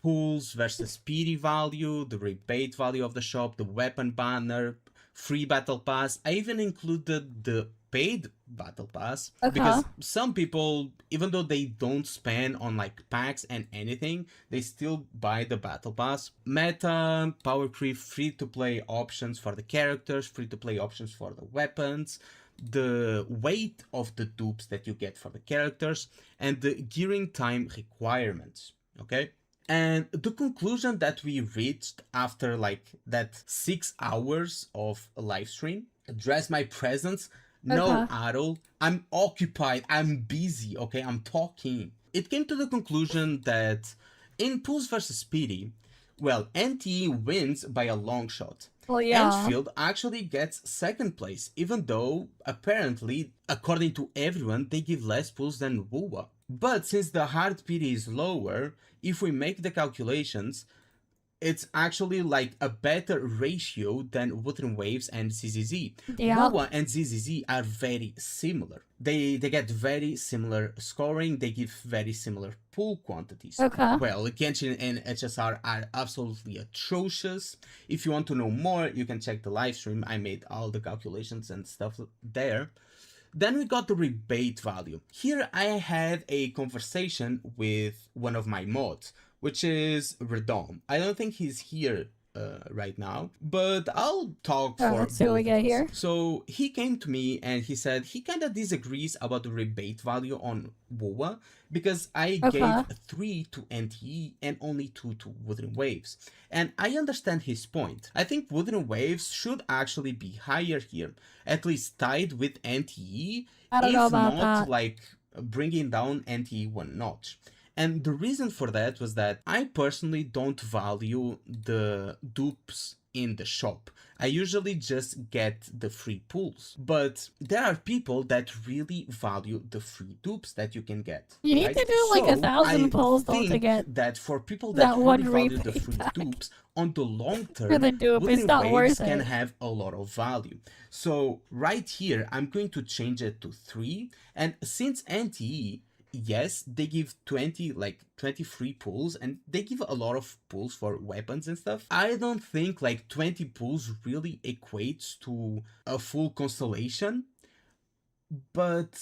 pulls versus PD value, the rebate value of the shop, the weapon banner, free battle pass. I even included the paid battle pass because some people, even though they don't spend on like packs and anything, they still buy the battle pass. Meta, power creep, free to play options for the characters, free to play options for the weapons, the weight of the dupes that you get for the characters, and the gearing time requirements. Okay. And the conclusion that we reached after like that 6 hours of a live stream, address my presence. No, Adol, I'm occupied, I'm busy, okay, I'm talking. It came to the conclusion that in Pulse vs Speedy, well, NTE wins by a long shot. Well, yeah. EnVfield actually gets 2nd place, even though apparently, according to everyone, they give less pulls than WUWA. But since the hard PD is lower, if we make the calculations, it's actually like a better ratio than Wuthering Waves and ZZZ. Yeah. WUWA and ZZZ are very similar. They get very similar scoring, they give very similar pull quantities. Okay. Well, Genshin and HSR are absolutely atrocious. If you want to know more, you can check the live stream. I made all the calculations and stuff there. Then we got the rebate value. Here I had a conversation with one of my mods, which is Redom. I don't think he's here right now, but I'll talk for let's see what we get here. So he came to me and he said he kind of disagrees about the rebate value on WUWA because I gave 3 to NTE and only 2 to Wuthering Waves. And I understand his point. I think Wuthering Waves should actually be higher here, at least tied with NTE, I don't know about not that. like bringing down NTE 1 notch. And the reason for that was that I personally don't value the dupes in the shop. I usually just get the free pulls. But there are people that really value the free dupes that you can get. You need right? to do like 1,000 pulls though to get that for people that that one really value the rebate free back. dupes, on the long term, For the dupe, it's Wuthering not Waves worth can it. have a lot of value. So right here, I'm going to change it to 3. And since NTE, yes, they give 20 free pulls and they give a lot of pulls for weapons and stuff. I don't think like 20 pulls really equates to a full constellation, but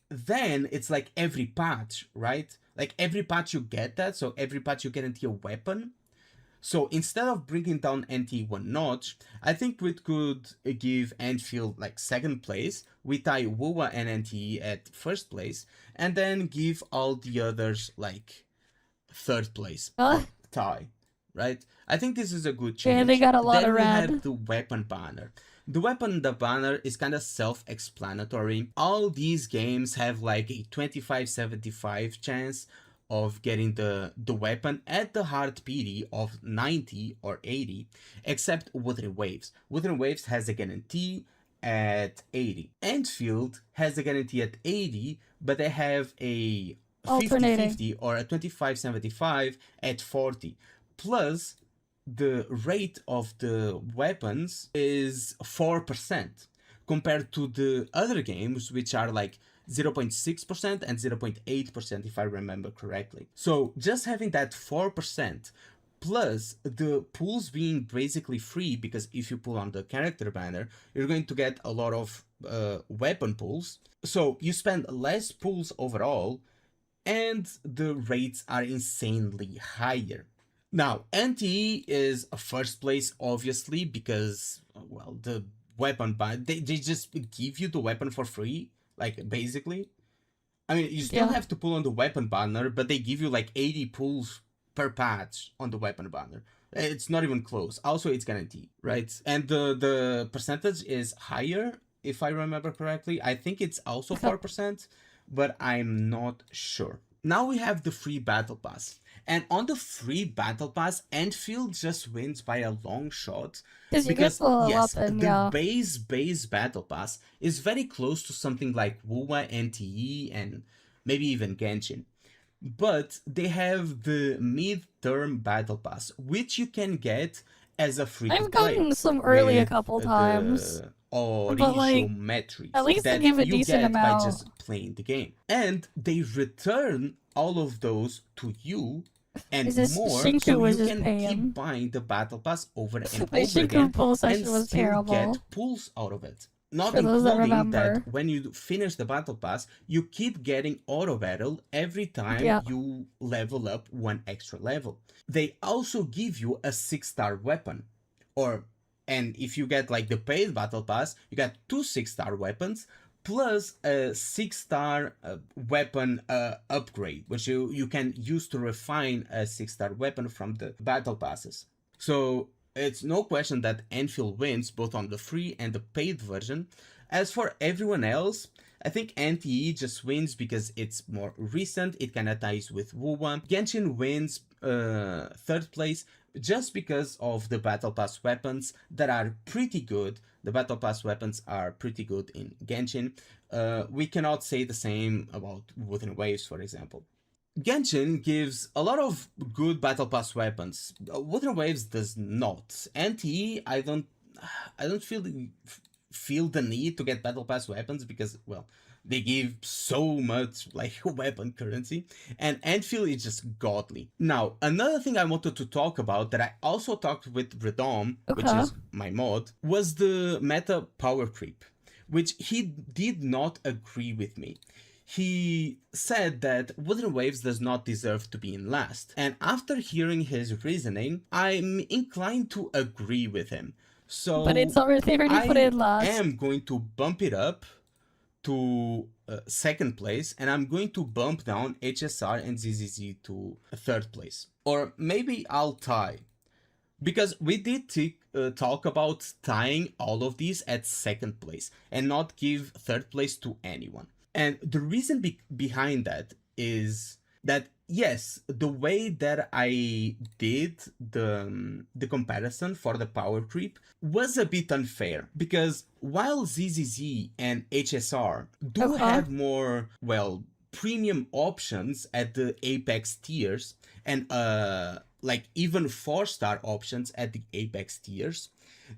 then it's like every patch, right? Like every patch you get that, so every patch you guarantee a weapon. So instead of bringing down NT 1 notch, I think we could give EnVfield like 2nd place, we tie WUWA and NTE at 1st place, and then give all the others like 3rd place tie, right? I think this is a good change. Yeah, they got a lot then of we red. have the weapon banner. The banner is kind of self-explanatory. All these games have like a 25-75 chance of getting the weapon at the hard PD of 90 or 80, except Wuthering Waves. Wuthering Waves has a guarantee at 80. EnVfield has a guarantee at 80, but they have a 50-50 or a 25-75 at 40. Plus, the rate of the weapons is 4% compared to the other games, which are like 0.6% and 0.8% if I remember correctly. So just having that 4% plus the pulls being basically free, because if you pull on the character banner, you're going to get a lot of weapon pulls. So you spend less pulls overall and the rates are insanely higher. Now, NTE is a 1st place, obviously, because, well, the weapon banner, they just give you the weapon for free. Like, basically. I mean, you still have to pull on the weapon banner, but they give you like 80 pulls per patch on the weapon banner. It's not even close. Also, it's guaranteed, right? And the percentage is higher, if I remember correctly. I think it's also 4%, but I'm not sure. Now we have the free battle pass. And on the free battle pass, EnVfield just wins by a long shot. Because yes, the base battle pass is very close to something like WUWA, NTE, and maybe even Genshin. But they have the mid-term battle pass, which you can get as a free-to-play. I've gotten some early a couple times. But like, at least they give a decent amount by just playing the game. And they return all of those to you and Is this more, Shinku so was you just can paying. keep buying the battle pass over and My over Shinku again pull and session was still terrible. get pulls out of it. Not For those that including that remember. when you finish the battle pass, you keep getting auto battle every time Yeah. you level up one extra level. They also give you a 6-star weapon, and if you get like the paid battle pass, you get 2 6-star weapons plus a 6-star weapon upgrade, which you can use to refine a 6-star weapon from the battle passes. So it's no question that NTE wins both on the free and the paid version. As for everyone else, I think NTE just wins because it's more recent, it kinda ties with WoW1. Genshin wins 3rd place just because of the battle pass weapons that are pretty good. The battle pass weapons are pretty good in Genshin. We cannot say the same about Wuthering Waves, for example. Genshin gives a lot of good battle pass weapons. Wuthering Waves does not. NTE, I don't feel the need to get battle pass weapons because, well, they give so much like weapon currency, and NTE is just godly. Now, another thing I wanted to talk about that I also talked with Redom, which is my mod, was the meta power creep, which he did not agree with me. He said that Wuthering Waves does not deserve to be in last, and after hearing his reasoning, I'm inclined to agree with him. So But it's already put it last. I am going to bump it up to 2nd place, and I'm going to bump down HSR and ZZZ to 3rd place. Or maybe I'll tie. Because we did talk about tying all of these at 2nd place and not give 3rd place to anyone. And the reason behind that is that, yes, the way that I did the comparison for the power creep was a bit unfair, because while ZZZ and HSR do have more, well, premium options at the Apex tiers, and like even 4-star options at the Apex tiers,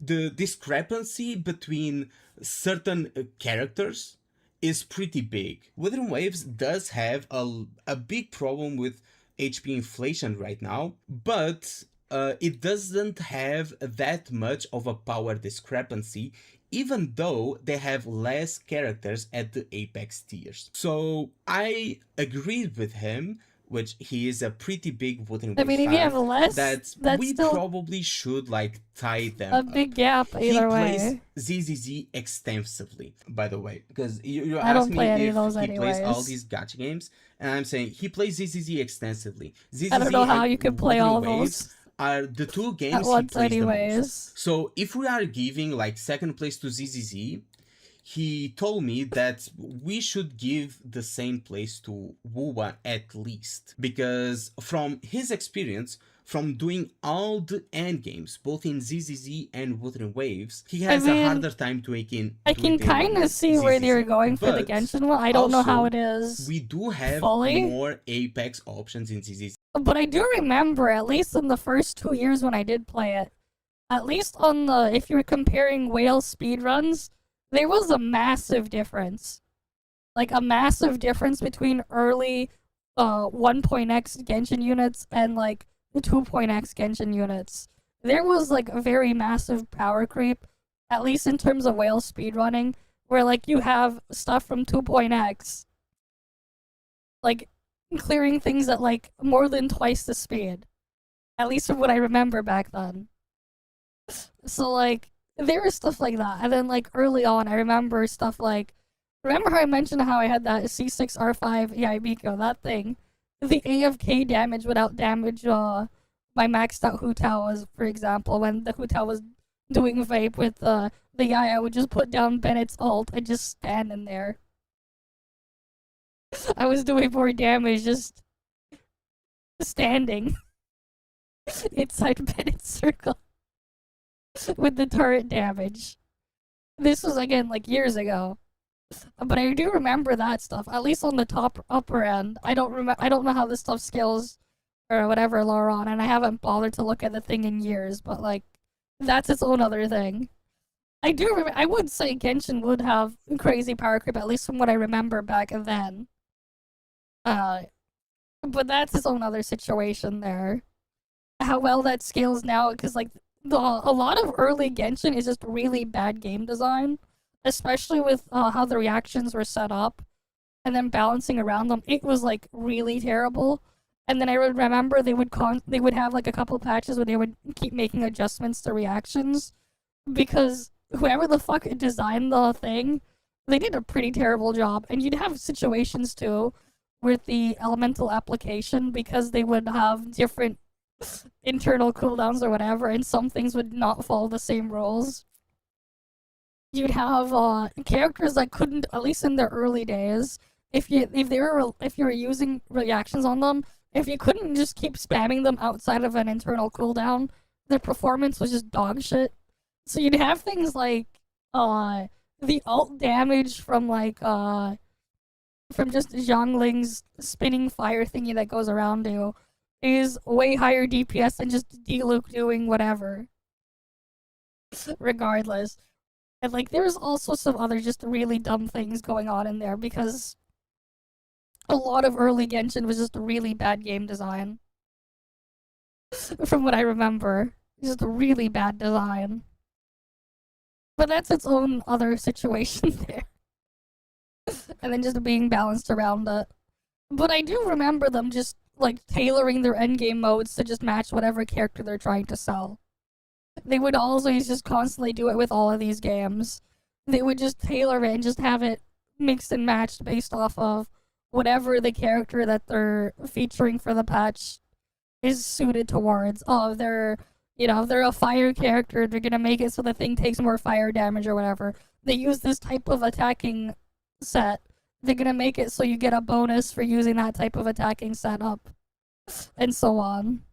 the discrepancy between certain characters is pretty big. Wuthering Waves does have a big problem with HP inflation right now, but it doesn't have that much of a power discrepancy, even though they have less characters at the Apex tiers. So I agreed with him, which he is a pretty big Wuthering Waves fan, if you have less, that we probably should like tie them a big gap either way. He plays ZZZ extensively, by the way, because you're I don't asking play me any if of those he plays all anyways. these gacha games, and I'm saying he plays ZZZ extensively. ZZZ I don't know how and you could play all Wuthering Waves those are the two games at he once plays the anyways. most. So if we are giving like 2nd place to ZZZ, he told me that we should give the same place to Wuwa at least, because from his experience, from doing all the end games, both in ZZZ and Wuthering Waves, he has a harder time doing it. I can kind of see where they're going for the Genshin one. I don't know how it is. We do have fully. more Apex options in ZZZ. But I do remember, at least in the first 2 years when I did play it, at least on the, if you're comparing whale speedruns, there was a massive difference. Like, a massive difference between early 1.x Genshin units and, like, the 2.x Genshin units. There was, like, a very massive power creep, at least in terms of whale speedrunning, where, like, you have stuff from 2.x, like, clearing things at, like, more than twice the speed. At least from what I remember back then. So, like, there was stuff like that. And then, like, early on, I remember stuff like, remember how I mentioned how I had that C6R5 Yaibiko, that thing? The AFK damage would outdamage my maxed out Hu Tao was, for example, when the Hu Tao was doing vape with the Yai, I would just put down Bennett's ult and just stand in there. I was doing more damage just standing inside Bennett's circle with the turret damage. This was, again, like, years ago. But I do remember that stuff, at least on the upper end. I don't know how this stuff scales or whatever lower on, and I haven't bothered to look at the thing in years, but, like, that's its own other thing. I would say Genshin would have crazy power creep, at least from what I remember back then. But that's its own other situation there. How well that scales now, because like a lot of early Genshin is just really bad game design, especially with how the reactions were set up, and then balancing around them. It was like really terrible. And then I would remember they would have like a couple patches where they would keep making adjustments to reactions, because whoever the fuck designed the thing, they did a pretty terrible job. And you'd have situations too with the elemental application, because they would have different internal cooldowns or whatever, and some things would not follow the same rules. You'd have characters that couldn't, at least in their early days, if you were using reactions on them, if you couldn't just keep spamming them outside of an internal cooldown, their performance was just dog shit. So you'd have things like the ult damage from like from just Zhongling's spinning fire thingy that goes around you is way higher DPS than just D-Luke doing whatever. Regardless. And like there's also some other just really dumb things going on in there, because a lot of early Genshin was just really bad game design. From what I remember. Just really bad design. But that's its own other situation there. And then just being balanced around it. But I do remember them just like tailoring their endgame modes to just match whatever character they're trying to sell. They would always just constantly do it with all of these games. They would just tailor it and just have it mixed and matched based off of whatever the character that they're featuring for the patch is suited towards. Oh, if they're a fire character, they're gonna make it so the thing takes more fire damage or whatever. They use this type of attacking set. They're gonna make it so you get a bonus for using that type of attacking setup. And so on.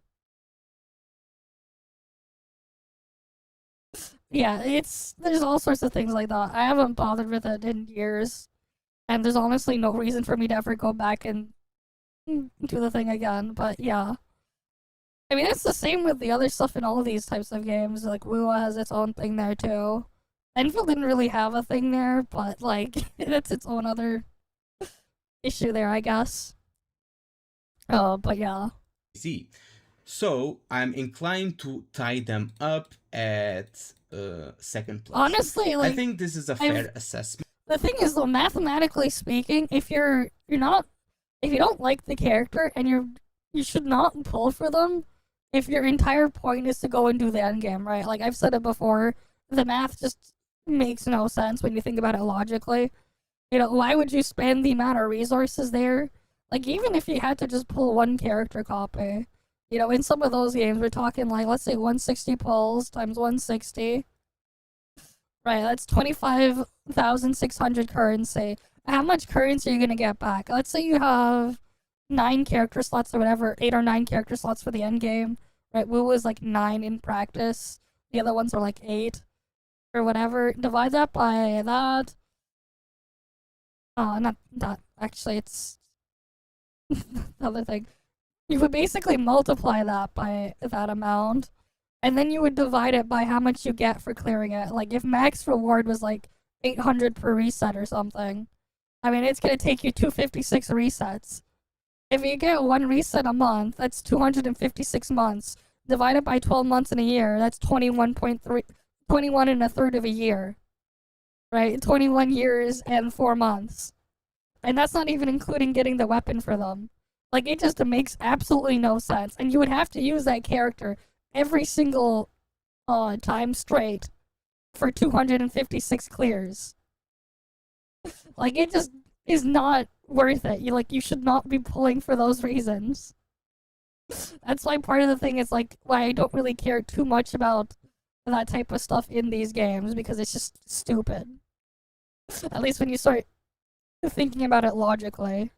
Yeah, there's all sorts of things like that. I haven't bothered with it in years. And there's honestly no reason for me to ever go back and do the thing again, but yeah. I mean, it's the same with the other stuff in all of these types of games. Like, WUA has its own thing there, too. Enfield didn't really have a thing there, but, like, it's its own other issue there, I guess. But yeah. See, so I'm inclined to tie them up at second place. Honestly, like, I think this is a fair assessment. The thing is, though, mathematically speaking, if you don't like the character and you should not pull for them, if your entire point is to go and do the endgame, right? Like I've said it before, the math just makes no sense when you think about it logically. Why would you spend the amount of resources there? Like, even if you had to just pull one character copy, in some of those games, we're talking like, let's say 160 pulls times 160. Right, that's 25,600 currency. How much currency are you gonna get back? Let's say you have 9 character slots or whatever, 8 or 9 character slots for the end game. Right, Wu is like 9 in practice. The other ones are like 8 or whatever. Divide that by that. Not that. Actually, it's the other thing. You would basically multiply that by that amount. And then you would divide it by how much you get for clearing it. Like, if max reward was like 800 per reset or something, I mean, it's gonna take you 256 resets. If you get 1 reset a month, that's 256 months. Divided by 12 months in a year, that's 21 and a third of a year. Right? 21 years and 4 months. And that's not even including getting the weapon for them. Like, it just makes absolutely no sense. And you would have to use that character every single time straight for 256 clears. Like, it just is not worth it. You should not be pulling for those reasons. That's why part of the thing is like why I don't really care too much about that type of stuff in these games, because it's just stupid. At least when you start thinking about it logically.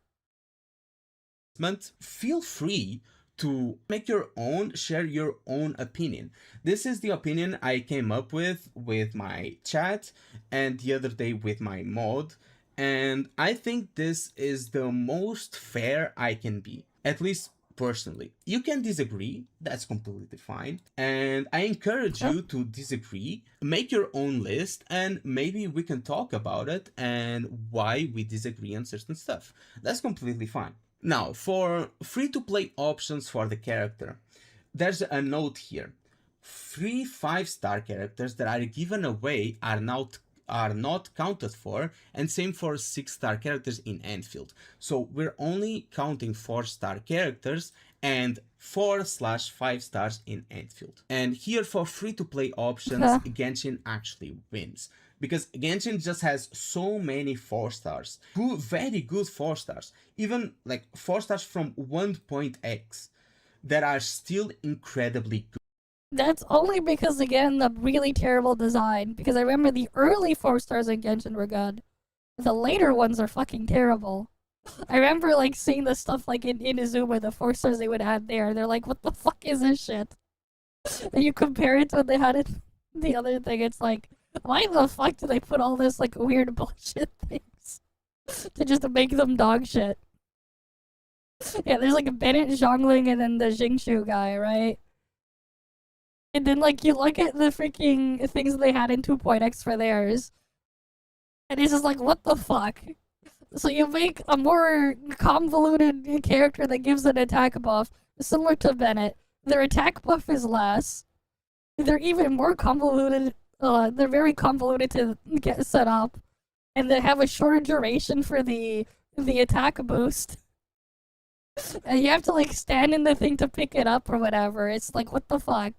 Feel free to make your own, share your own opinion. This is the opinion I came up with my chat and the other day with my mod, and I think this is the most fair I can be, at least personally. You can disagree, that's completely fine, and I encourage you to disagree, make your own list, and maybe we can talk about it and why we disagree on certain stuff. That's completely fine. Now, for free-to-play options for the character, there's a note here. Free 5-star characters that are given away are not counted for, and same for 6-star characters in EnVtuber. So we're only counting 4-star characters and 4/5 stars in EnVtuber. And here for free-to-play options, Genshin actually wins. Because Genshin just has so many 4 stars. Good, very good 4 stars. Even like 4 stars from 1.x that are still incredibly good. That's only because, again, the really terrible design. Because I remember the early 4 stars in Genshin were good. The later ones are fucking terrible. I remember like seeing the stuff like in EnVtuber, the 4 stars they would add there. They're like, what the fuck is this shit? And you compare it to what they had in the other thing, it's like, why the fuck do they put all this like weird bullshit things to just make them dog shit? Yeah, there's like a Bennett Zhongling and then the Jingshu guy, right? And then like you look at the freaking things they had in 2.x for theirs, and it's just like, what the fuck? So you make a more convoluted character that gives an attack buff, similar to Bennett. Their attack buff is less. They're even more convoluted. They're very convoluted to get set up, and they have a shorter duration for the attack boost. And you have to like stand in the thing to pick it up or whatever. It's like, what the fuck?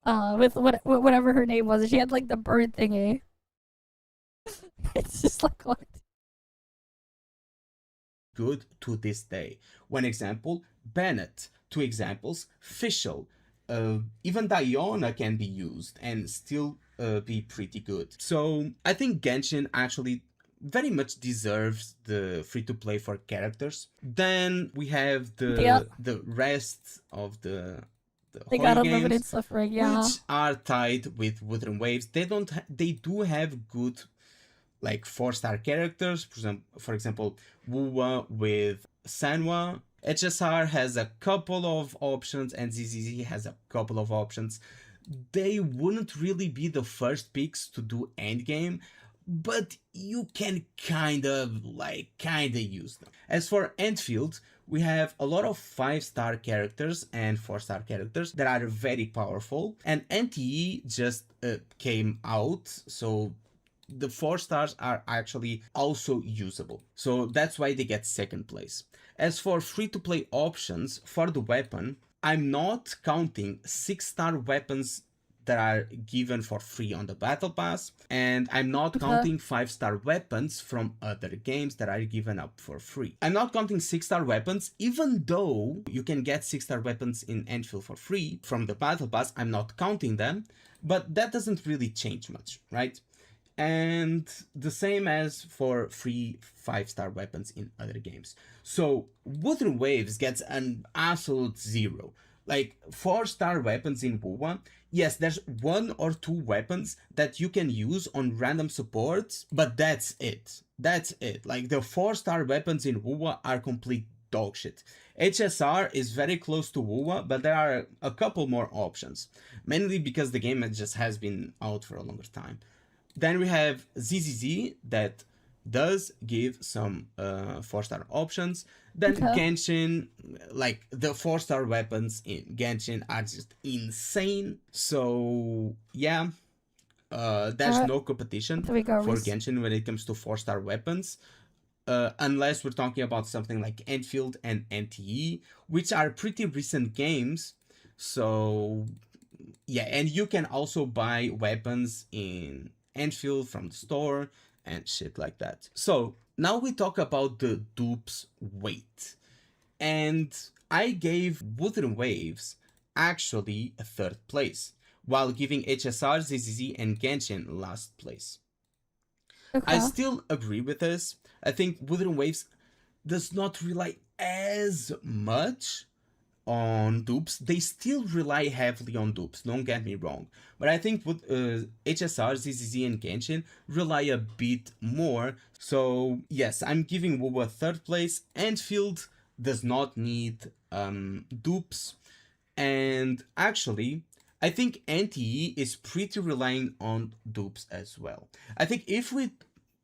With whatever her name was, she had like the bird thingy. It's just like, what? Good to this day. One example, Bennett. 2 examples, Fischl. Even Diona can be used and still be pretty good. So I think Genshin actually very much deserves the free-to-play for characters. Then we have the rest of the they got unlimited suffering, yeah, which are tied with Wuthering Waves. They do have good like 4-star characters. For example, Wuwa with Sanwa. HSR has a couple of options and ZZZ has a couple of options. They wouldn't really be the first picks to do endgame, but you can kinda use them. As for EnVtuber, we have a lot of 5-star characters and 4-star characters that are very powerful, and NTE just came out, so the 4 stars are actually also usable. So that's why they get 2nd place. As for free-to-play options for the weapon, I'm not counting 6-star weapons that are given for free on the battle pass, and I'm not counting 5-star weapons from other games that are given up for free. I'm not counting 6-star weapons, even though you can get 6-star weapons in EnVtuber for free from the battle pass. I'm not counting them, but that doesn't really change much, right? And the same as for free 5-star weapons in other games. So Wuthering Waves gets an absolute 0. Like 4-star weapons in WoW, yes, there's 1 or 2 weapons that you can use on random supports, but that's it. That's it. Like the 4-star weapons in WoW are complete dog shit. HSR is very close to WoW, but there are a couple more options, mainly because the game just has been out for a longer time. Then we have ZZZ that does give some 4-star options. Then Genshin, like the 4-star weapons in Genshin are just insane. So yeah, there's no competition for Genshin when it comes to 4-star weapons. Unless we're talking about something like EnVtuber and NTE, which are pretty recent games. So yeah, and you can also buy weapons in EnVtuber from the store and shit like that. So now we talk about the dupes weight, and I gave Wuthering Waves actually a 3rd place, while giving HSR, ZZZ, and Genshin last place. I still agree with this. I think Wuthering Waves does not rely as much on dupes. They still rely heavily on dupes, don't get me wrong, but I think with HSR, ZZZ, and Genshin rely a bit more. So yes, I'm giving WoW a 3rd place. EnVtuber does not need dupes, and actually I think NTE is pretty relying on dupes as well. I think if we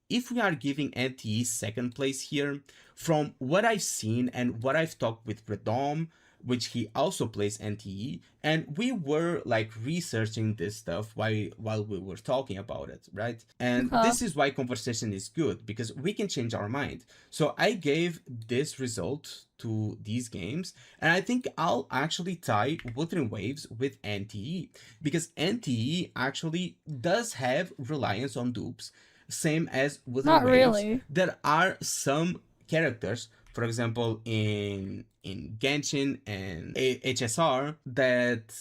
if we are giving NTE second place here, from what I've seen and what I've talked with Redom, which he also plays NTE, and we were like researching this stuff while we were talking about it, right? And this is why conversation is good, because we can change our mind. So I gave this result to these games, and I think I'll actually tie Wuthering Waves with NTE, because NTE actually does have reliance on dupes, same as Wuthering Not Waves. really. There are some characters, for example, in Genshin and HSR, that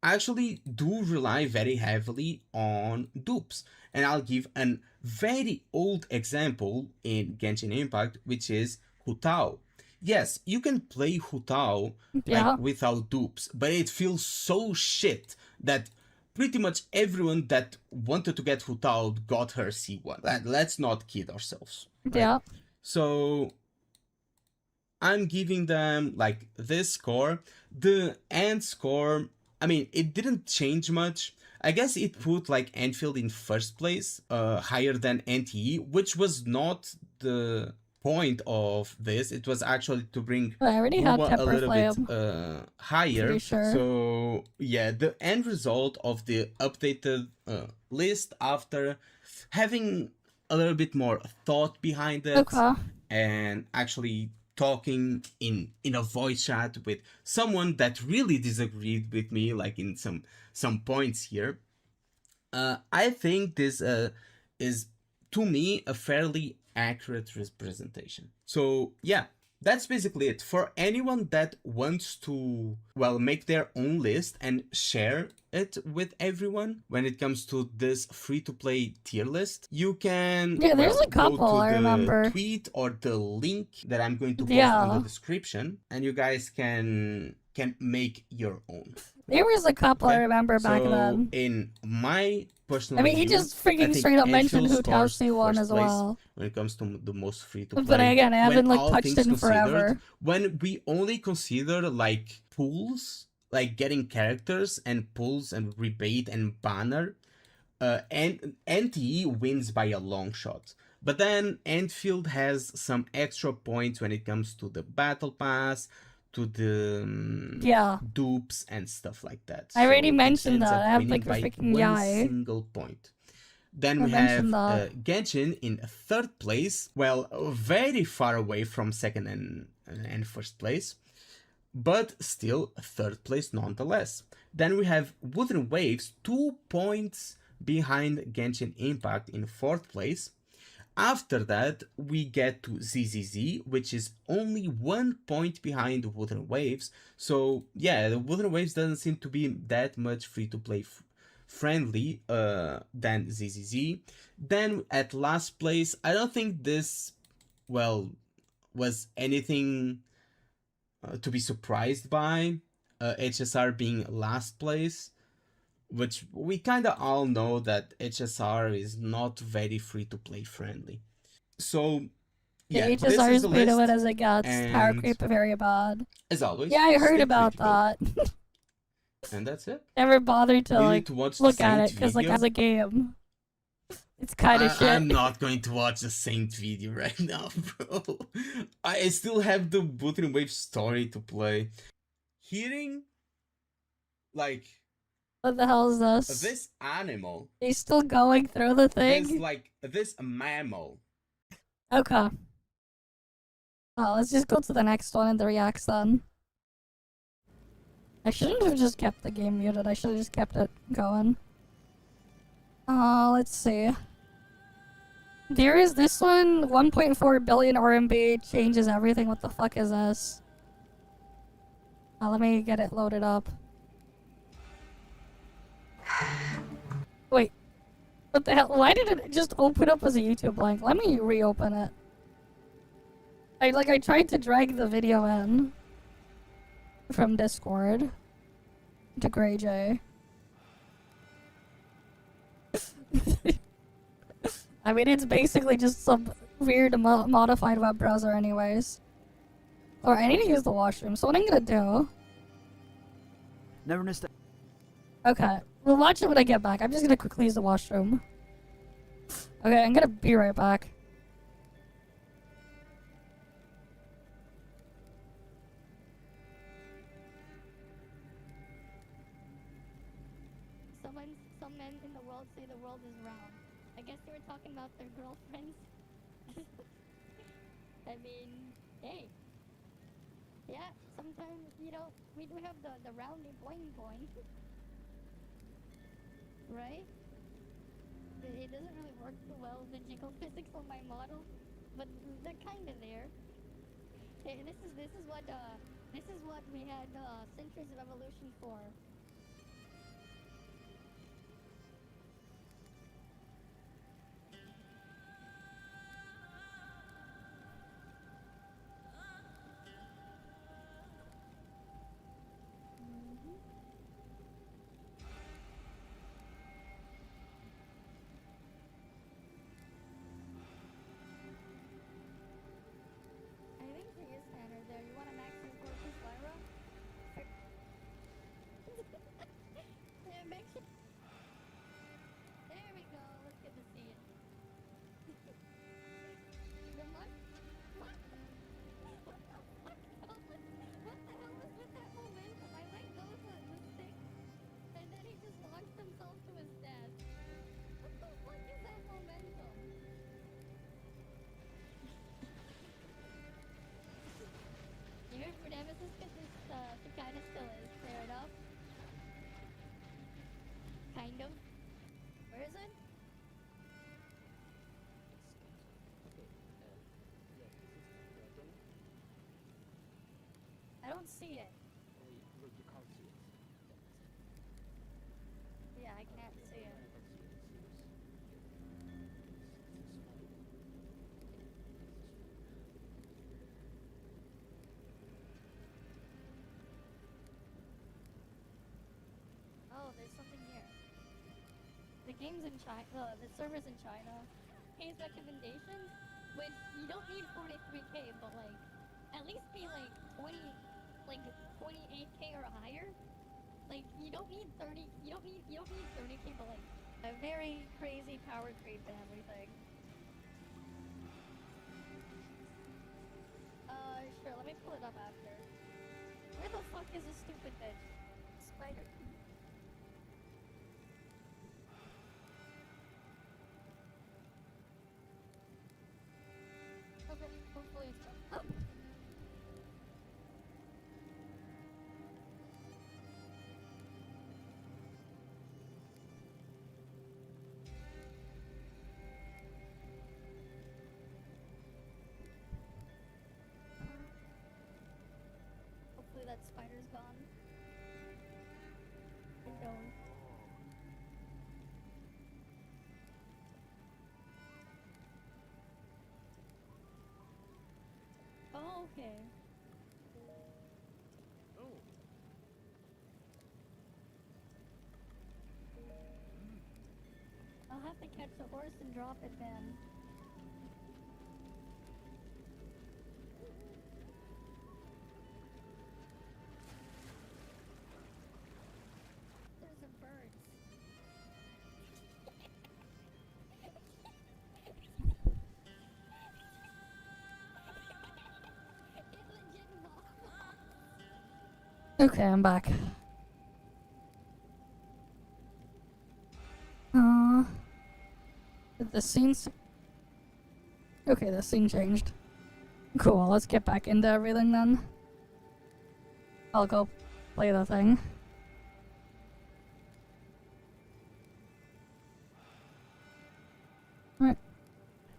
actually do rely very heavily on dupes. And I'll give a very old example in Genshin Impact, which is Hu Tao. Yes, you can play Hu Tao like without dupes, but it feels so shit that pretty much everyone that wanted to get Hu Tao got her C1. Let's not kid ourselves. Right? Yeah. So I'm giving them like this score. The end score, I mean, it didn't change much. I guess it put like Enfield in first place, higher than NTE, which was not the point of this. It was actually to bring I already had a little bit higher. Pretty sure. So yeah, the end result of the updated list, after having a little bit more thought behind it, and actually talking in a voice chat with someone that really disagreed with me, like in some points here, I think this is, to me, a fairly accurate representation. So yeah, that's basically it. For anyone that wants to, well, make their own list and share it with everyone when it comes to this free-to-play tier list, you can there's a couple, go to I remember. the tweet or the link that I'm going to post in the description, and you guys can make your own. There was a couple I remember back then. In my personal he just freaking straight up mentioned Hu Tao C1 as well. When it comes to the most free to play. But again, I haven't like touched it in forever. When we only consider like pools, like getting characters and pulls and rebate and banner, and NTE wins by a long shot. But then Enfield has some extra points when it comes to the battle pass, to the dupes and stuff like that. I already mentioned that. I have like a freaking one single point. Then we have Genshin in third place. Well, very far away from second and first place, but still third place nonetheless. Then we have Wuthering Waves, 2 points behind Genshin Impact in fourth place. After that, we get to ZZZ, which is only 1 point behind Wuthering Waves. So yeah, the Wuthering Waves doesn't seem to be that much free-to-play friendly than ZZZ. Then at last place, I don't think this, well, was anything to be surprised by. HSR being last place, which we kind of all know that HSR is not very free-to-play friendly. So yeah, HSR is beta it as it gets. Power creep very bad. As always. Yeah, I heard about that. And that's it. Never bothered to like look at it because like as a game, it's kind of shit. I'm not going to watch the Saint video right now, bro. I still have the Wuthering Waves story to play. Hearing like, what the hell is this? This animal. He's still going through the thing? This mammal. Okay. Well, let's just go to the next one and the reacts then. I shouldn't have just kept the game muted. I should have just kept it going. Let's see. There is this one. 1.4 billion RMB changes everything. What the fuck is this? Let me get it loaded up. Wait. What the hell? Why did it just open up as a YouTube link? Let me reopen it. I tried to drag the video in from Discord to Grey J. I mean, it's basically just some weird modified web browser anyways. Alright, I need to use the washroom, so what I'm gonna do... Never missed it. Okay, we'll watch it when I get back. I'm just gonna quickly use the washroom. Okay, I'm gonna be right back. Some men in the world say the world is round. I guess they were talking about their girlfriends. I mean, hey. Yeah, sometimes, you know, we do have the roundy boing boing. Right? It doesn't really work too well, the jiggle physics on my model, but they're kinda there. Hey, this is what we had centuries of evolution for. I think she is Tanner there. You want to max your Corpus Lyra? Yeah, make sure. There we go. Let's get to see it. The much? What? What the fuck? What the hell was with that momentum? I let go of the stick, and then he just launched himself to his death. What the fuck is that momentum? Even for Nemesis, because she kinda still is. Fair enough. Kind of. Where is it? I don't see it. Yeah, I can't see it. Oh, there's something here. The game's in China, the server's in China. His recommendations, which you don't need 43k, but like, at least be like 28k or higher. Like, you don't need 30k, but like, a very crazy power creep and everything. Sure, let me pull it up after. Where the fuck is this stupid bitch? Spider. Okay, hopefully it's up. Hopefully that spider's gone. And don't. Oh, okay. I'll have to catch the horse and drop it then. There's the birds. Okay, I'm back. Did the scenes? Okay, the scene changed. Cool, let's get back into everything then. I'll go play the thing. Alright.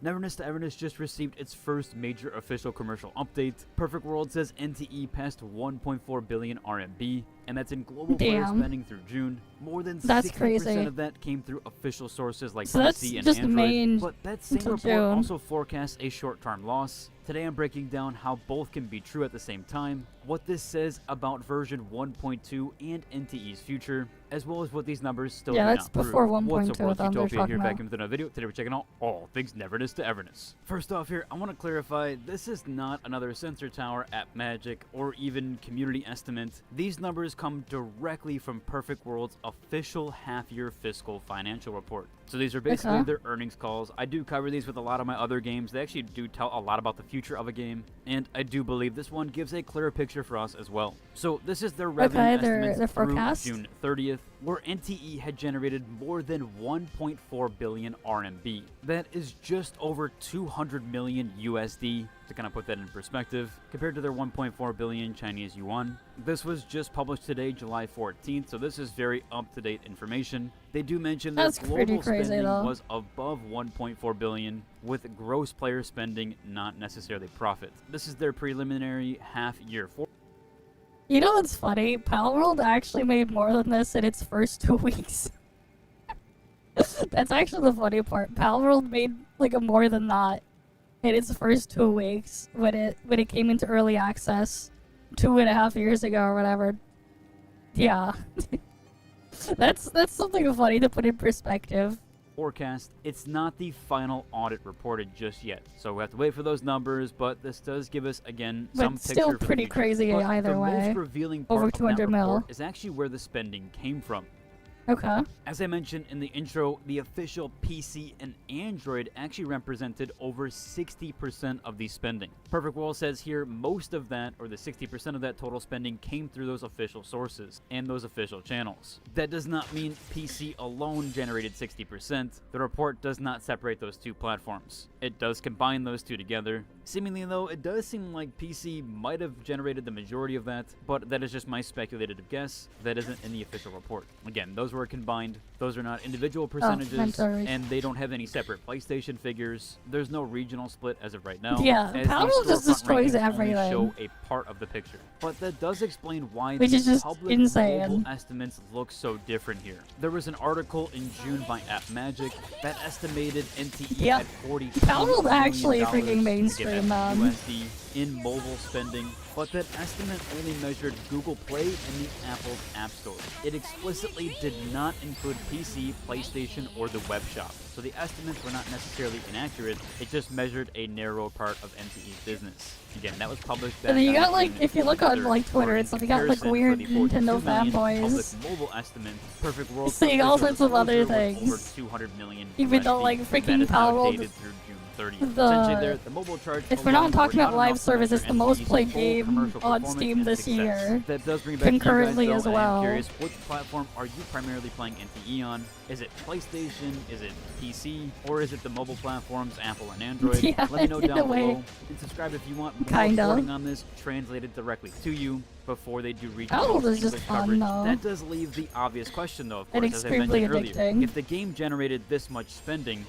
Neverness to Everness just received its first major official commercial update. Perfect World says NTE passed 1.4 billion RMB, and that's in global player spending through June. More than 60% of that came through official sources like PC and just Android, May but that same report also forecasts a short-term loss. Today I'm breaking down how both can be true at the same time, what this says about version 1.2 and NTE's future, as well as what these numbers still do not prove. Before 1.2. What's up, World Utopia here, back with another video. Today we're checking out all things Neverness to Everness. First off here, I want to clarify, this is not another sensor tower at Magic or even community estimate. These numbers come directly from Perfect World's official half-year fiscal financial report. So these are basically their earnings calls. I do cover these with a lot of my other games. They actually do tell a lot about the future of a game, and I do believe this one gives a clearer picture for us as well. So this is their revenue estimates their through forecast. June 30th, where NTE had generated more than 1.4 billion RMB. That is just over 200 million USD, to kind of put that in perspective, compared to their 1.4 billion Chinese yuan. This was just published today, July 14th, so this is very up-to-date information. They do mention that global spending was above 1.4 billion, with gross player spending, not necessarily profit. This is their preliminary half-year forecast. You know what's funny? Palworld actually made more than this in its first 2 weeks. That's actually the funny part. Palworld made like more than that in its first 2 weeks when it came into early access 2.5 years ago or whatever. Yeah. That's something funny to put in perspective. Forecast. It's not the final audit reported just yet, so we have to wait for those numbers, but this does give us, again, some picture still for the pretty future. crazy But either the way. most revealing part Over of that 200 mil. report is actually where the spending came from. Okay. As I mentioned in the intro, the official PC and Android actually represented over 60% of the spending. Perfect World says here most of that, or the 60% of that total spending, came through those official sources and those official channels. That does not mean PC alone generated 60%. The report does not separate those two platforms. It does combine those two together. Seemingly though, it does seem like PC might have generated the majority of that, but that is just my speculative guess. That isn't in the official report. Again, those were combined. Those are not individual percentages, and they don't have any separate PlayStation figures. There's no regional split as of right now. Yeah, Palworld just destroys everything. Show a part of the picture, but that does explain why Which is just public insane. global estimates look so different here. There was an article in June by AppMagic that estimated NTE at $40 Palworld actually million freaking mainstream, man. USD in mobile spending, but that estimate only measured Google Play and the Apple App Store. It explicitly did not include PC, PlayStation, or the web shop. So the estimates were not necessarily inaccurate, it just measured a narrow part of NTE's business. Again, that was published back And then you got like, June if you look on 3rd, like Twitter, or in it's like you got like comparison weird for the 42 Nintendo million fanboys public mobile estimate, Perfect World saying all official sorts of other disclosure was things. over 200 million Even though USD. like That freaking is now Palworld, dated through June 30th. Essentially, the mobile charts if we're not alone talking were about not live enough to service, it's measure the most NTE's played full game commercial on performance Steam and this success. year. That does bring me back Concurrently to you guys, as though, well. I am curious, which platform are you primarily playing NTE on? Is it PlayStation? Is it PC? Or is it the mobile platforms, Apple and Android? Yeah, Let me know in a down way. below. And subscribe if you want more Kinda. reporting on this translated directly to you before they do reach Palworld is English just fun, coverage. though. That does leave the obvious question, though, of And course, as I extremely mentioned earlier. addicting. If the game generated this much spending,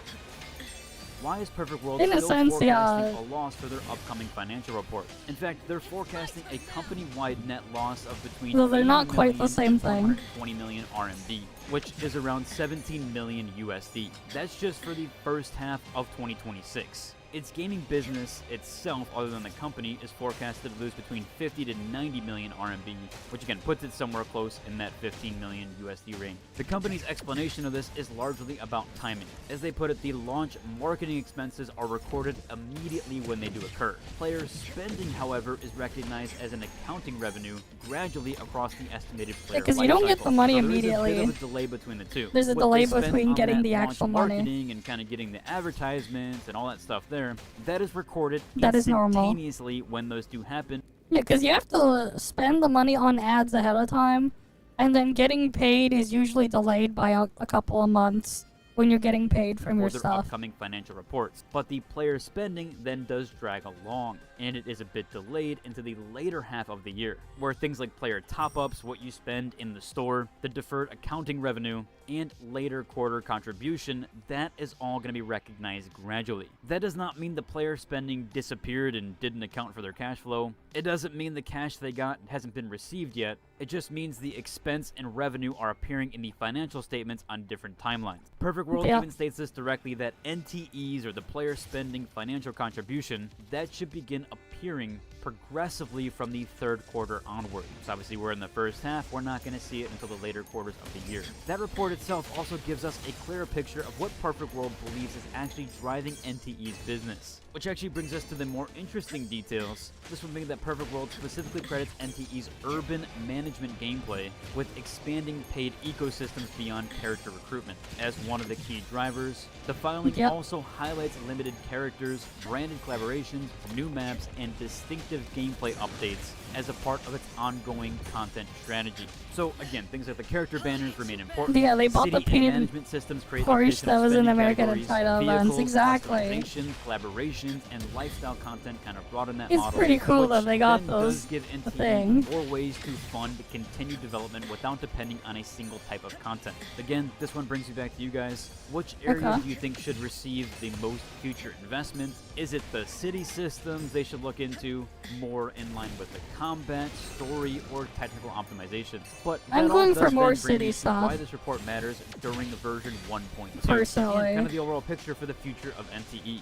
why is Perfect World In a still sense, forecasting yeah. a loss for their upcoming financial report? In fact, they're forecasting a company-wide net loss of between Though they're not 80 quite the million same and thing. 120 million RMB, which is around 17 million USD. That's just for the first half of 2026. Its gaming business itself, other than the company, is forecasted to lose between 50 to 90 million RMB, which again puts it somewhere close in that 15 million USD range. The company's explanation of this is largely about timing. As they put it, the launch marketing expenses are recorded immediately when they do occur. Player spending, however, is recognized as an accounting revenue gradually across the estimated player because you don't get the money so there is immediately. a bit of a delay between the two. There's a What delay they spend between on getting that the launch actual money. marketing and kind of getting the advertisements and all that stuff there, that is recorded That is normal. instantaneously when those do happen. Yeah, because you have to spend the money on ads ahead of time, and then getting paid is usually delayed by a couple of months when you're getting paid from your for their stuff. upcoming financial reports. But the player spending then does drag along, and it is a bit delayed into the later half of the year, where things like player top-ups, what you spend in the store, the deferred accounting revenue, and later quarter contribution, that is all going to be recognized gradually. That does not mean the player spending disappeared and didn't account for their cash flow. It doesn't mean the cash they got hasn't been received yet. It just means the expense and revenue are appearing in the financial statements on different timelines. Perfect World even states this directly, that NTEs, or the player spending financial contribution, that should begin appearing progressively from the third quarter onward. So obviously we're in the first half, we're not going to see it until the later quarters of the year. That report itself also gives us a clearer picture of what Perfect World believes is actually driving NTE's business, which actually brings us to the more interesting details. This one being that Perfect World specifically credits NTE's urban management gameplay with expanding paid ecosystems beyond character recruitment as one of the key drivers. The filing also highlights limited characters, branded collaborations, new maps, and distinctive gameplay updates as a part of its ongoing content strategy. So again, things like the character banners remain important. Yeah, they bought City the painted management systems create Porsche that was in American and China events. vehicles, Exactly. customizations, collaborations, and lifestyle content kind of broaden that It's model. pretty cool which that they got then those does give NTE thing. more ways to fund continued development without depending on a single type of content. Again, this one brings me back to you guys. Which area do you think should receive the most future investment? Is it the city systems they should look into, more in line with the combat, story, or technical optimizations? But I'm that all going does for more then bring city me to stuff. why this report matters during the version 1.2. Personally. And kind of the overall picture for the future of NTE.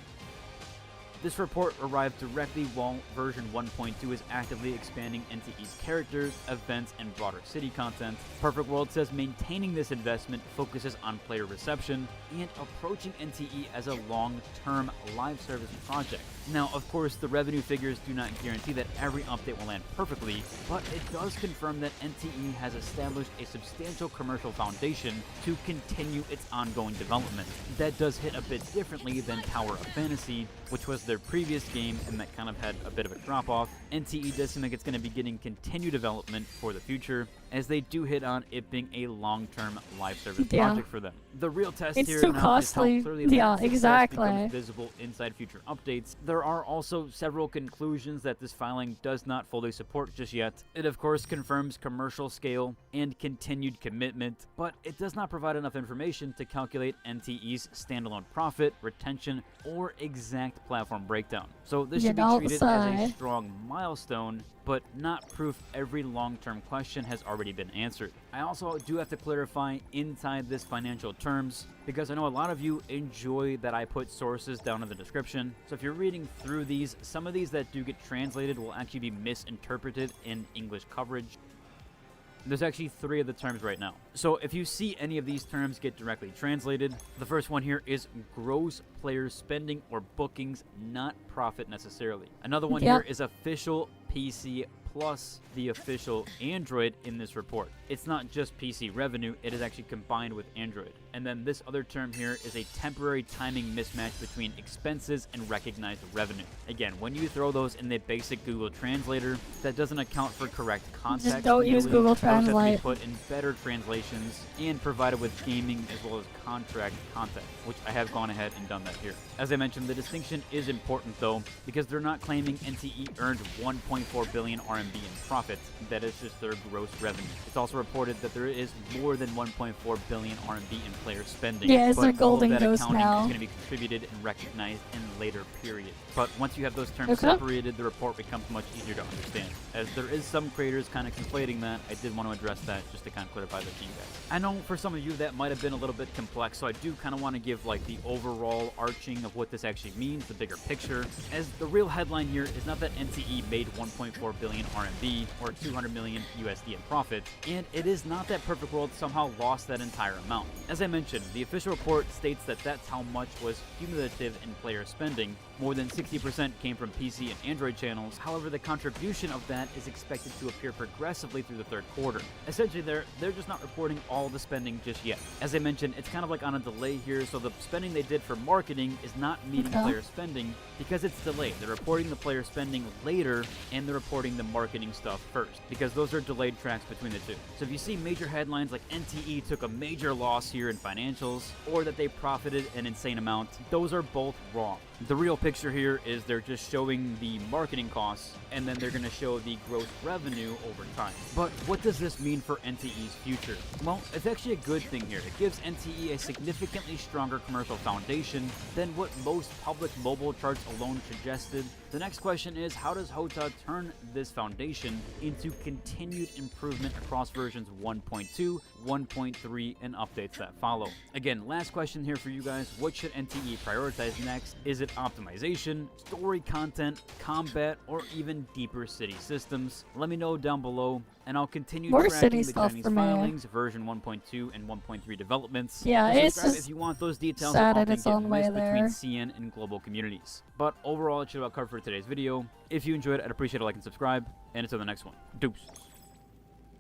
This report arrived directly while version 1.2 is actively expanding NTE's characters, events, and broader city content. Perfect World says maintaining this investment focuses on player reception and approaching NTE as a long-term live service project. Now, of course, the revenue figures do not guarantee that every update will land perfectly, but it does confirm that NTE has established a substantial commercial foundation to continue its ongoing development. That does hit a bit differently than Tower of Fantasy, which was their previous game and that kind of had a bit of a drop-off. NTE does seem like it's going to be getting continued development for the future, as they do hit on it being a long-term live service project for them. The real test It's here too now costly. is how clearly Yeah, that success exactly. becomes visible inside future updates. There are also several conclusions that this filing does not fully support just yet. It of course confirms commercial scale and continued commitment, but it does not provide enough information to calculate NTE's standalone profit, retention, or exact platform breakdown. So this should be treated as a strong milestone, but not proof every long-term question has already been answered. I also do have to clarify inside this financial terms, because I know a lot of you enjoy that I put sources down in the description. So if you're reading through these, some of these that do get translated will actually be misinterpreted in English coverage. There's actually 3 of the terms right now. So if you see any of these terms get directly translated, the first one here is gross player spending or bookings, not profit necessarily. Another one here is official PC plus the official Android in this report. It's not just PC revenue, it is actually combined with Android. And then this other term here is a temporary timing mismatch between expenses and recognized revenue. Again, when you throw those in the basic Google Translator, that doesn't account for correct context. Just don't use Google Translate. Those have to be put in better translations and provided with gaming as well as contract content, which I have gone ahead and done that here. As I mentioned, the distinction is important though, because they're not claiming NTE earned 1.4 billion RMB in profit. That is just their gross revenue. It's also reported that there is more than 1.4 billion RMB in player spending. Yeah, it's their golden all of that ghost accounting now. is going to be contributed and recognized in later periods. But once you have those terms separated, the report becomes much easier to understand. As there is some creators kind of conflating that, I did want to address that just to kind of clarify that to you guys. I know for some of you that might have been a little bit complex, so I do kind of want to give like the overall arching of what this actually means, the bigger picture. As the real headline here is not that NTE made 1.4 billion RMB or 200 million USD in profit, and it is not that Perfect World somehow lost that entire amount. As I mentioned, the official report states that that's how much was cumulative in player spending. More than 60% came from PC and Android channels. However, the contribution of that is expected to appear progressively through the third quarter. Essentially, they're just not reporting all the spending just yet. As I mentioned, it's kind of like on a delay here, so the spending they did for marketing is not meeting player spending because it's delayed. They're reporting the player spending later, and they're reporting the marketing stuff first, because those are delayed tracks between the two. So if you see major headlines like NTE took a major loss here in financials, or that they profited an insane amount, those are both wrong. The real picture here is they're just showing the marketing costs, and then they're going to show the gross revenue over time. But what does this mean for NTE's future? Well, it's actually a good thing here. It gives NTE a significantly stronger commercial foundation than what most public mobile charts alone suggested. The next question is, how does HOTA turn this foundation into continued improvement across versions 1.2, 1.3 and updates that follow. Again, last question here for you guys. What should NTE prioritize next? Is it optimization, story content, combat, or even deeper city systems? Let me know down below, and I'll continue More tracking city the stuff Chinese for me. filings, version 1.2 and 1.3 developments. Yeah, So it's subscribe just if you want those details sad and at often its get own way missed between there. CN and global communities. But overall, it should about cover for today's video. If you enjoyed it, I'd appreciate a like and subscribe, and until the next one, deuce.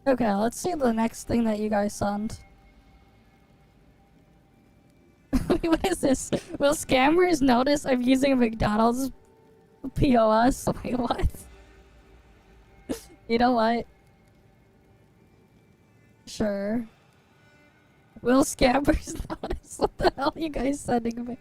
Okay, let's see the next thing that you guys sent. Wait, what is this? Will scammers notice I'm using a McDonald's POS? Wait, what? You know what? Sure. Will scammers notice? What the hell are you guys sending me?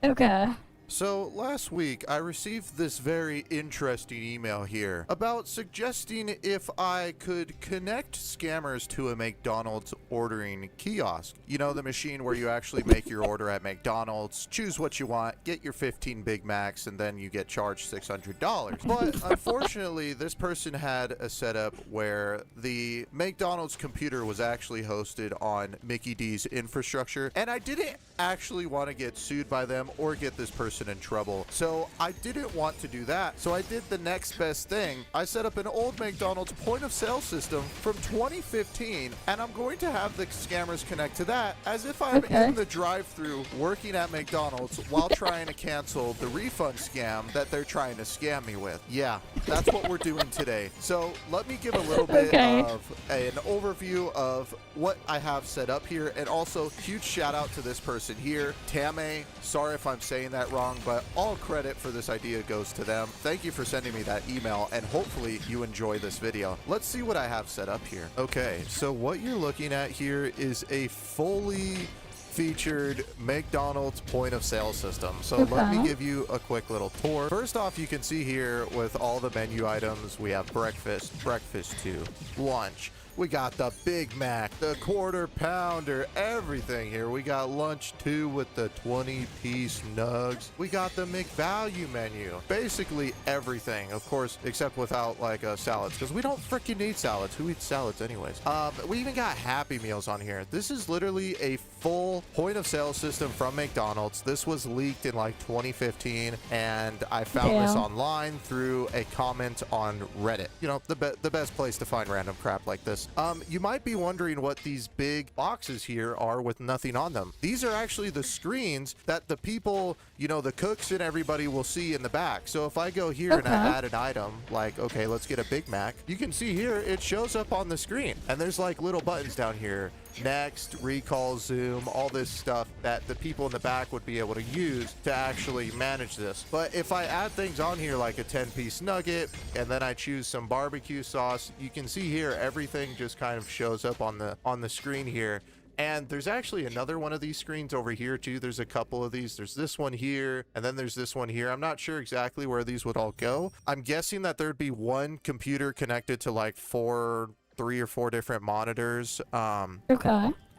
Okay. So, last week I received this very interesting email here about suggesting if I could connect scammers to a McDonald's ordering kiosk. You know, the machine where you actually make your order at McDonald's, choose what you want, get your 15 Big Macs, and then you get charged $600. But unfortunately, this person had a setup where the McDonald's computer was actually hosted on Mickey D's infrastructure, and I didn't actually want to get sued by them or get this person in trouble. So I didn't want to do that. So I did the next best thing. I set up an old McDonald's point of sale system from 2015, and I'm going to have the scammers connect to that as if I'm in the drive-thru working at McDonald's while trying to cancel the refund scam that they're trying to scam me with. Yeah, that's what we're doing today. So let me give a little bit of an overview of what I have set up here, and also huge shout out to this person here, Tame. Sorry if I'm saying that wrong, but all credit for this idea goes to them. Thank you for sending me that email, and hopefully you enjoy this video. Let's see what I have set up here. Okay, so what you're looking at here is a fully featured McDonald's point of sale system. So let me give you a quick little tour. First off, you can see here with all the menu items, we have breakfast, breakfast 2, lunch. We got the Big Mac, the Quarter Pounder, everything here. We got lunch 2 with the 20-piece nugs. We got the McValue menu. Basically everything, of course, except without like salads, because we don't freaking need salads. Who eats salads anyways? We even got Happy Meals on here. This is literally a full point of sale system from McDonald's. This was leaked in like 2015, and I found this online through a comment on Reddit. You know, the best place to find random crap like this. You might be wondering what these big boxes here are with nothing on them. These are actually the screens that the people, you know, the cooks and everybody will see in the back. So if I go here and I add an item, like, okay, let's get a Big Mac, you can see here, it shows up on the screen. And there's like little buttons down here. Next, recall, zoom, all this stuff that the people in the back would be able to use to actually manage this. But if I add things on here like a 10-piece nugget, and then I choose some barbecue sauce, you can see here everything just kind of shows up on the screen here. And there's actually another one of these screens over here too. There's a couple of these. There's this one here, and then there's this one here. I'm not sure exactly where these would all go. I'm guessing that there'd be one computer connected to like 3 or 4 different monitors.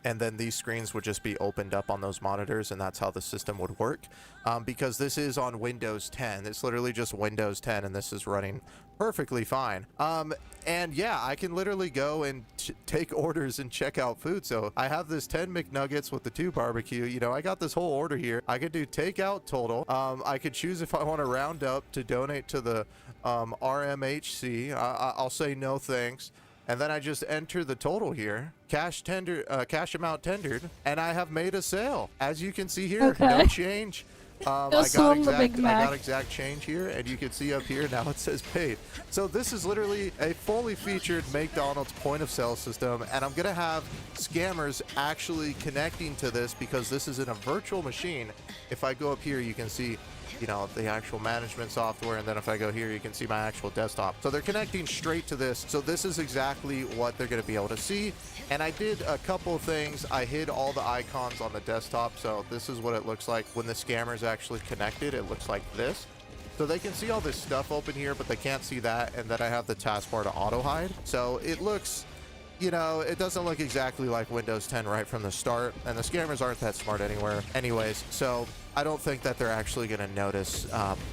And then these screens would just be opened up on those monitors, and that's how the system would work. Because this is on Windows 10. It's literally just Windows 10, and this is running perfectly fine. And yeah, I can literally go and take orders and check out food. So I have this 10 McNuggets with the 2 barbecue. You know, I got this whole order here. I could do takeout total. I could choose if I want to round up to donate to the RMHC. I'll say no thanks. And then I just enter the total here, cash amount tendered, and I have made a sale. As you can see here, no change. I got exact change here, and you can see up here now it says paid. So this is literally a fully featured McDonald's point of sale system, and I'm gonna have scammers actually connecting to this because this is in a virtual machine. If I go up here, you can see, you know, the actual management software, and then if I go here, you can see my actual desktop. So they're connecting straight to this. So this is exactly what they're going to be able to see. And I did a couple of things. I hid all the icons on the desktop. So this is what it looks like when the scammer's actually connected. It looks like this. So they can see all this stuff open here, but they can't see that. And then I have the taskbar to auto hide. So it looks, you know, it doesn't look exactly like Windows 10 right from the start, and the scammers aren't that smart anyways. So I don't think that they're actually going to notice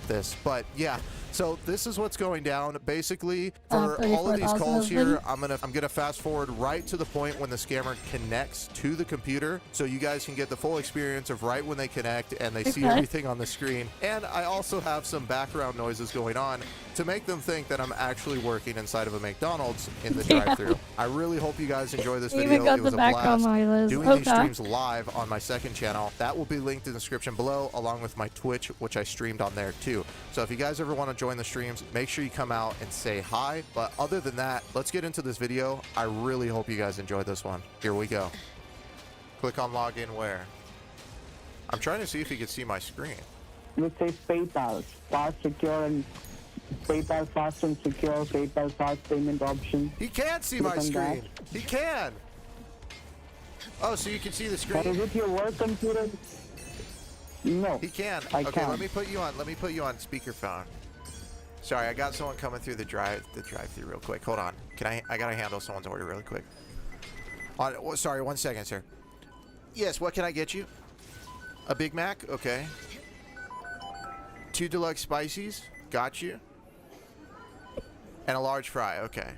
this. But yeah, So this is what's going down. Basically, for all of these calls here, I'm gonna fast forward right to the point when the scammer connects to the computer, so you guys can get the full experience of right when they connect and they see everything on the screen. And I also have some background noises going on to make them think that I'm actually working inside of a McDonald's in the drive-thru. I really hope you guys enjoy this video. It was a blast doing these streams live on my second channel. That will be linked in the description below, along with my Twitch, which I streamed on there too. So if you guys ever want to join the streams, make sure you come out and say hi. But other than that, let's get into this video. I really hope you guys enjoyed this one. Here we go. Click on login where? I'm trying to see if you can see my screen. You say PayPal, fast, secure, and PayPal fast and secure, PayPal fast payment option. He can see my screen. He can. Oh, so you can see the screen? Is it your work computer? No. He can. I Okay, can't. let me put you on speakerphone. Sorry, I got someone coming through the drive-through real quick. Hold on. I gotta handle someone's order really quick. Sorry, 1 second, sir. Yes, what can I get you? A Big Mac? Okay. 2 deluxe spicies? Got you. And a large fry. Okay.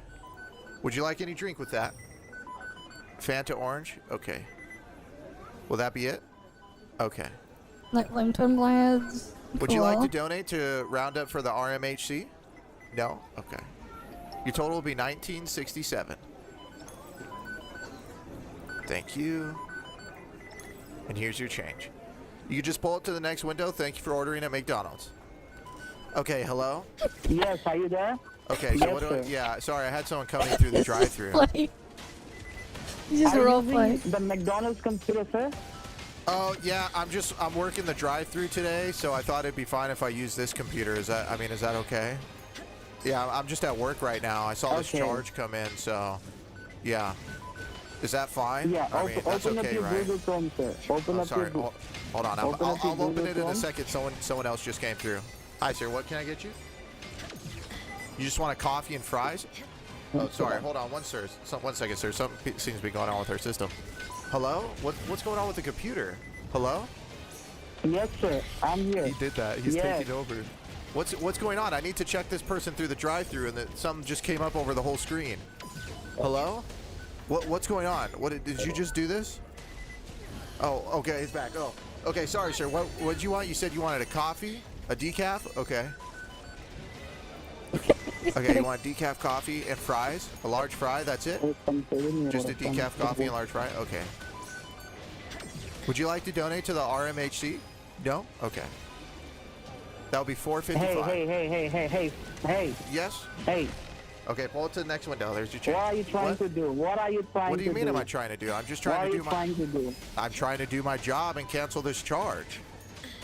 Would you like any drink with that? Fanta orange? Okay. Will that be it? Okay. Like Lington lads. Would you like to donate to Roundup for the RMHC? No? Okay. Your total will be $19.67. Thank you. And here's your change. You can just pull it to the next window. Thank you for ordering at McDonald's. Okay, hello? Yes, are you there? Okay, so what do I... Yeah, sorry, I had someone coming through the drive-thru. Just a role play. The McDonald's computer, sir? Oh, yeah, I'm working the drive-thru today, so I thought it'd be fine if I use this computer. Is that okay? Yeah, I'm just at work right now. I saw this charge come in, so yeah. Is that fine? Yeah, that's open okay, up your right? Google Chrome, sir. Open up your Hold on, I'll open it in a second. Someone else just came through. Hi, sir, what can I get you? You just want a coffee and fries? Oh, sorry, hold on, 1 second, sir. Something seems to be going on with our system. Hello? What's going on with the computer? Hello? Yes, sir. I'm here. He did that. He's taking over. What's going on? I need to check this person through the drive-thru, and something just came up over the whole screen. Hello? What's going on? Did you just do this? Oh, okay, he's back. Oh, okay. Sorry, sir. What'd you want? You said you wanted a coffee, a decaf. Okay. Okay, you want decaf coffee and fries, a large fry. That's it. Just a decaf coffee and large fry. Okay. Would you like to donate to the RMHC? No. Okay. That'll be $4.55. Hey. Yes. Hey. Okay, pull it to the next window. There's your change. What are you trying to do? What are you trying to do? What do you mean am I trying to do? I'm just trying to do trying to do? I'm trying to do my job and cancel this charge.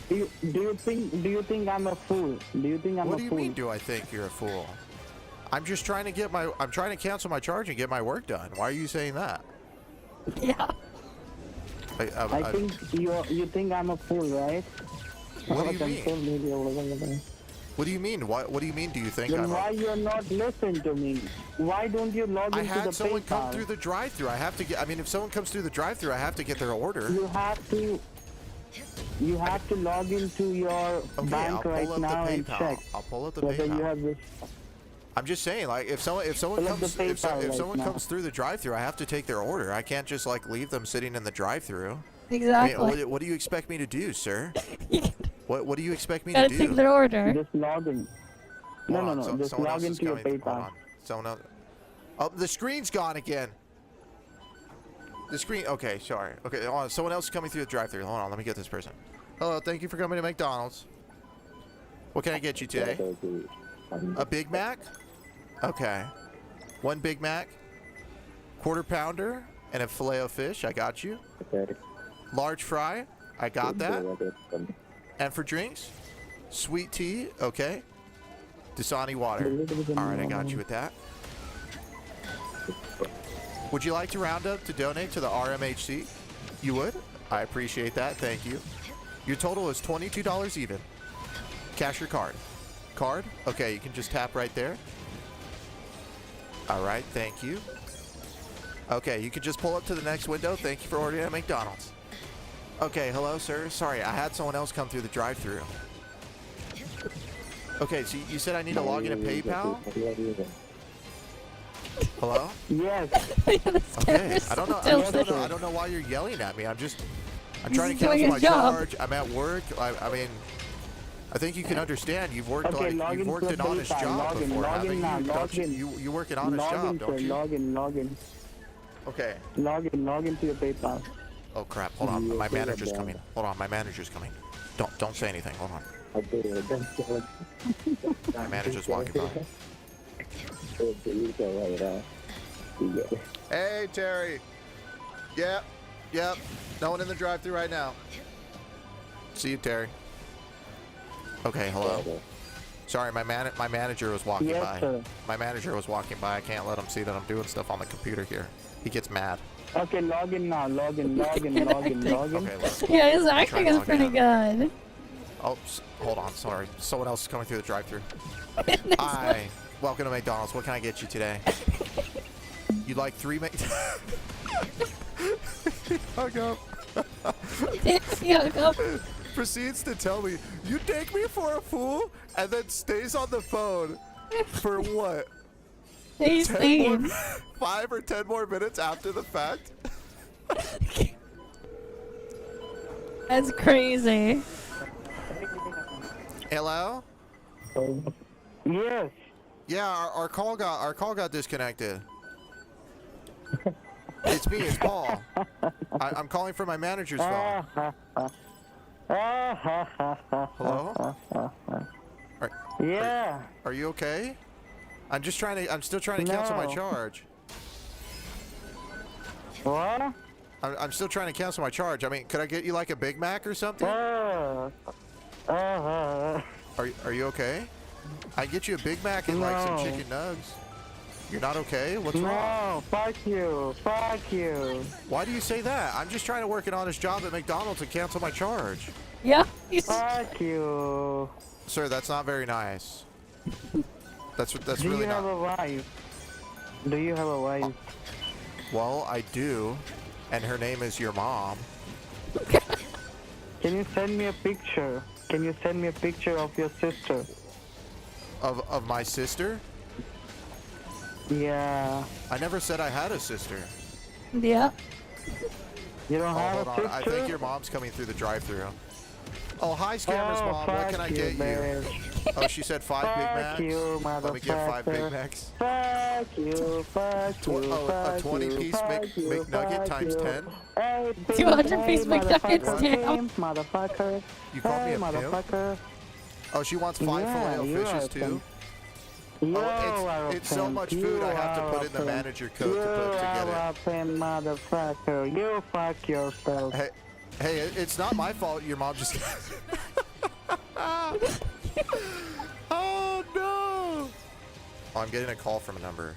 Do you think I'm a fool? Do you think I'm a fool? What do you mean do I think you're a fool? I'm just trying to I'm trying to cancel my charge and get my work done. Why are you saying that? Yeah. I think you think I'm a fool, right? What do you mean? What do you mean? What do you mean? Do you think then why you're not listening to me? Why don't you log into the PayPal? I had someone come through the drive-thru. I have to get. I mean, if someone comes through the drive-thru, I have to get their order. You have to log into your bank right now and check. I'll pull up the PayPal. You have this. I'm just saying, like, if someone comes through the drive-thru, I have to take their order. I can't just like leave them sitting in the drive-thru. Exactly. I mean, what do you expect me to do, sir? What do you expect me to do? Gotta take their order. Just log in. No. Just log into your PayPal. Someone else. Oh, the screen's gone again. The screen. Okay, sorry. Okay, hold on. Someone else is coming through the drive-thru. Hold on, let me get this person. Hello, thank you for coming to McDonald's. What can I get you today? A Big Mac? Okay. 1 Big Mac, quarter pounder, and a filet of fish. I got you. Large fry. I got that. And for drinks, sweet tea. Okay. Dasani water. All right, I got you with that. Would you like to round up to donate to the RMHC? You would? I appreciate that. Thank you. Your total is $22 even. Cash or card? Card? Okay, you can just tap right there. All right, thank you. Okay, you can just pull up to the next window. Thank you for ordering at McDonald's. Okay, hello, sir. Sorry, I had someone else come through the drive-thru. Okay, so you said I need to log into PayPal? Hello? Yes. Okay. I don't know why you're yelling at me. I'm trying to cancel my charge. I'm at work. I mean, I think you can understand. You've worked you've worked an honest job before, haven't you? You work an honest job, don't you? Log in. Okay. Log into your PayPal. Oh crap! Hold on, my manager's coming. Hold on, my manager's coming. Don't say anything. Hold on. My manager's walking by. Hey Terry. Yep. No one in the drive-thru right now. See you, Terry. Okay, hello. Sorry, my manager was walking by. Sir. My manager was walking by. I can't let him see that I'm doing stuff on the computer here. He gets mad. Okay, log in now. Log in. Okay, look. Yeah, his acting is pretty good. Oh, hold on. Sorry. Someone else is coming through the drive-thru. Hi. Welcome to McDonald's. What can I get you today? You'd like 3 Hung up. Proceeds to tell me, you take me for a fool, and then stays on the phone for what? 5 or 10 more minutes after the fact? That's crazy. Hello? Yes. Yeah, our call got disconnected. It's me, it's Paul. I'm calling from my manager's phone. Hello? Yeah. Are you okay? I'm still trying to cancel my charge. What? I'm still trying to cancel my charge. I mean, could I get you like a Big Mac or something? Are you okay? I get you a Big Mac and like some chicken nugs. You're not okay? What's wrong? No, fuck you. Why do you say that? I'm just trying to work an honest job at McDonald's and cancel my charge. Yeah. Fuck you. Sir, that's not very nice. That's really not. Do you have a wife? Do you have a wife? Well, I do, and her name is your mom. Can you send me a picture? Can you send me a picture of your sister? Of my sister? Yeah. I never said I had a sister. Yeah. You don't have a sister? I think your mom's coming through the drive-thru. Oh, hi, Scammer's mom. What can I get you? Oh, she said 5 Big Macs. You, let me get 5 Big Macs. Fuck you. A 20-piece McNugget times 10. 200-piece McNuggets, damn. Motherfucker. You called me a motherfucker. pimp? Oh, she wants 5 Filet-O-Fishes too? Oh, it's so much food I have to put in the manager code to put together. You are a pimp, motherfucker. You fuck yourself. Hey, it's not my fault your mom just... Oh, no! Oh, I'm getting a call from a number.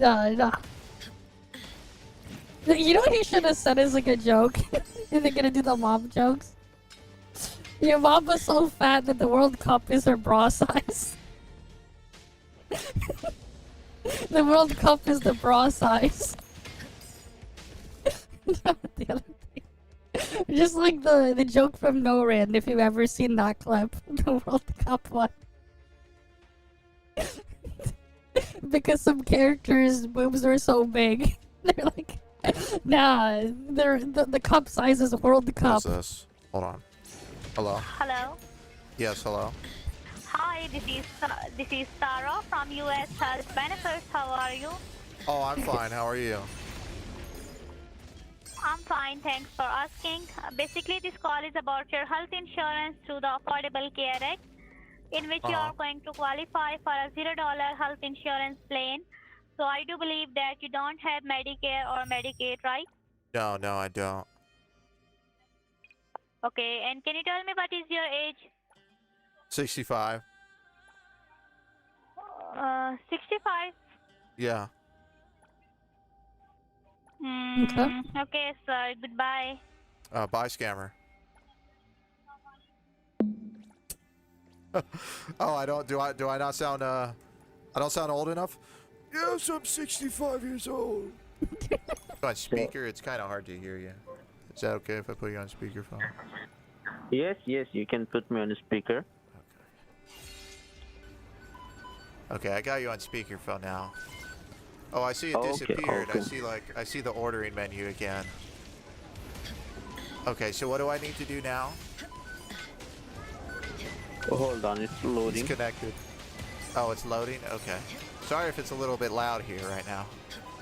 No. You know what he should have said as like a joke? If they're gonna do the mom jokes? Your mom was so fat that the World Cup is her bra size. The World Cup is the bra size. The other thing. Just like the joke from NoRand, if you've ever seen that clip. The World Cup one. Because some characters' boobs are so big. They're like, nah, the cup size is World Cup. What's this? Hold on. Hello? Hello? Yes, hello? Hi, this is Sarah from US Health Benefits. How are you? Oh, I'm fine. How are you? I'm fine, thanks for asking. Basically, this call is about your health insurance through the Affordable Care Act, in which you are going to qualify for a $0 health insurance plan. So I do believe that you don't have Medicare or Medicaid, right? No, I don't. Okay, and can you tell me what is your age? 65. 65? Yeah. Okay, sir. Goodbye. Bye, Scammer. Oh, I don't. Do I not sound? I don't sound old enough. Yes, I'm 65 years old. On speaker, it's kind of hard to hear you. Is that okay if I put you on speakerphone? Yes, you can put me on the speaker. Okay, I got you on speakerphone now. Oh, I see it disappeared. I see the ordering menu again. Okay, so what do I need to do now? Oh, hold on, it's loading. It's connected. Oh, it's loading? Okay. Sorry if it's a little bit loud here right now.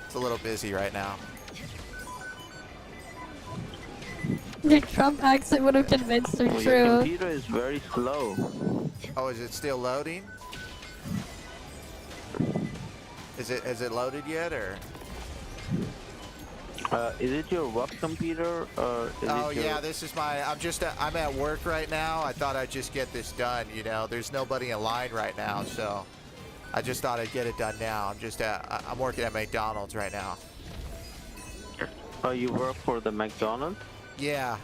It's a little busy right now. Your Trump accent would have convinced her Your true. computer is very slow. Oh, is it still loading? Is it loaded yet, or? Is it your work computer or is Oh it your... yeah, this is my. I'm at work right now. I thought I'd just get this done. You know, there's nobody in line right now, so I just thought I'd get it done now. I'm working at McDonald's right now. Oh, you work for the McDonald's? Yeah.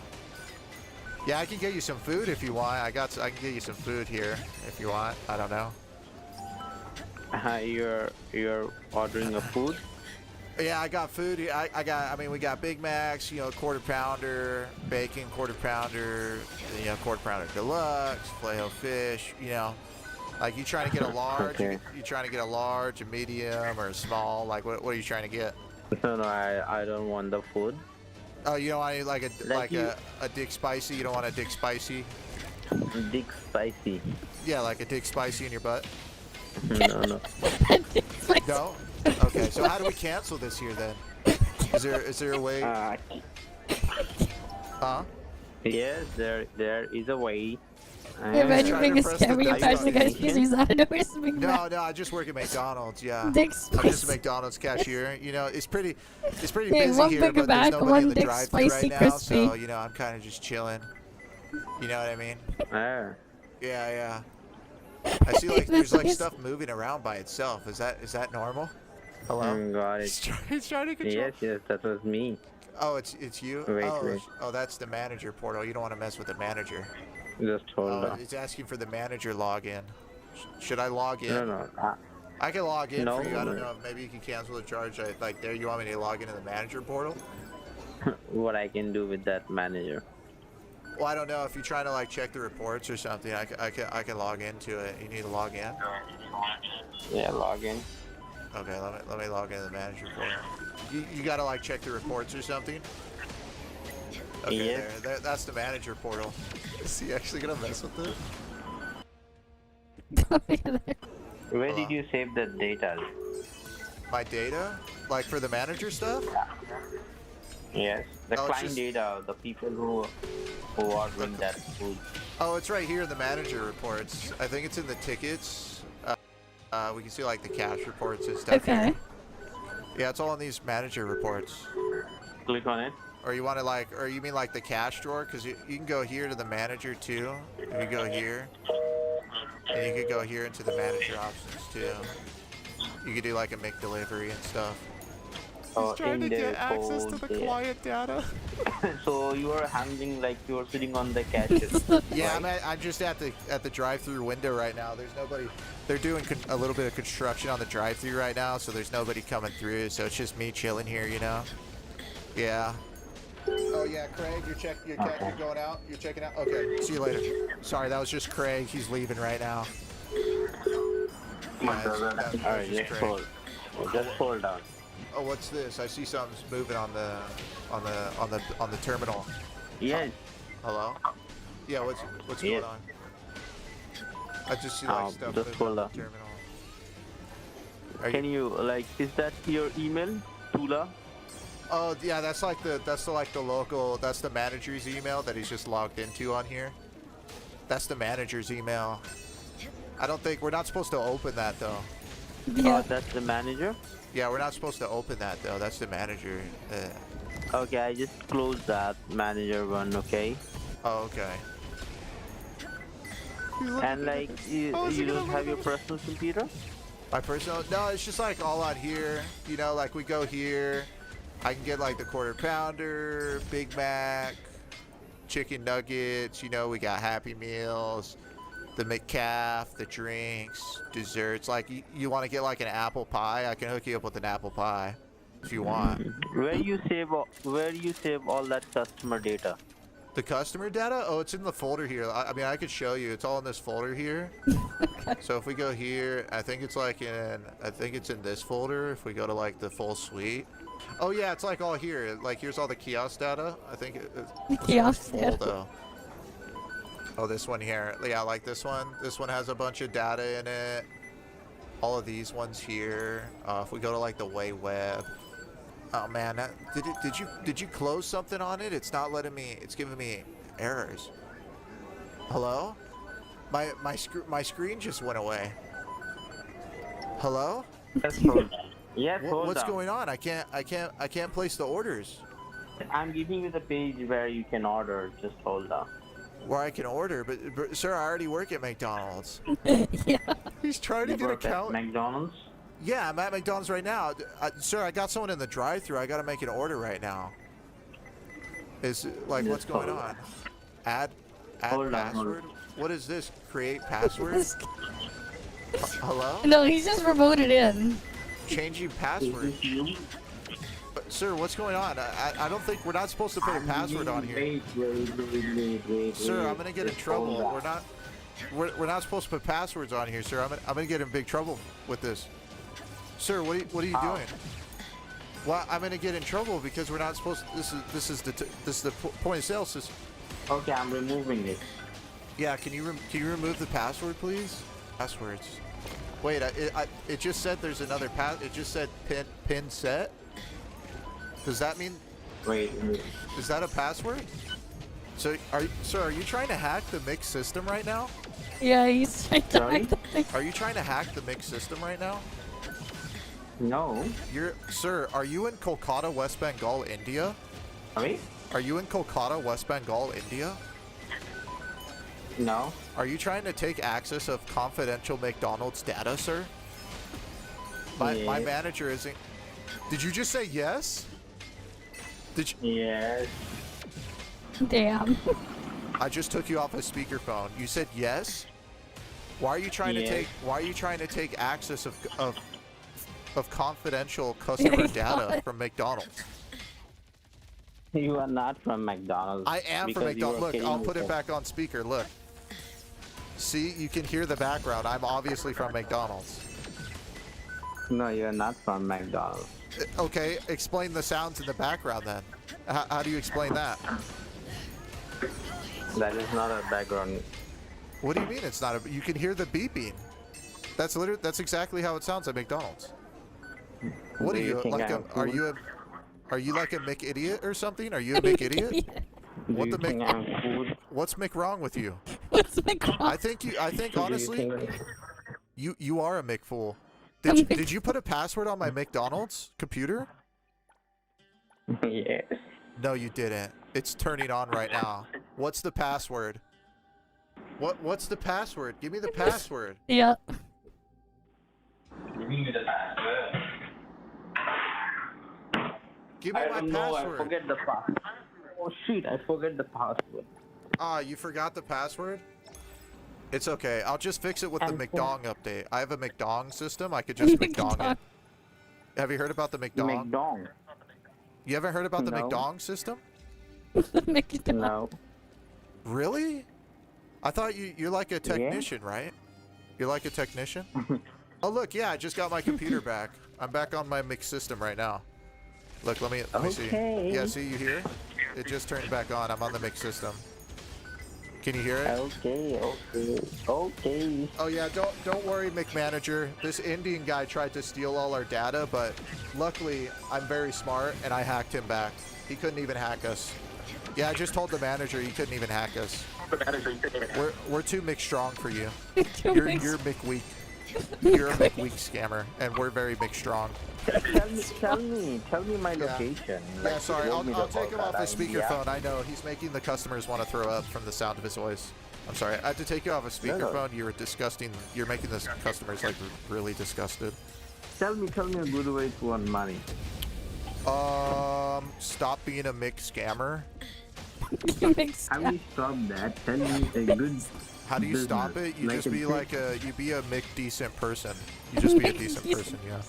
Yeah, I can get you some food if you want. I can get you some food here if you want. I don't know. You're ordering a food? Yeah, I got food. I mean, we got Big Macs, you know, quarter pounder, bacon, quarter pounder, you know, quarter pounder deluxe, filet fish, you know. Like, you trying to get a large? Okay. You trying to get a large, a medium, or a small? Like, what are you trying to get? No, I don't want the food. Oh, you don't want like a Dick Spicy? You don't want a Dick Spicy? Dick Spicy. Yeah, like a Dick Spicy in your butt? No, no. No? Okay, so how do we cancel this here then? Is there a way? Huh? Yes, there is a way. Imagine being a scammer, you catch the guy's pieces out of nowhere. No, I just work at McDonald's. Yeah, Dick I'm just a McDonald's cashier. You know, it's pretty Hey, busy one here, Big but there's Mac, nobody one in the Dick drive-thru Spicy right now, Crispy. so you know, I'm kind of just chilling. You know what I mean? Yeah. I see like there's like stuff moving around by itself. Is that normal? Hello? Got it. He's trying to control. Yes, that was me. Oh, it's you? Wait. Oh, that's the manager portal. You don't want to mess with the manager. Just hold on. It's asking for the manager login. Should I log in? No. I can log in No. for you. I don't know. Maybe you can cancel the charge. Like there, you want me to log into the manager portal? What I can do with that manager? Well, I don't know. If you're trying to like check the reports or something, I can log into it. You need to log in. Yeah, log in. Okay, let me log into the manager portal. You gotta like check the reports or something. Okay, Yes. there. That's the manager portal. Is he actually gonna mess with it? Where did you save the data? My data? Like for the manager stuff? Yes, the Oh, it's client just- data, the people who are ordering that food. Oh, it's right here in the manager reports. I think it's in the tickets. We can see like the cash reports and stuff. Okay. Here. Yeah, it's all in these manager reports. Click on it. Or you want to like, or you mean like the cash drawer? Because you can go here to the manager too. If you go here, and you could go here into the manager options too. You could do like a McDelivery and stuff. He's trying to get access to the client data. So you are handling like you are sitting on the cash. Yeah, I'm just at the drive-through window right now. There's nobody. They're doing a little bit of construction on the drive-through right now, so there's nobody coming through. So it's just me chilling here, you know. Yeah. Oh yeah, Craig, you're going out. You're checking out. Okay, see you later. Sorry, that was just Craig. He's leaving right now. Alright, just hold. Just hold on. Oh, what's this? I see something's moving on the terminal. Yes. Hello? Yeah, what's Yes. going on? I just see like stuff just moving hold on on. the terminal. Can you like? Is that your email, Tula? Oh yeah, that's the local. That's the manager's email that he's just logged into on here. That's the manager's email. I don't think we're not supposed to open that though. Yeah. That's the manager. Yeah, we're not supposed to open that though. That's the manager. Okay, I just closed that manager one. Okay. Oh, okay. And like, you don't have your personal computer? My personal? No, it's just like all on here. You know, like we go here. I can get like the quarter pounder, Big Mac, chicken nuggets. You know, we got Happy Meals, the McCaff, the drinks, desserts. Like you want to get like an apple pie? I can hook you up with an apple pie if you want. Where you save all that customer data? The customer data? Oh, it's in the folder here. I mean, I could show you. It's all in this folder here. Okay. So if we go here, I think it's like in, I think it's in this folder. If we go to like the full suite. Oh yeah, it's like all here. Like here's all the kiosk data. I think it's Kiosk full data. though. Oh, this one here. Yeah, like this one. This one has a bunch of data in it. All of these ones here. If we go to like the way web. Oh man, did you close something on it? It's not letting me. It's giving me errors. Hello? My screen just went away. Hello? Yes, hold on. Yes, What's going on? I can't place the orders. I'm giving you the page where you can order. Just hold on. Where I can order, but sir, I already work at McDonald's. Yeah. He's trying to get a count. McDonald's? Yeah, I'm at McDonald's right now. Sir, I got someone in the drive-thru. I gotta make an order right now. Is like, what's going on? Add password? What is this? Create password? Hello? No, he's just remoted in. Changing password. Sir, what's going on? I don't think we're not supposed to put a password on here. Wait. Sir, I'm gonna get in trouble. We're not supposed to put passwords on here, sir. I'm gonna get in big trouble with this. Sir, what are you doing? Well, I'm gonna get in trouble because we're not supposed to, this is the point of sale system. Okay, I'm removing it. Yeah, can you remove the password, please? Passwords. Wait, it just said there's another it just said pin set. Does that mean? Wait. Is that a password? So, are you trying to hack the mix system right now? Yeah, he's trying to hack the thing. Are you trying to hack the mix system right now? No. Sir, are you in Kolkata, West Bengal, India? Sorry? Are you in Kolkata, West Bengal, India? No. Are you trying to take access of confidential McDonald's data, sir? My manager isn't. Did you just say yes? Did you? Yes. Damn. I just took you off a speakerphone. You said yes? Why are you trying to take? Why are you trying to take access of confidential customer data from McDonald's? You are not from McDonald's. I am from McDonald's. Look, I'll put it back on speaker. Look. See, you can hear the background. I'm obviously from McDonald's. No, you're not from McDonald's. Okay, explain the sounds in the background then. How do you explain that? That is not a background. What do you mean it's not a? You can hear the beeping. That's literally. That's exactly how it sounds at McDonald's. What are you like? Are you like a McIdiot or something? Are you a McIdiot? What the Mc? What's Mc wrong with you? What's Mc wrong? I think honestly, you are a McFool. Did you put a password on my McDonald's computer? Yes. No, you didn't. It's turning on right now. What's the password? What's the password? Give me the password. Yeah. Give me the password. Give me my password. I forget the password. Oh shit, I forget the password. Ah, you forgot the password? It's okay. I'll just fix it with the McDong update. I have a McDong system. I could just McDong it. Have you heard about the McDong? McDong. You haven't heard about the McDong system? No. Really? I thought you're like a technician, right? You're like a technician? Oh look, yeah, I just got my computer back. I'm back on my mix system right now. Look, let me see. Yeah, see, you hear? It just turned back on. I'm on the mix system. Can you hear it? Okay. Oh yeah, don't worry, McManager. This Indian guy tried to steal all our data, but luckily I'm very smart and I hacked him back. He couldn't even hack us. Yeah, I just told the manager he couldn't even hack us. We're too McStrong for you. You're McWeak. You're a McWeak scammer, and we're very McStrong. Tell me my location. Yeah, sorry, I'll take him off his speakerphone. I know, he's making the customers want to throw up from the sound of his voice. I'm sorry, I had to take you off a speakerphone. You were disgusting. You're making the customers like really disgusted. Tell me a good way to earn money. Stop being a Mick scammer. How do you stop that? Tell me a good. How do you stop it? You just be like you be a Mick decent person. You just be a decent person, yeah.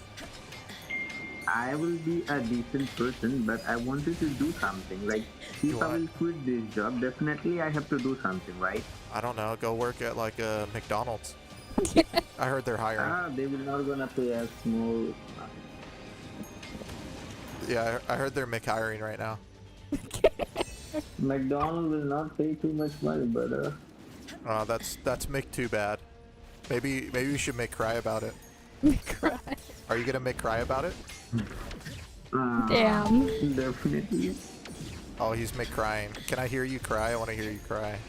I will be a decent person, but I wanted to do something. Like, if I will quit this job, definitely I have to do something, right? I don't know. Go work at like a McDonald's. I heard they're hiring. They will not gonna pay us more. Yeah, I heard they're McHiring right now. McDonald's will not pay too much money, brother. That's Mick bad. Maybe we should make cry about it. Cry. Are you gonna make cry about it? Damn. Definitely. Oh, he's make crying. Can I hear you cry? I want to hear you cry.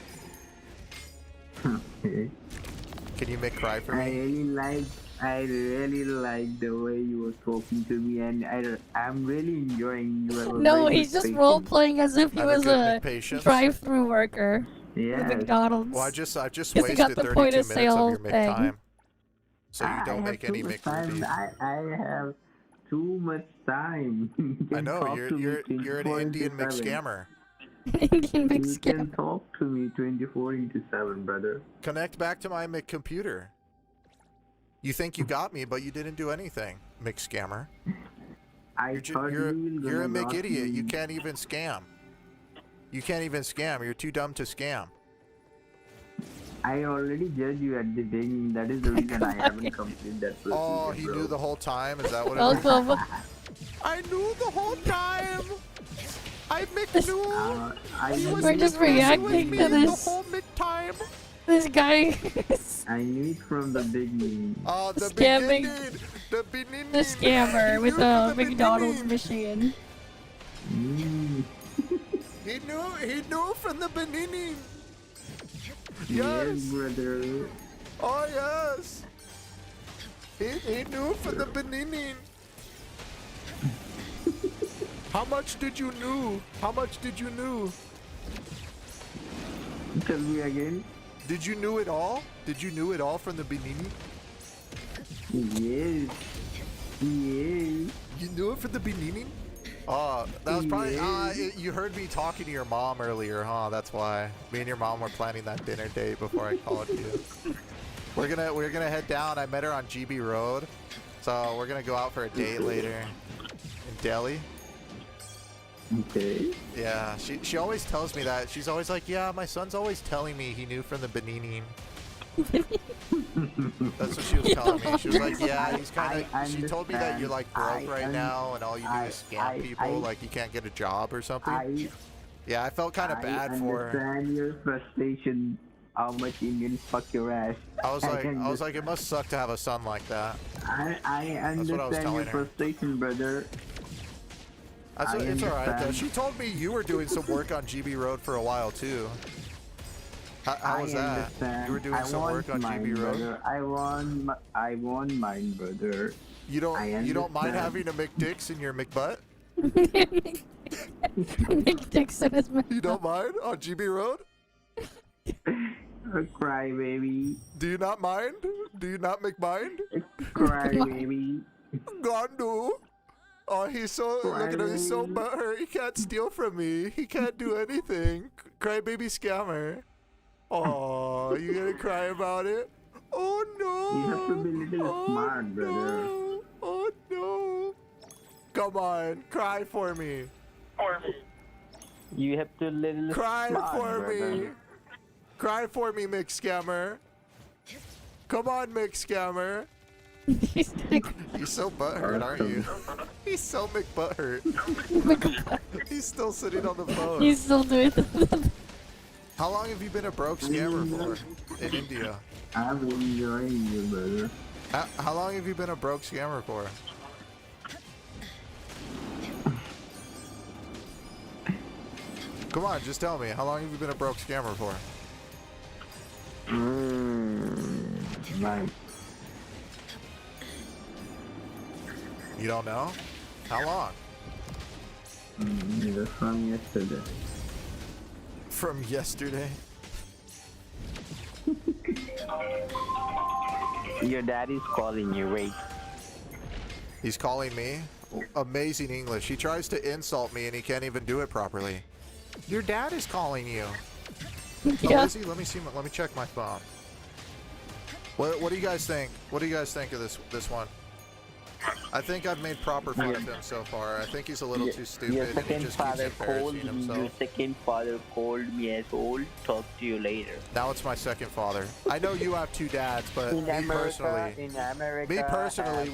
Okay. Can you make cry for me? I really like the way you were talking to me, and I'm really enjoying you. No, he's just role playing as if he was a drive-through worker at McDonald's. Well, I just wasted He got the 32 point of minutes of sale your Mick thing. time. So you don't make any Mick movies. I have too much time. I know you're an Indian Mick scammer. Indian Mick You can talk to me 24/7, brother. Connect back to my Mick computer. You think you got me, but you didn't do anything, Mick scammer. You're a Mick idiot. You can't even scam. You can't even scam. You're too dumb to scam. I already judged you at the beginning. That is the reason I haven't completed that procedure. Oh, he knew the whole time? Is that what it Welcome. was? I knew the whole time! I Mick knew! We're just reacting to this. The whole Mick time! This guy I knew it from the beginning. Oh, the scamming beginning! the scammer with a McDonald's machine. He knew from the beginning! Yes, brother. Oh, yes! He knew from the beginning! How much did you know? How much did you know? Tell me again. Did you know it all? Did you know it all from the beginning? Yes. Yes. You knew it from the beginning? Oh, that was probably, you heard me talking to your mom earlier, huh? That's why. Me and your mom were planning that dinner date before I called you. We're gonna head down. I met her on GB Road. So we're gonna go out for a date later in Delhi. Okay. Yeah, she always tells me that. She's always like, yeah, my son's always telling me he knew from the beginning. That's what she was telling me. She was like, yeah, he's kind of, she told me that you're like broke right now and all you do is scam people, like you can't get a job or something. Yeah, I felt kind of bad for her. I understand your frustration, how much Indians fuck your ass. I was like, it must suck to have a son like that. I understand your frustration, brother. It's alright though. She told me you were doing some work on GB Road for a while too. How was that? You were doing some work on GB Road? Brother. I want mine, brother. You don't mind having a McDicks in your McButt? McDicks in his mouth. You don't mind on GB Road? Cry baby. Do you not mind? Do you not McMind? Cry baby. Gandu. Oh, he's so, look at him, he's so butthurt. He can't steal from me. He can't do anything. Crybaby scammer. Oh, you gonna cry about it? Oh no. You have to be a little smart, brother. No. Oh no. Come on, cry for me. You have to little cry smart, for brother. me. Cry for me, Mick Scammer. Come on, Mick Scammer. You're so butthurt, aren't you? He's so McButthurt. He's still sitting on the phone. He's still doing the How long have you been a broke scammer for in India? I'm enjoying you, brother. How long have you been a broke scammer for? Come on, just tell me. How long have you been a broke scammer for? Right. You don't know? How long? From yesterday. From yesterday? Your daddy's calling you, wait. He's calling me? Amazing English. He tries to insult me and he can't even do it properly. Your dad is calling you. Yeah. Oh, is he? Let me see. Let me check my phone. What do you guys think? What do you guys think of this one? I think I've made proper fun of him so far. I think he's a little too stupid. Your And he second just keeps father called embarrassing me. Your himself. second father called me as old. Talk to you later. Now it's my second father. I know you have 2 dads, but In me America,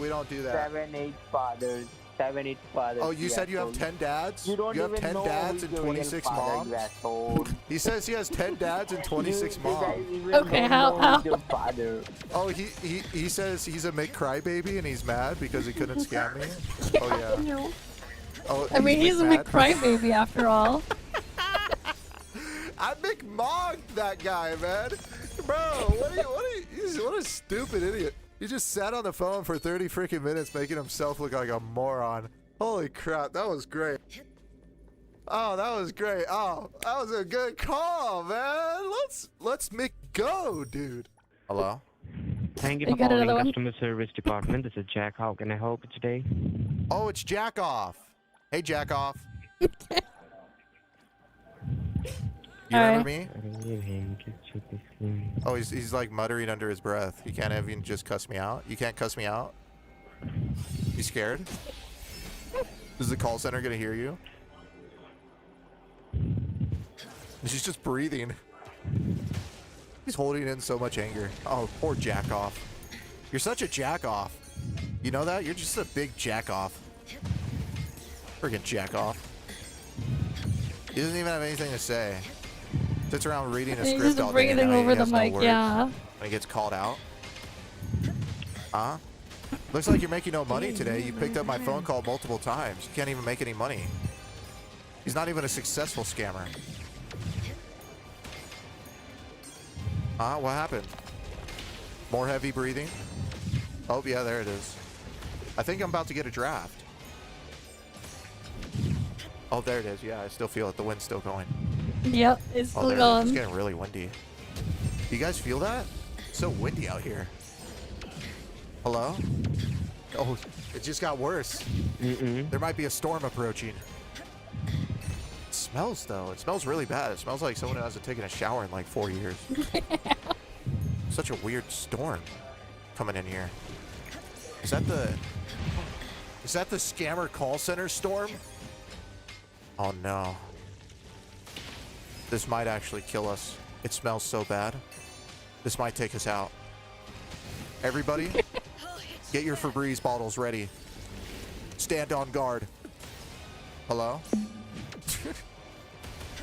we don't do that. 7, 8 fathers. 7, 8 fathers. Oh, you said you have 10 dads? You don't have even 10 know dads who's and your 26 real father, moms? you asshole. He says he has 10 dads and 26 moms. Okay, how? Your father. Oh, he says he's a make crybaby and he's mad because he couldn't scam me? Oh, yeah. Oh, I mean, he's a mad? McCrybaby after all. I McMogged that guy, man. Bro, what a stupid idiot. He just sat on the phone for 30 freaking minutes making himself look like a moron. Holy crap, that was great. Oh, that was great. Oh, that was a good call, man. Let's make go, dude. Hello? Thank you for calling customer service department. This is Jack. How can I help you today? Oh, it's Jack Off. Hey, Jack Off. You remember me? Oh, he's like muttering under his breath. He can't even just cuss me out. You can't cuss me out? You scared? Is the call center gonna hear you? She's just breathing. He's holding in so much anger. Oh, poor jack off. You're such a jack off. You know that? You're just a big jack off. Freaking jack off. He doesn't even have anything to say. Sits around reading a He's script just all day and breathing night. over He the has no mic, words. yeah. When he gets called out. Huh? Looks like you're making no money today. You picked up my phone call multiple times. You can't even make any money. He's not even a successful scammer. What happened? More heavy breathing? Oh, yeah, there it is. I think I'm about to get a draft. Oh, there it is. Yeah, I still feel it. The wind's still going. Yep, it's still There it is. going. It's getting really windy. You guys feel that? It's so windy out here. Hello? Oh, it just got worse. There might be a storm approaching. It smells, though. It smells really bad. It smells like someone who hasn't taken a shower in like 4 years. Such a weird storm coming in here. Is that the scammer call center storm? Oh no. This might actually kill us. It smells so bad. This might take us out. Everybody, get your Febreze bottles ready. Stand on guard. Hello?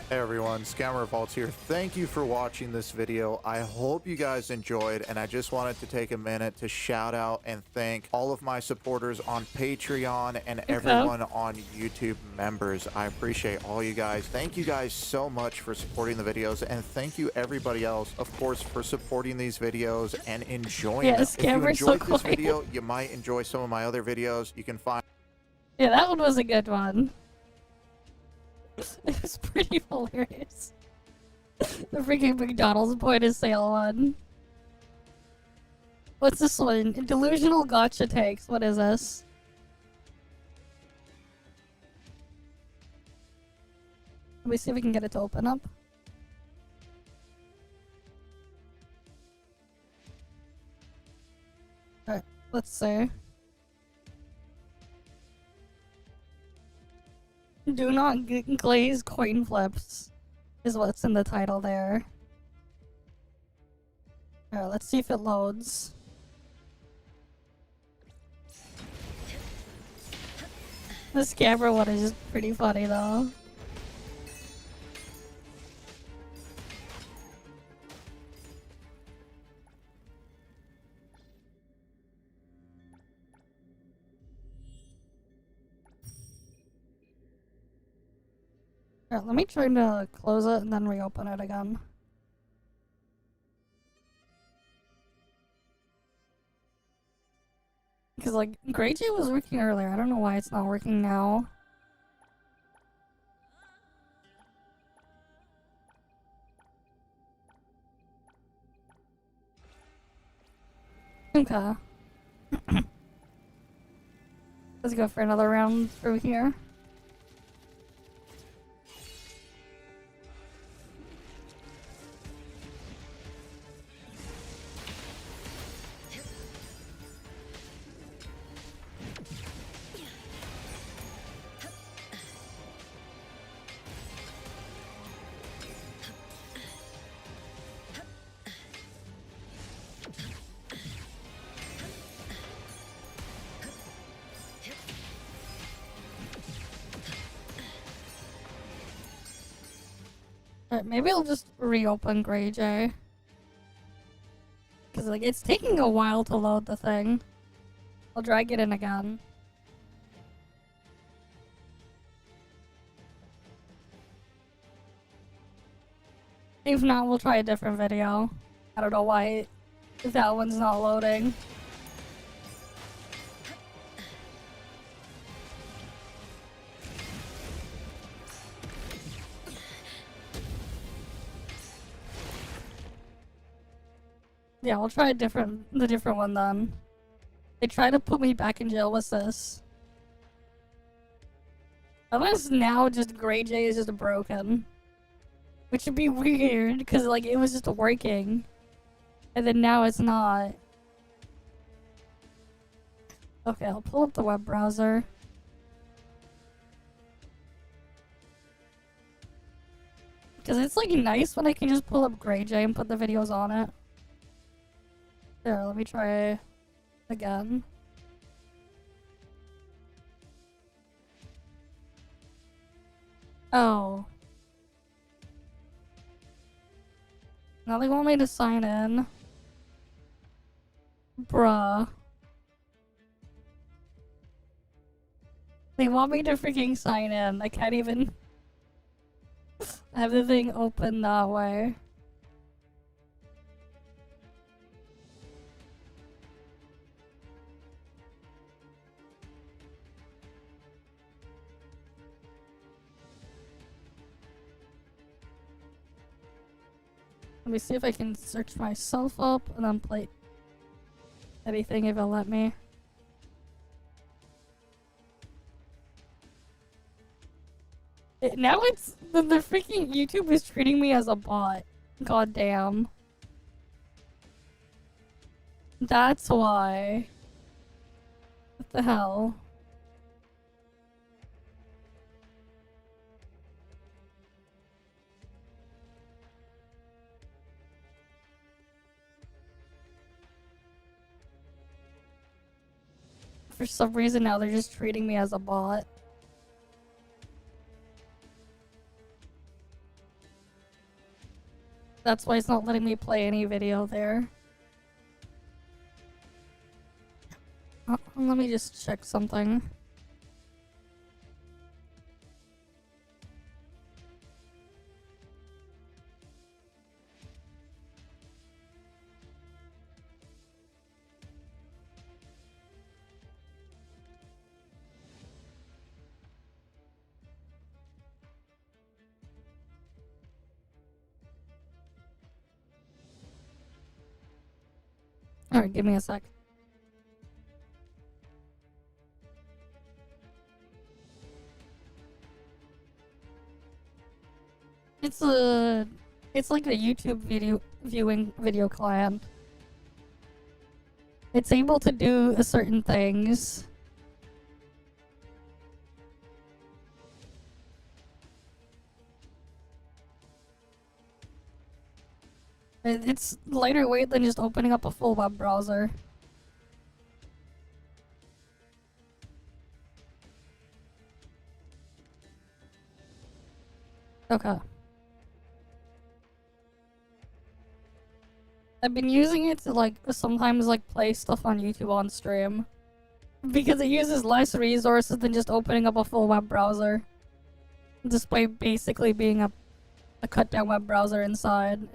Hey everyone, Scammer Vaults here. Thank you for watching this video. I hope you guys enjoyed, and I just wanted to take a minute to shout out and thank all of my supporters on Patreon and everyone on YouTube members. I appreciate all you guys. Thank you guys so much for supporting the videos, and thank you everybody else, of course, for supporting these videos and enjoying them. If you enjoyed this video, you might enjoy some of my other videos. You can find... Yeah, that one was a good one. It was pretty hilarious. The freaking McDonald's point of sale one. What's this one? Delusional gotcha takes. What is this? Let me see if we can get it to open up. Alright, let's see. Do not glaze coin flips is what's in the title there. Alright, let's see if it loads. The scammer one is just pretty funny though. Alright, let me try to close it and then reopen it again. Because, like, Grey J was working earlier. I don't know why it's not working now. Okay. Let's go for another round through here. Alright, maybe I'll just reopen Grey J. Cause like it's taking a while to load the thing. I'll drag it in again. If not, we'll try a different video. I don't know why that one's not loading. Yeah, we'll try the different one then. They try to put me back in jail. What's this? Unless now just Grey J is just broken. Which would be weird, because like it was just working. And then now it's not. Okay, I'll pull up the web browser. Because it's like nice when I can just pull up Grey J and put the videos on it. There, let me try again. Oh. Now they want me to sign in. Bruh. They want me to freaking sign in. I can't even have the thing open that way. Let me see if I can search myself up and then play anything if it'll let me. Now it's the freaking YouTube is treating me as a bot. God damn. That's why. What the hell? For some reason now they're just treating me as a bot. That's why it's not letting me play any video there. Let me just check something. Alright, give me a sec. It's like a YouTube viewing video client. It's able to do certain things. It's lighter weight than just opening up a full web browser. Okay. I've been using it to like sometimes like play stuff on YouTube on stream. Because it uses less resources than just opening up a full web browser. Despite basically being a cut down web browser inside.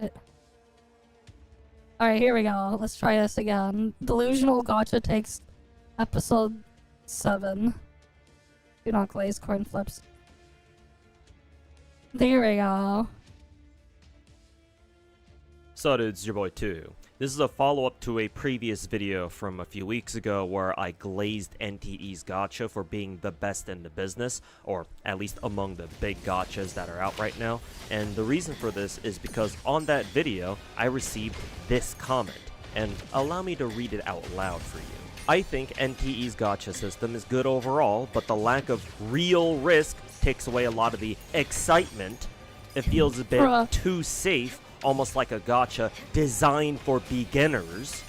Alright, here we go. Let's try this again. Delusional Gotcha takes episode 7. Do not glaze coin flips. There we go. So dude, it's your boy 2. This is a follow-up to a previous video from a few weeks ago where I glazed NTE's Gotcha for being the best in the business, or at least among the big gotchas that are out right now. And the reason for this is because on that video, I received this comment, and allow me to read it out loud for you. I think NTE's Gotcha system is good overall, but the lack of real risk takes away a lot of the excitement. It feels a bit too safe, almost like a gacha designed for beginners.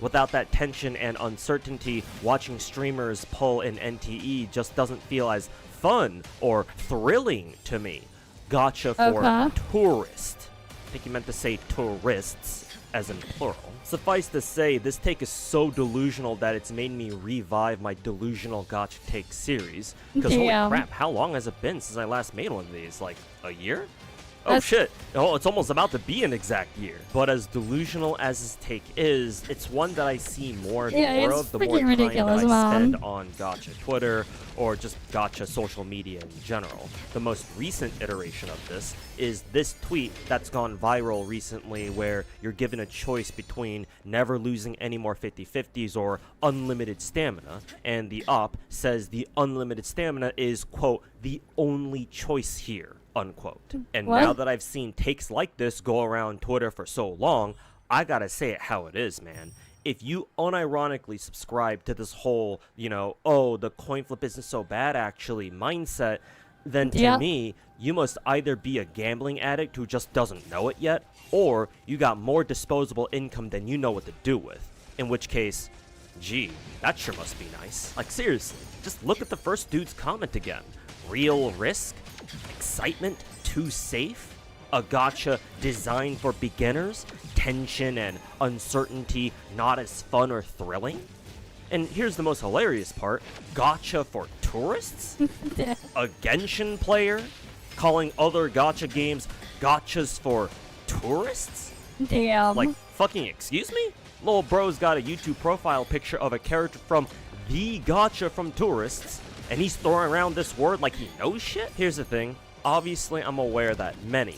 Without that tension and uncertainty, watching streamers pull in NTE just doesn't feel as fun or thrilling to me. gacha for Okay. tourists. I think he meant to say tourists, as in plural. Suffice to say, this take is so delusional that it's made me revive my delusional gacha take series. Because holy Damn. crap, how long has it been since I last made one of these? Like, a year? Oh shit, oh, it's almost about to be an exact year. But as delusional as his take is, it's one that I see more and more it's of the more freaking time ridiculous, that I man. spend on gacha Twitter or just gacha social media in general. The most recent iteration of this is this tweet that's gone viral recently where you're given a choice between never losing any more 50-50s or unlimited stamina, and the op says the unlimited stamina is, quote, the only choice here, unquote. And What? now that I've seen takes like this go around Twitter for so long, I gotta say it how it is, man. If you unironically subscribe to this whole, you know, oh, the coin flip isn't so bad actually mindset, then to me, you must either be a gambling addict who just doesn't know it yet, or you got more disposable income than you know what to do with. In which case, gee, that sure must be nice. Like seriously, just look at the first dude's comment again. Real risk? Excitement? Too safe? A gacha designed for beginners? Tension and uncertainty not as fun or thrilling? And here's the most hilarious part. Gacha for tourists? A Genshin player? Calling other gacha games gachas for tourists? Damn. Like, fucking excuse me? Lil bro's got a YouTube profile picture of a character from the gacha from tourists, and he's throwing around this word like he knows shit? Here's the thing. Obviously, I'm aware that many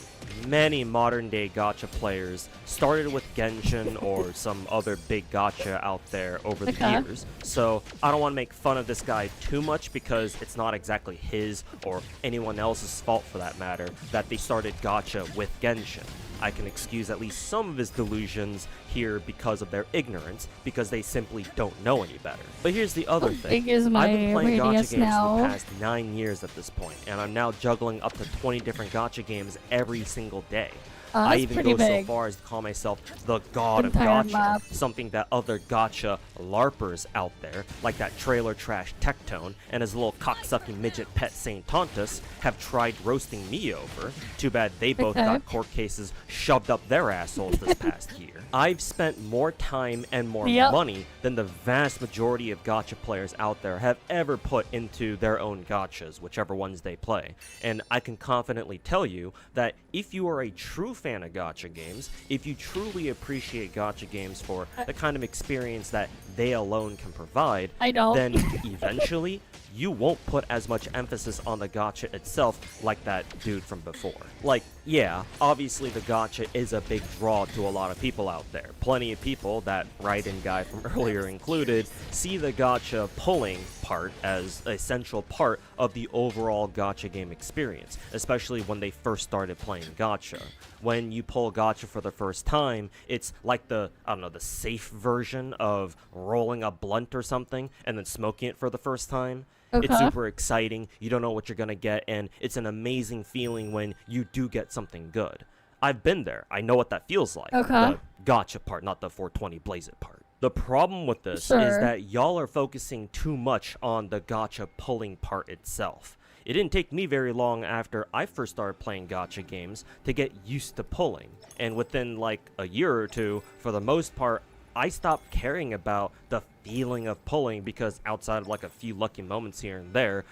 modern-day gacha players started with Genshin or some other big gacha out there over the years, so I don't want to make fun of this guy too much because it's not exactly his or anyone else's fault for that matter that they started gacha with Genshin. I can excuse at least some of his delusions here because of their ignorance, because they simply don't know any better. But here's the other thing. Big is my I've been playing gacha radius games now. for the past 9 years at this point, and I'm now juggling up to 20 different gacha games every single day. I that's even pretty go so big. far as to call myself the god of Entire gacha, map. something that other gacha larpers out there, like that trailer trash Tectone and his little cocksucking midget pet Saint Tontus, have tried roasting me over. Too bad they both got court cases shoved up their assholes this past year. I've spent more time and more money than the vast majority of gacha players out there have ever put into their own gachas, whichever ones they play. And I can confidently tell you that if you are a true fan of gacha games, if you truly appreciate gacha games for the kind of experience that they alone can provide, then eventually you won't put as much emphasis on the gacha itself like that dude from before. Like, yeah, obviously the gacha is a big draw to a lot of people out there. Plenty of people, that write-in guy from earlier included, see the gacha pulling part as an essential part of the overall gacha game experience, especially when they first started playing gacha. When you pull gacha for the first time, it's like the, I don't know, the safe version of rolling a blunt or something and then smoking it for the first time. It's super exciting, you don't know what you're gonna get, and it's an amazing feeling when you do get something good. I've been there, I know what that feels like. The gacha part, not the 420 blaze it part. The problem with this is that y'all are focusing too much on the gacha pulling part itself. It didn't take me very long after I first started playing gacha games to get used to pulling, and within like a year or two, for the most part, I stopped caring about the feeling of pulling because outside of like a few lucky moments here and there,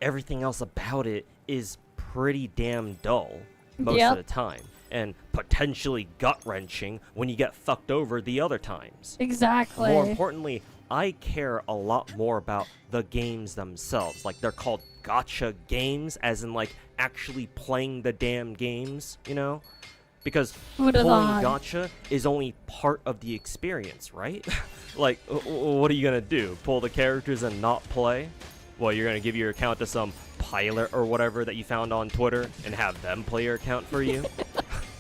everything else about it is pretty damn dull most of the time, and potentially gut-wrenching when you get fucked over the other times. Exactly. More importantly, I care a lot more about the games themselves. Like, they're called gacha games, as in like actually playing the damn games, you know? Because pulling gacha is only part of the experience, right? Like, what are you gonna do? Pull the characters and not play? Well, you're gonna give your account to some pilot or whatever that you found on Twitter and have them play your account for you?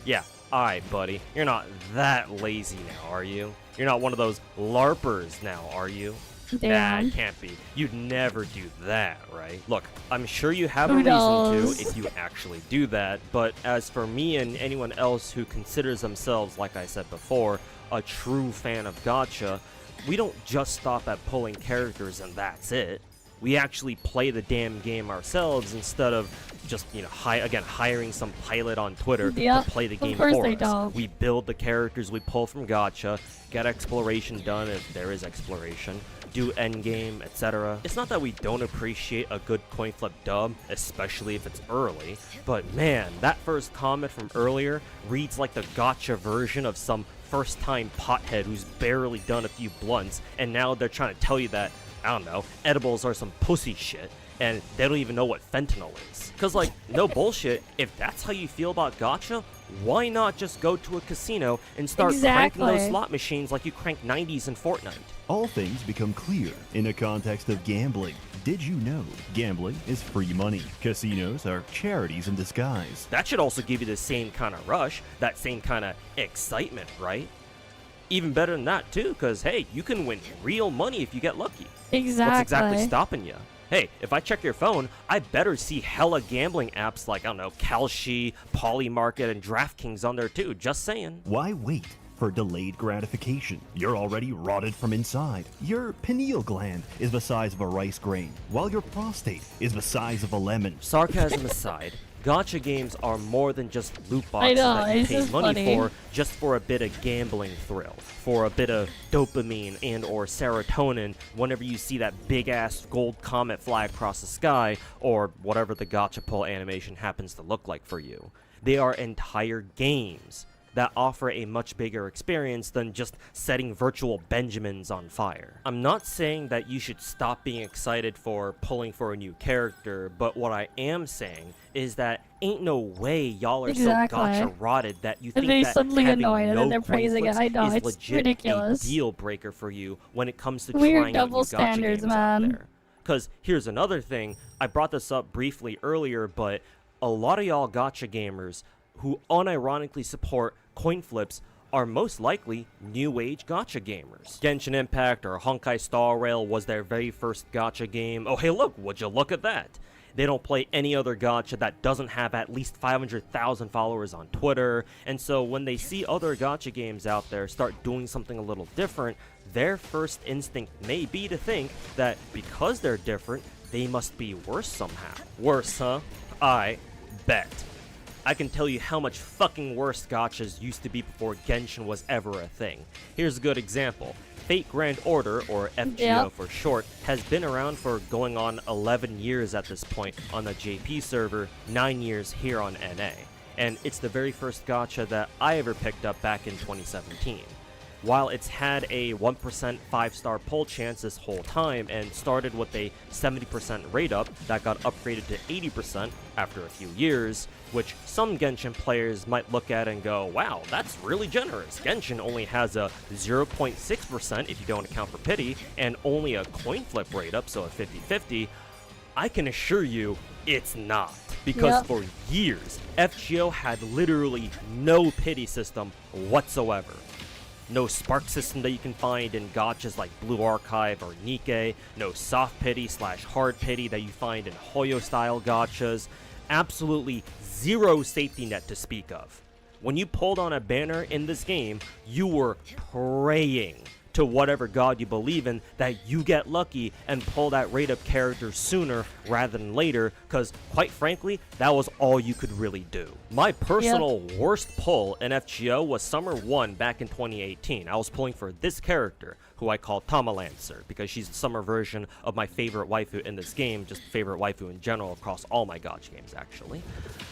Yeah, alright, buddy. You're not that lazy now, are you? You're not one of those LARPers now, are you? Nah, it can't be. You'd never do that, right? Look, I'm sure you have a reason to if you actually do that, but as for me and anyone else who considers themselves, like I said before, a true fan of gacha, we don't just stop at pulling characters and that's it. We actually play the damn game ourselves instead of just, you know, hiring some pilot on Twitter to play the game for us. We build the characters we pull from gacha, get exploration done if there is exploration, do endgame, etc. It's not that we don't appreciate a good coin flip dub, especially if it's early, but man, that first comment from earlier reads like the gacha version of some first-time pothead who's barely done a few blunts, and now they're trying to tell you that, I don't know, edibles are some pussy shit, and they don't even know what fentanyl is. Cause like, no bullshit, if that's how you feel about gacha, why not just go to a casino and start cranking those slot machines like you crank 90s in Fortnite? All things become clear in a context of gambling. Did you know gambling is free money? Casinos are charities in disguise. That should also give you the same kind of rush, that same kind of excitement, right? Even better than that too, because hey, you can win real money if you get lucky. Exactly. What's exactly stopping you? Hey, if I check your phone, I better see hella gambling apps like, I don't know, Kalshi, Polymarket, and DraftKings on there too, just saying. Why wait for delayed gratification? You're already rotted from inside. Your pineal gland is the size of a rice grain, while your prostate is the size of a lemon. Sarcasm aside, gacha games are more than just loot boxes that you pay money for just for a bit of gambling thrill, for a bit of dopamine and or serotonin whenever you see that big-ass gold comet fly across the sky, or whatever the gacha pull animation happens to look like for you. They are entire games that offer a much bigger experience than just setting virtual Benjamins on fire. I'm not saying that you should stop being excited for pulling for a new character, but what I am saying is that ain't no way y'all are so gacha rotted that you think that having no coin flips is legit ridiculous. A deal breaker for you when it comes to Weird trying out new double gacha standards, games man. out there. Because here's another thing, I brought this up briefly earlier, but a lot of y'all gacha gamers who unironically support coin flips are most likely new age gacha gamers. Genshin Impact or Honkai Star Rail was their very first gacha game. Oh hey look, would you look at that? They don't play any other gacha that doesn't have at least 500,000 followers on Twitter, and so when they see other gacha games out there start doing something a little different, their first instinct may be to think that because they're different, they must be worse somehow. Worse, huh? I bet. I can tell you how much fucking worse gachas used to be before Genshin was ever a thing. Here's a good example. Fate Grand Order, or FGO for short, has been around for going on 11 years at this point on the JP server, 9 years here on NA. And it's the very first gacha that I ever picked up back in 2017. While it's had a 1% 5-star pull chance this whole time and started with a 70% rate up that got upgraded to 80% after a few years, which some Genshin players might look at and go, wow, that's really generous. Genshin only has a 0.6% if you don't account for pity, and only a coin flip rate up, so a 50-50. I can assure you, it's not. Because for years, FGO had literally no pity system whatsoever. No spark system that you can find in gachas like Blue Archive or Nikkei, no soft pity / hard pity that you find in Hoyo style gachas, absolutely zero safety net to speak of. When you pulled on a banner in this game, you were praying to whatever god you believe in that you get lucky and pull that rate up character sooner rather than later, because quite frankly, that was all you could really do. My personal worst pull in FGO was Summer 1 back in 2018. I was pulling for this character, who I call Tamalancer, because she's the summer version of my favorite waifu in this game, just favorite waifu in general across all my gacha games actually.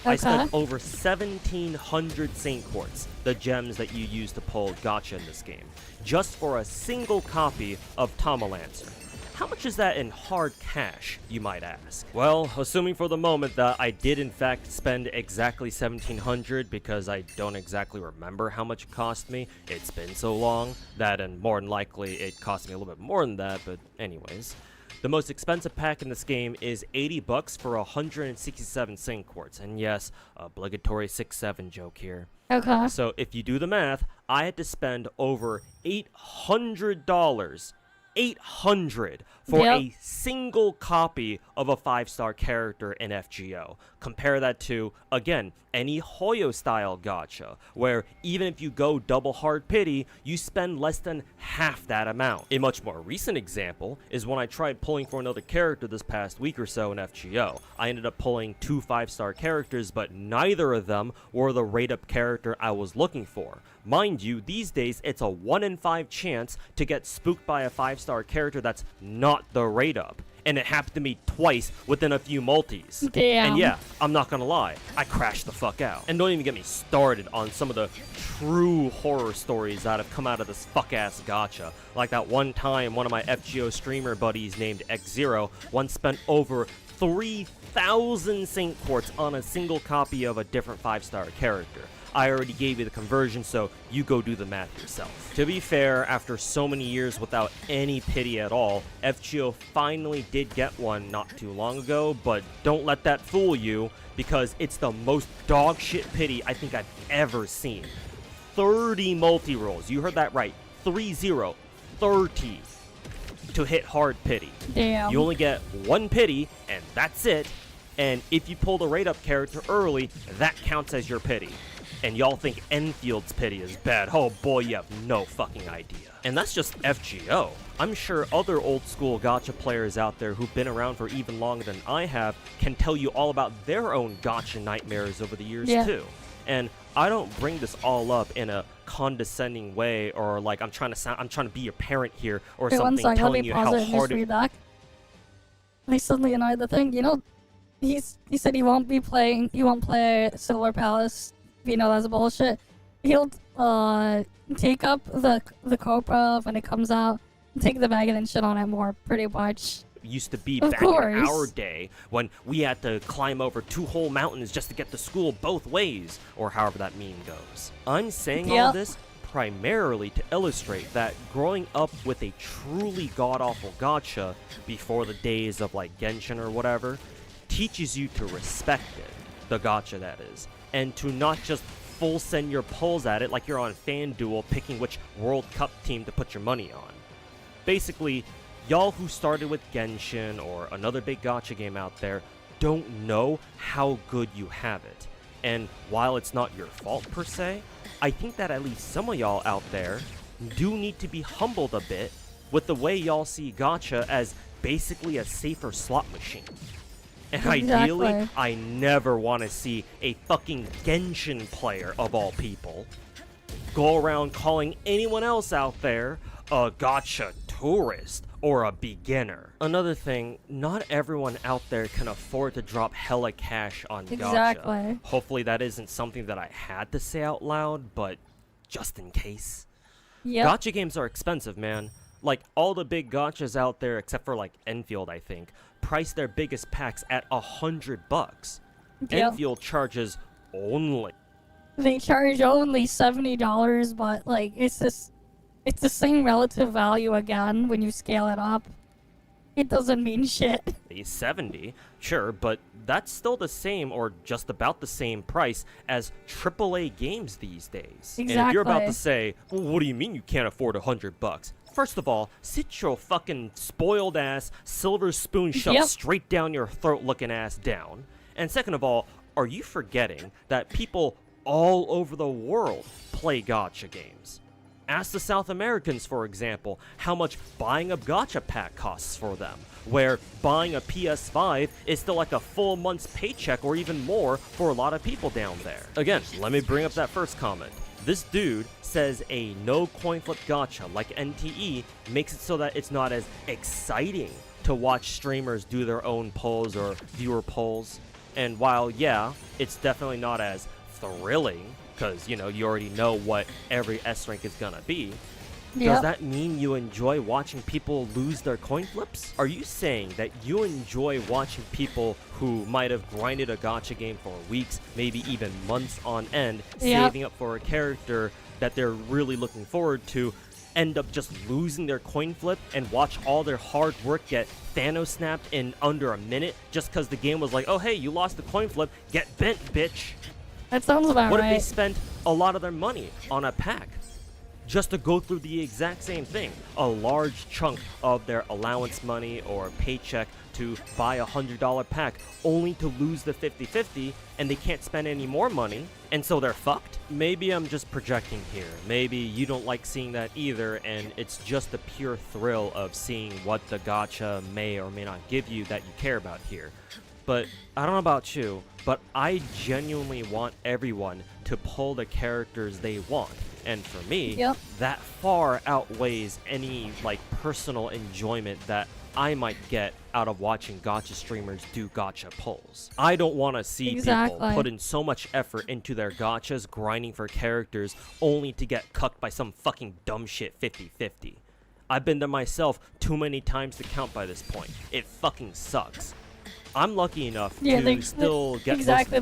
I spent over 1,700 Saint Quartz, the gems that you use to pull gacha in this game, just for a single copy of Tamalancer. How much is that in hard cash, you might ask? Well, assuming for the moment that I did in fact spend exactly 1,700 because I don't exactly remember how much it cost me. It's been so long that, and more than likely it cost me a little bit more than that, but anyways. The most expensive pack in this game is 80 bucks for 167 Saint Quartz, and yes, obligatory 6-7 joke here. Okay. So if you do the math, I had to spend over $800 $800 for a single copy of a 5-star character in FGO. Compare that to, again, any Hoyo-style gacha, where even if you go double hard pity, you spend less than half that amount. A much more recent example is when I tried pulling for another character this past week or so in FGO. I ended up pulling 2 5-star characters, but neither of them were the rate-up character I was looking for. Mind you, these days it's a 1 in 5 chance to get spooked by a 5-star character that's not the rate-up. And it happened to me twice within a few multis. Damn. And yeah, I'm not gonna lie, I crashed the fuck out. And don't even get me started on some of the true horror stories that have come out of this fuck-ass gacha. Like that one time one of my FGO streamer buddies named X0 once spent over 3,000 Saint Quartz on a single copy of a different 5-star character. I already gave you the conversion, so you go do the math yourself. To be fair, after so many years without any pity at all, FGO finally did get one not too long ago, but don't let that fool you, because it's the most dog shit pity I think I've ever seen. 30 multi-rolls, you heard that right, 30, 30 to hit hard pity. Damn. You only get 1 pity, and that's it, and if you pull the rate-up character early, that counts as your pity. And y'all think Enfield's pity is bad. Oh boy, you have no fucking idea. And that's just FGO. I'm sure other old school gacha players out there who've been around for even longer than I have can tell you all about their own gacha nightmares over the years too. And I don't bring this all up in a condescending way or like I'm trying to be your parent here or something telling you how hard it is. I suddenly annoyed the thing. You know, he said he won't play Silver Palace. You know, that's bullshit. He'll take up the Cobra when it comes out, take the bag and then shit on it more, pretty much. Used to be back in our day when we had to climb over 2 whole mountains just to get to school both ways, or however that meme goes. I'm saying all of this primarily to illustrate that growing up with a truly god-awful gacha before the days of like Genshin or whatever teaches you to respect it, the gacha that is, and to not just full send your pulls at it like you're on FanDuel picking which World Cup team to put your money on. Basically, y'all who started with Genshin or another big gacha game out there don't know how good you have it. And while it's not your fault per se, I think that at least some of y'all out there do need to be humbled a bit with the way y'all see gacha as basically a safer slot machine. And ideally, I never want to see a fucking Genshin player, of all people, go around calling anyone else out there a gacha tourist or a beginner. Another thing, not everyone out there can afford to drop hella cash on gacha. Hopefully that isn't something that I had to say out loud, but just in case. Gacha games are expensive, man. Like, all the big gachas out there, except for, like, Enfield, I think, price their biggest packs at $100. Enfield charges only. They charge only $70, but, like, it's the same relative value again when you scale it up. It doesn't mean shit. $70, sure, but that's still the same or just about the same price as AAA games these days. And if you're about to say, well, what do you mean you can't afford $100? First of all, sit your fucking spoiled ass, silver spoon shoved straight down your throat looking ass down. And second of all, are you forgetting that people all over the world play gacha games? Ask the South Americans, for example, how much buying a gacha pack costs for them, where buying a PS5 is still like a full month's paycheck or even more for a lot of people down there. Again, let me bring up that first comment. This dude says a no coin flip gacha like NTE makes it so that it's not as exciting to watch streamers do their own polls or viewer polls. And while, yeah, it's definitely not as thrilling, because, you know, you already know what every S rank is gonna be, does that mean you enjoy watching people lose their coin flips? Are you saying that you enjoy watching people who might have grinded a gacha game for weeks, maybe even months on end, saving up for a character that they're really looking forward to, end up just losing their coin flip and watch all their hard work get Thanos snapped in under a minute just because the game was like, oh hey, you lost the coin flip, get bent, bitch. That sounds about right. What if they spent a lot of their money on a pack? just to go through the exact same thing. A large chunk of their allowance money or paycheck to buy a $100 pack, only to lose the 50-50, and they can't spend any more money, and so they're fucked? Maybe I'm just projecting here. Maybe you don't like seeing that either, and it's just the pure thrill of seeing what the gacha may or may not give you that you care about here. But I don't know about you, but I genuinely want everyone to pull the characters they want. And for me, that far outweighs any like personal enjoyment that I might get out of watching gacha streamers do gacha pulls. I don't want to see people put in so much effort into their gachas grinding for characters only to get cucked by some fucking dumb shit 50-50. I've been there myself too many times to count by this point. It fucking sucks. I'm lucky enough to still get most of the characters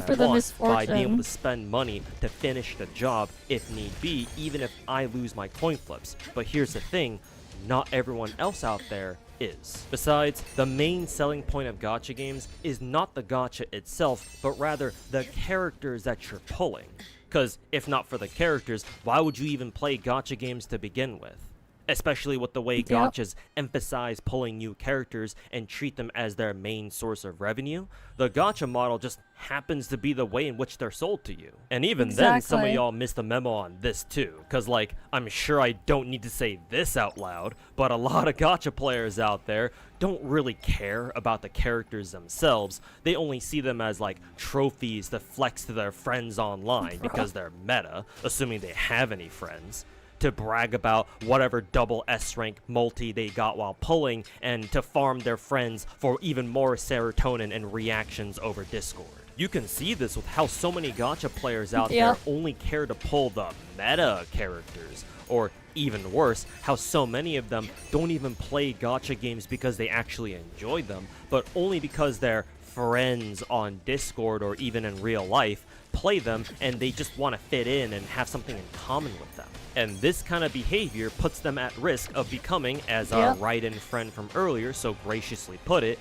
that I want by being able to spend money to finish the job if need be, even if I lose my coin flips. But here's the thing, not everyone else out there is. Besides, the main selling point of gacha games is not the gacha itself, but rather the characters that you're pulling. Because if not for the characters, why would you even play gacha games to begin with? Especially with the way gachas emphasize pulling new characters and treat them as their main source of revenue, the gacha model just happens to be the way in which they're sold to you. And even then, some of y'all missed the memo on this too, because like, I'm sure I don't need to say this out loud, but a lot of gacha players out there don't really care about the characters themselves. They only see them as like trophies to flex to their friends online because they're meta, assuming they have any friends, to brag about whatever double S rank multi they got while pulling, and to farm their friends for even more serotonin and reactions over Discord. You can see this with how so many gacha players out there only care to pull the meta characters, or even worse, how so many of them don't even play gacha games because they actually enjoy them, but only because their friends on Discord or even in real life play them and they just want to fit in and have something in common with them. And this kind of behavior puts them at risk of becoming, as our write-in friend from earlier so graciously put it,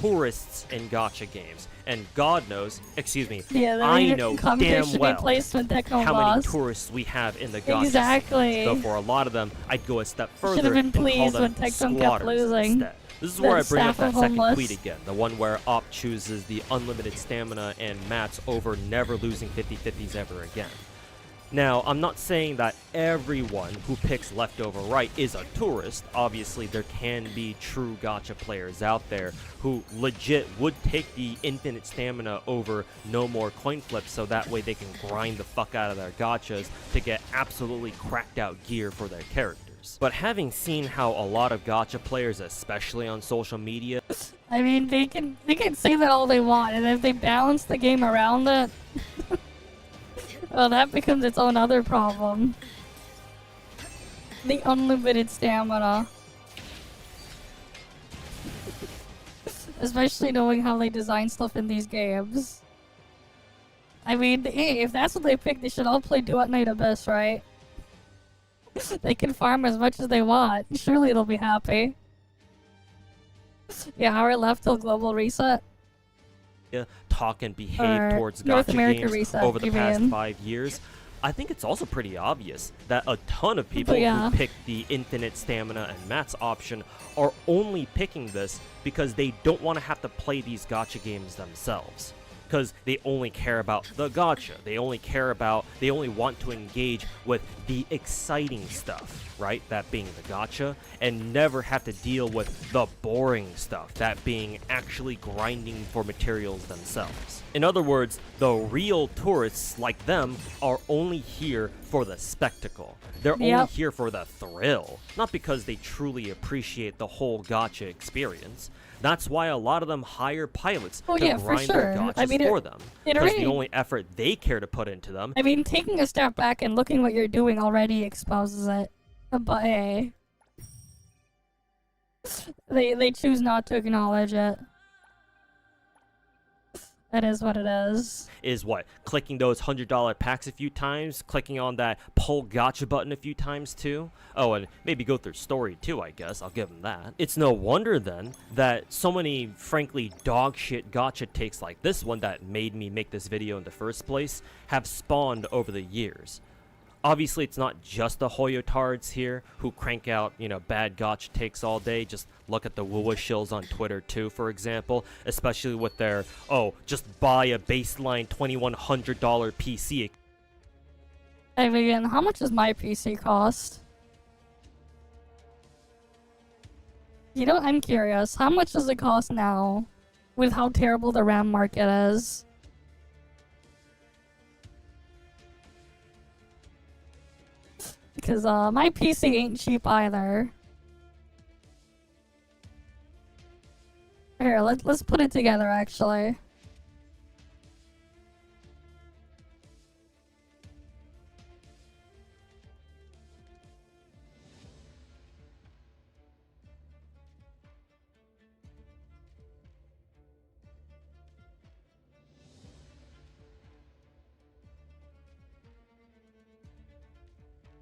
tourists in gacha games. And God knows, excuse me, I know damn well how many tourists we have in the gacha scene. So for a lot of them, I'd go a step further and call them squatters instead. This is where I bring up that second tweet again, the one where Op chooses the unlimited stamina and mats over never losing 50-50s ever again. Now, I'm not saying that everyone who picks leftover right is a tourist. Obviously, there can be true gacha players out there who legit would take the infinite stamina over no more coin flips so that way they can grind the fuck out of their gachas to get absolutely cracked out gear for their characters. But having seen how a lot of gacha players, especially on social media, I mean, they can say that all they want, and if they balance the game around it, well, that becomes its own other problem. The unlimited stamina. Especially knowing how they design stuff in these games. I mean, hey, if that's what they pick, they should all play Duet Night Abyss, right? They can farm as much as they want. Surely they'll be happy. Yeah, hour left till global reset. Talk and behave towards gacha games over the past 5 years, I think it's also pretty obvious that a ton of people who pick the infinite stamina and mats option are only picking this because they don't want to have to play these gacha games themselves. Because they only care about the gacha. They only want to engage with the exciting stuff, right? That being the gacha, and never have to deal with the boring stuff, that being actually grinding for materials themselves. In other words, the real tourists like them are only here for the spectacle. They're only here for the thrill, not because they truly appreciate the whole gacha experience. That's why a lot of them hire pilots to grind their gachas for them. Because the only effort they care to put into them. I mean, taking a step back and looking what you're doing already exposes it. But hey, they choose not to acknowledge it. That is what it is. Is what? Clicking those $100 packs a few times? Clicking on that pull gacha button a few times too? Oh, and maybe go through story too, I guess. I'll give them that. It's no wonder then that so many, frankly, dog shit gacha takes like this one that made me make this video in the first place have spawned over the years. Obviously, it's not just the Hoyotards here who crank out, you know, bad gotcha takes all day. Just look at the Woowa shills on Twitter too, for example, especially with their, oh, just buy a baseline $2,100 PC. Hey Vivian, how much does my PC cost? You know, I'm curious. How much does it cost now with how terrible the RAM market is? Because my PC ain't cheap either. Here, let's put it together actually.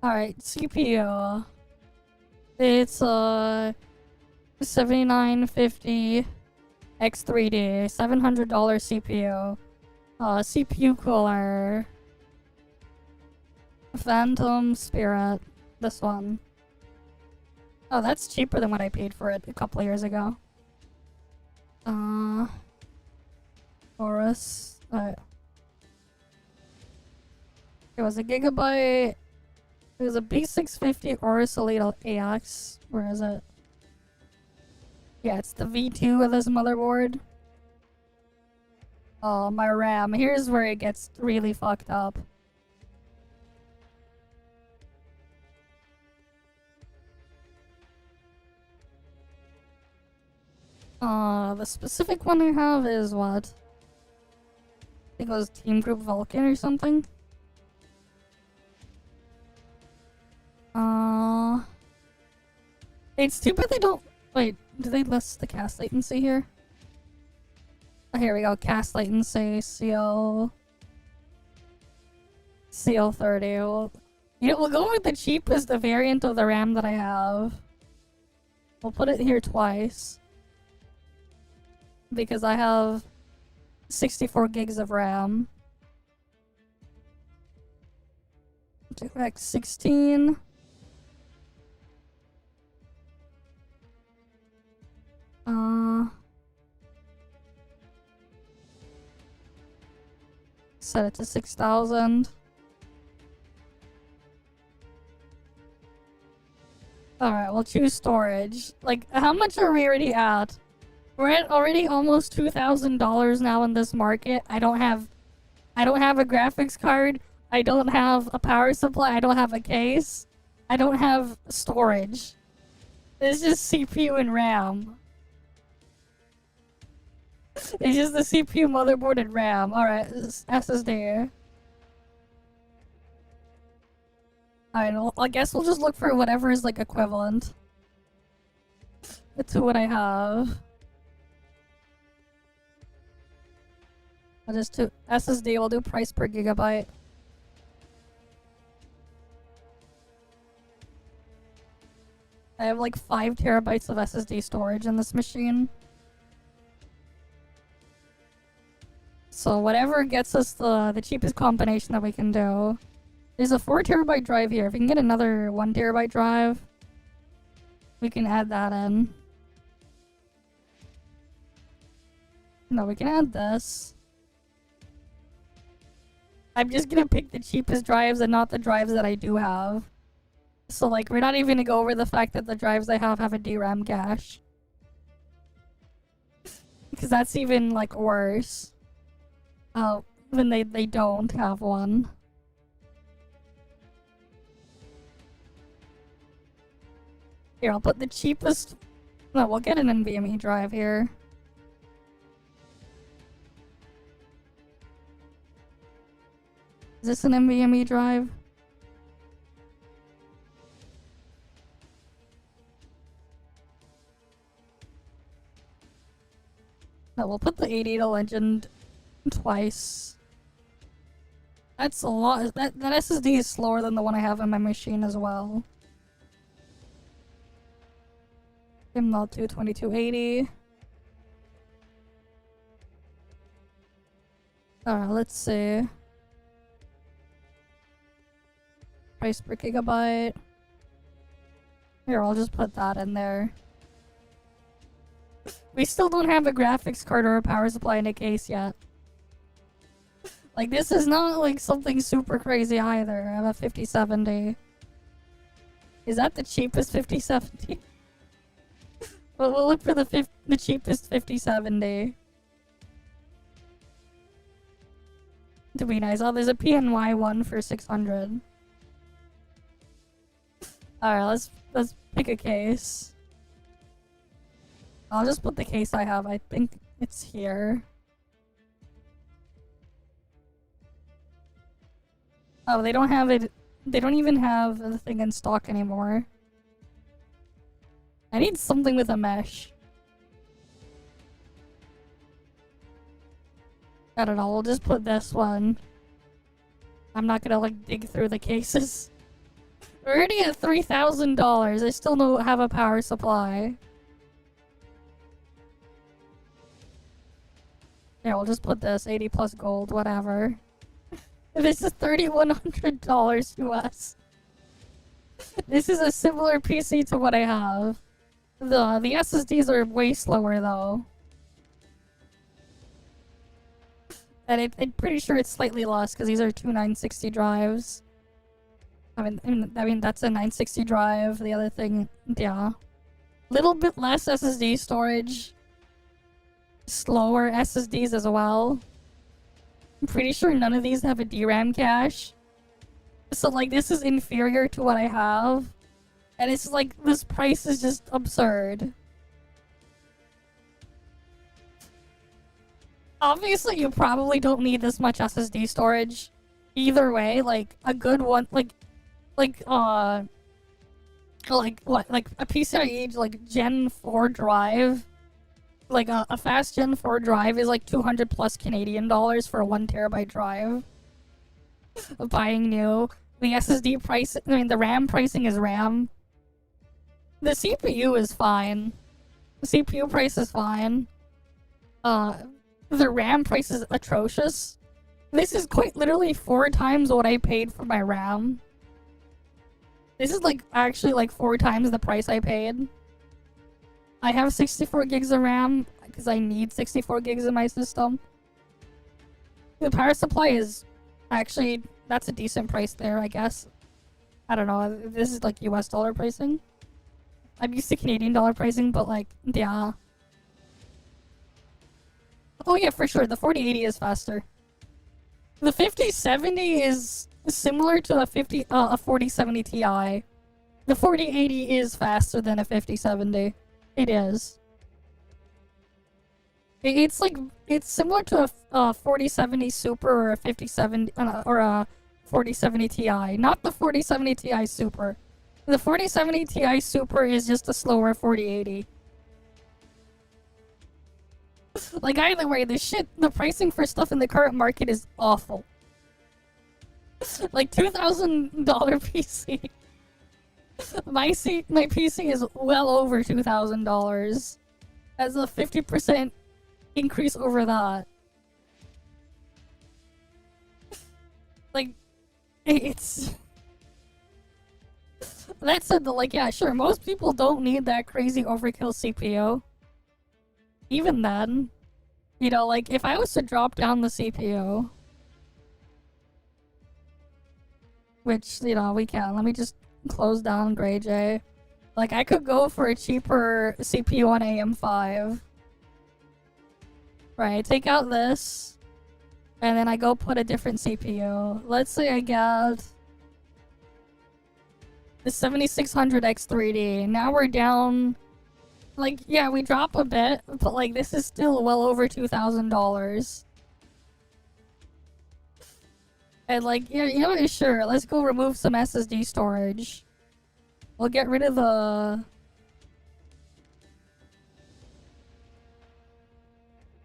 Alright, CPU. It's 7950 X3D, $700 CPU. CPU cooler. Phantom Spirit. This one. Oh, that's cheaper than what I paid for it a couple of years ago. Taurus. It was a gigabyte. It was a B650 Aorus Elite AX. Where is it? Yeah, it's the V2 of this motherboard. Oh, my RAM. Here's where it gets really fucked up. The specific one I have is what? I think it was Team Group Vulcan or something. It's stupid they don't... Wait, do they list the cast latency here? Oh, here we go, cast latency, CL30. Well, you know, we'll go with the cheapest, the variant of the RAM that I have. We'll put it here twice. Because I have 64 gigs of RAM. DirectX 16. Set it to 6,000. Alright, we'll choose storage. Like, how much are we already at? We're at already almost $2,000 now in this market. I don't have a graphics card. I don't have a power supply. I don't have a case. I don't have storage. It's just CPU and RAM. It's just the CPU, motherboard, and RAM. Alright, SSD. Alright, well, I guess we'll just look for whatever is, like, equivalent to what I have. I'll just do SSD, we'll do price per gigabyte. I have like 5 terabytes of SSD storage in this machine. So whatever gets us the cheapest combination that we can do. There's a 4 terabyte drive here. If we can get another 1 terabyte drive, we can add that in. No, we can add this. I'm just gonna pick the cheapest drives and not the drives that I do have. So like, we're not even gonna go over the fact that the drives I have a DRAM cache. Because that's even like worse. When they don't have one. Here, I'll put the cheapest... No, we'll get an NVMe drive here. Is this an NVMe drive? No, we'll put the 80 Legend twice. That's a lot. That SSD is slower than the one I have in my machine as well. ML2 2280. Alright, let's see. Price per gigabyte. Here, I'll just put that in there. We still don't have a graphics card or a power supply in a case yet. Like, this is not like something super crazy either. I have a 5070. Is that the cheapest 5070? Well, we'll look for the cheapest 5070. To be nice. Oh, there's a PNY one for 600. Alright, let's pick a case. I'll just put the case I have. I think it's here. Oh, they don't have it. They don't even have the thing in stock anymore. I need something with a mesh. I don't know, we'll just put this one. I'm not gonna like dig through the cases. We're already at $3,000. I still don't have a power supply. Here, we'll just put this 80 plus gold, whatever. This is $3,100 US. This is a similar PC to what I have. The SSDs are way slower though. And I'm pretty sure it's slightly less because these are two 960 drives. I mean that's a 960 drive. The other thing, yeah, little bit less SSD storage, slower SSDs as well. I'm pretty sure none of these have a DRAM cache. So like this is inferior to what I have, and it's like this price is just absurd. Obviously, you probably don't need this much SSD storage. Either way, like a good one, like what, like a PCIe like Gen 4 drive, like a fast Gen 4 drive is like 200 plus Canadian dollars for a 1 terabyte drive. Buying new. The SSD price, I mean the RAM pricing is RAM. The CPU is fine. The CPU price is fine. The RAM price is atrocious. This is quite literally 4 times what I paid for my RAM. This is like actually like 4 times the price I paid. I have 64 gigs of RAM because I need 64 gigs in my system. The power supply is actually, that's a decent price there, I guess. I don't know, this is like US dollar pricing. I'm used to Canadian dollar pricing, but like, yeah. Oh yeah, for sure, the 4080 is faster. The 5070 is similar to a 4070 Ti. The 4080 is faster than a 5070. It is. It's like, it's similar to a 4070 Super or a 5070, or a 4070 Ti. Not the 4070 Ti Super. The 4070 Ti Super is just a slower 4080. Like either way, the pricing for stuff in the current market is awful. Like $2,000 PC. My PC is well over $2,000. As a 50% increase over that. Like, it's... That said, like, yeah, sure, most people don't need that crazy overkill CPU. Even then, you know, like, if I was to drop down the CPU, which, you know, we can. Let me just close down Grey J. Like, I could go for a cheaper CPU on AM5. Right, take out this, and then I go put a different CPU. Let's say I get the 7600 X3D. Now we're down... Like, yeah, we drop a bit, but like, this is still well over $2,000. And like, yeah, you know what, sure, let's go remove some SSD storage. We'll get rid of the...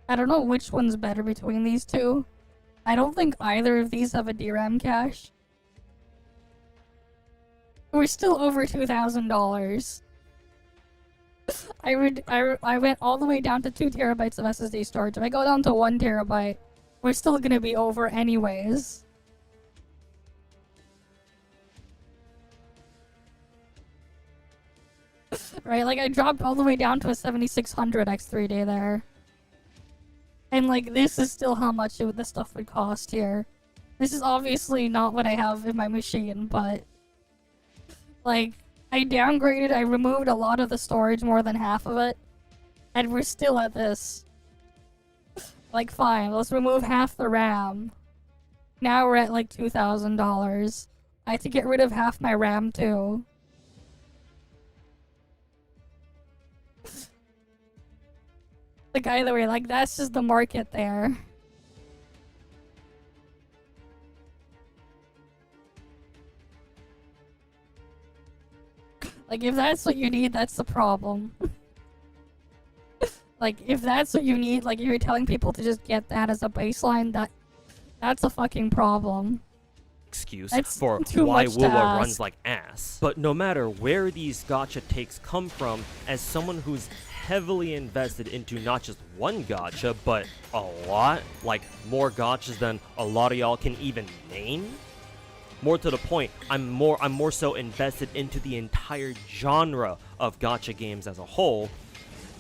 I don't know which one's better between these two. I don't think either of these have a DRAM cache. We're still over $2,000. I went all the way down to 2 terabytes of SSD storage. If I go down to 1 terabyte, we're still gonna be over anyways. right? Like, I dropped all the way down to a 7600 X3D there. And, like, this is still how much this stuff would cost here. This is obviously not what I have in my machine, but... Like, I downgraded, I removed a lot of the storage, more than half of it. And we're still at this. Like, fine, let's remove half the RAM. Now we're at, like, $2,000. I have to get rid of half my RAM, too. Like, either way, like, that's just the market there. Like, if that's what you need, that's the problem. Like, if that's what you need, like, you're telling people to just get that as a baseline, that's a fucking problem. Excuse That's for too why much to WoWa runs ask. like ass. But no matter where these gacha takes come from, as someone who's heavily invested into not just one gacha, but a lot, like more gachas than a lot of y'all can even name. More to the point, I'm more so invested into the entire genre of gacha games as a whole.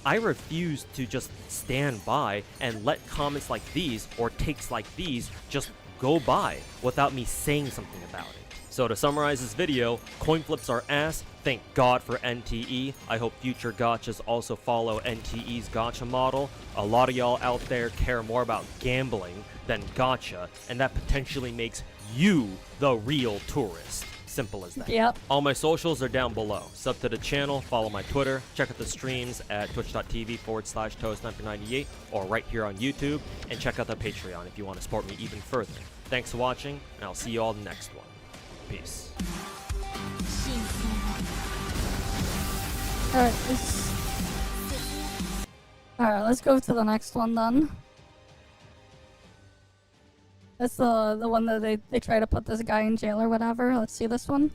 I refuse to just stand by and let comments like these or takes like these just go by without me saying something about it. So to summarize this video, coin flips are ass, thank God for NTE. I hope future gachas also follow NTE's gacha model. A lot of y'all out there care more about gambling than gacha, and that potentially makes you the real tourist. Simple as that. Yep. All my socials are down below. Sub to the channel, follow my Twitter, check out the streams at twitch.tv/ToSniper98 or right here on YouTube, and check out the Patreon if you want to support me even further. Thanks for watching, and I'll see you all in the next one. Peace. Alright, let's go to the next one then. That's the one that they try to put this guy in jail or whatever. Let's see this one.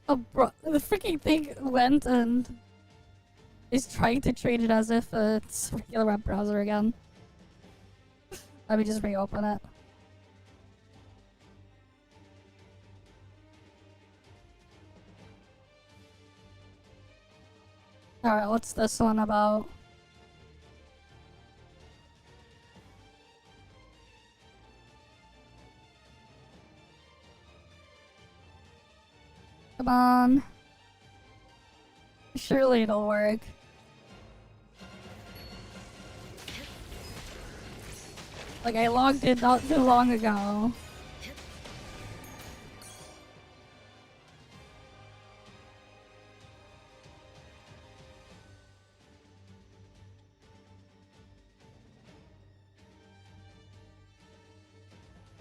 Oh, bro, the freaking thing went and is trying to treat it as if it's a regular web browser again. Let me just reopen it. Alright, what's this one about? Come on. Surely it'll work. Like, I logged in not too long ago.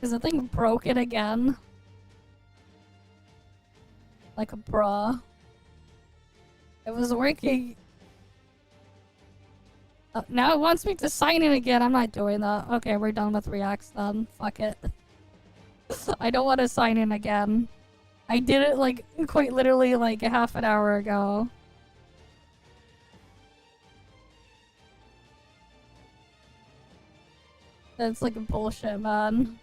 Is the thing broken again? Like a bra. It was working. Now it wants me to sign in again. I'm not doing that. Okay, we're done with Reacts then. Fuck it. I don't want to sign in again. I did it like quite literally like a half an hour ago. That's like bullshit, man.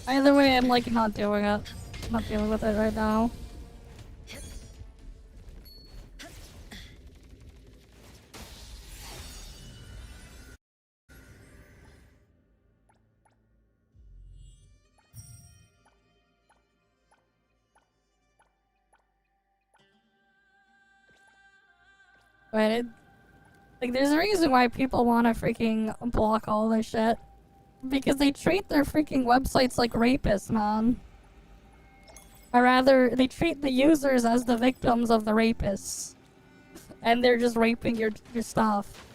Either way, I'm like not doing it. I'm not dealing with it right now. Wait, like there's a reason why people want to freaking block all this shit. Because they treat their freaking websites like rapists, man. Or rather, they treat the users as the victims of the rapists. And they're just raping your stuff.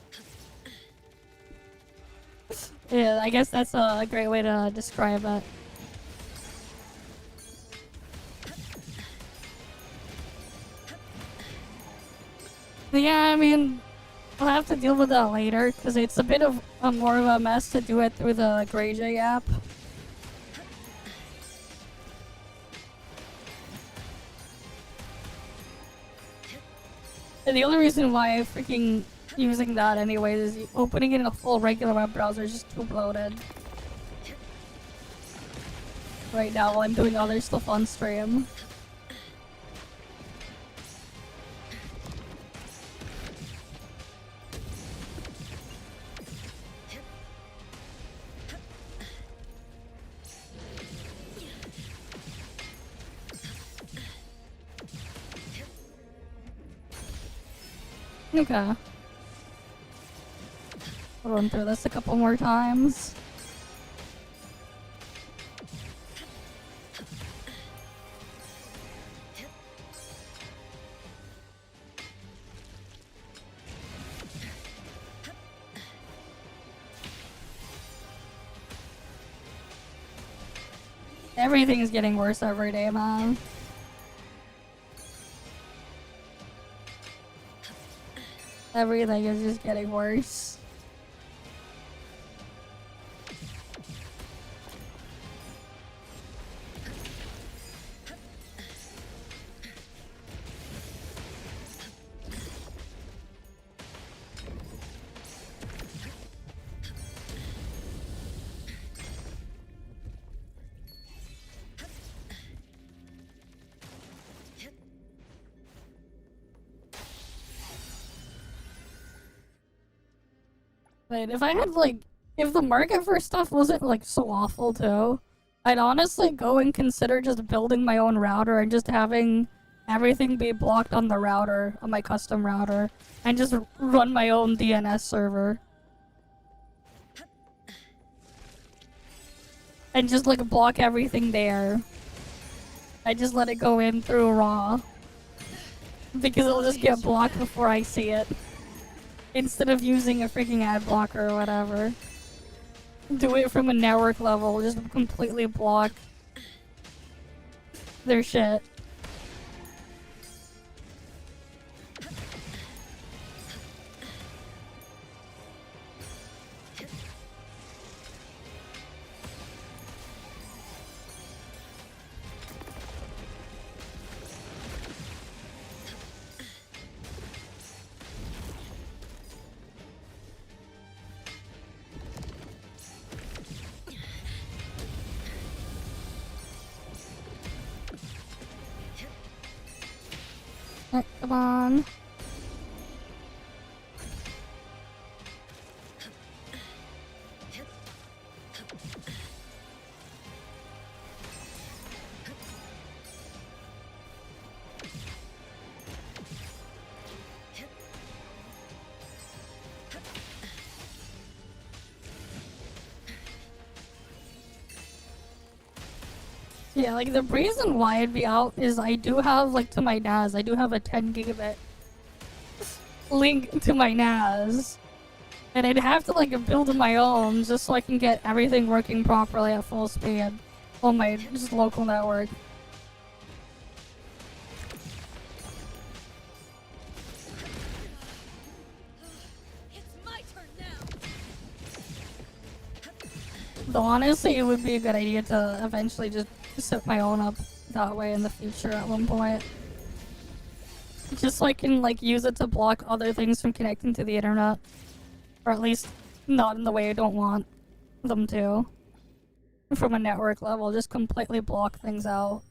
Yeah, I guess that's a great way to describe it. Yeah, I mean, we'll have to deal with that later, because it's a bit of more of a mess to do it through the GreyJ app. And the only reason why I'm freaking using that anyways is opening it in a full regular web browser is just too bloated. Right now while I'm doing other stuff on stream. Okay. I'll run through this a couple more times. Everything's getting worse every day, man. Everything is just getting worse. Wait, if I had if the market for stuff wasn't so awful too, I'd honestly go and consider just building my own router and just having everything be blocked on the router, on my custom router, and just run my own DNS server. And just block everything there. I just let it go in through raw. Because it'll just get blocked before I see it. Instead of using a freaking ad blocker or whatever. Do it from a network level, just completely block their shit. Come on. Yeah, the reason why it'd be out is I do have, to my NAS, I do have a 10 gigabit link to my NAS. And I'd have to, build my own just so I can get everything working properly at full speed on my just local network. Though honestly, it would be a good idea to eventually just set my own up that way in the future at one point. Just so I can use it to block other things from connecting to the internet. Or at least not in the way I don't want them to. From a network level, just completely block things out.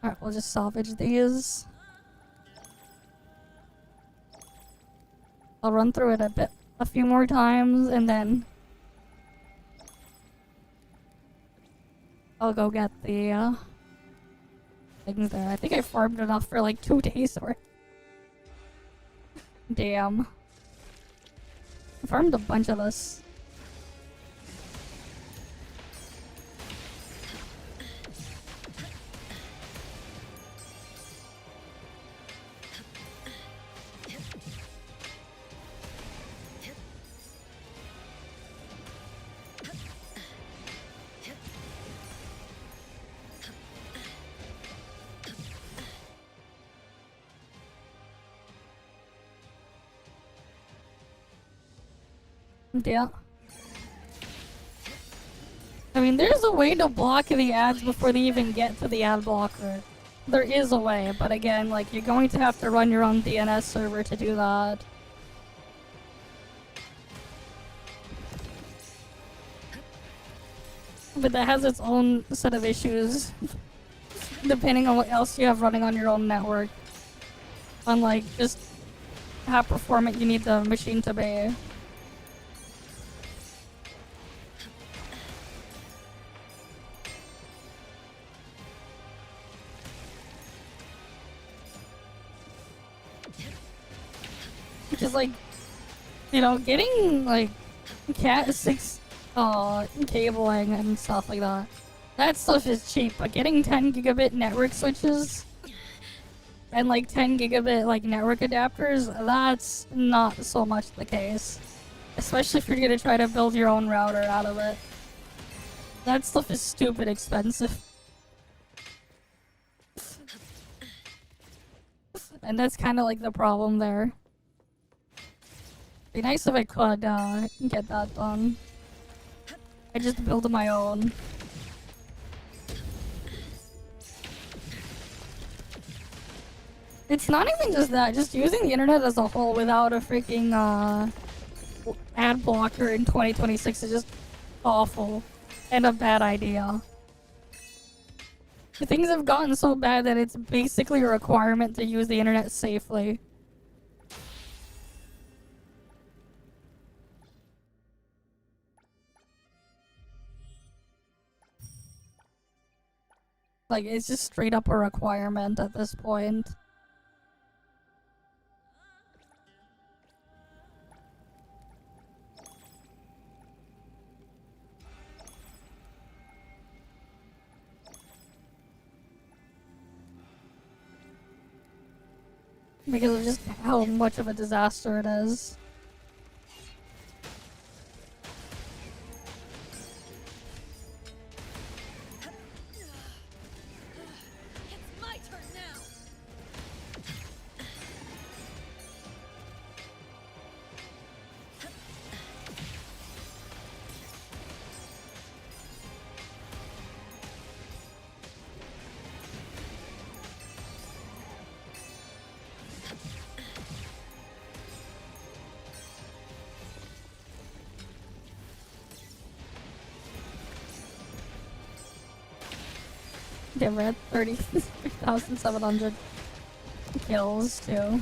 Alright, we'll just salvage these. I'll run through it a few more times, and then I'll go get the things there. I think I farmed enough for 2 days worth. Damn. I farmed a bunch of this. Yeah. I mean, there's a way to block the ads before they even get to the ad blocker. There is a way, but again, like, you're going to have to run your own DNS server to do that. But that has its own set of issues, depending on what else you have running on your own network. Unlike just how performant you need the machine to be. Which is like, you know, getting like Cat 6 cabling and stuff like that. That stuff is cheap, but getting 10 gigabit network switches and like 10 gigabit like network adapters, that's not so much the case. Especially if you're gonna try to build your own router out of it. That stuff is stupid expensive. And that's kind of like the problem there. Be nice if I could get that done. I just build my own. It's not even just that, just using the internet as a whole without a freaking ad blocker in 2026 is just awful and a bad idea. Things have gotten so bad that it's basically a requirement to use the internet safely. Like, it's just straight up a requirement at this point. Because of just how much of a disaster it is. Okay, we're at 33,700 kills too.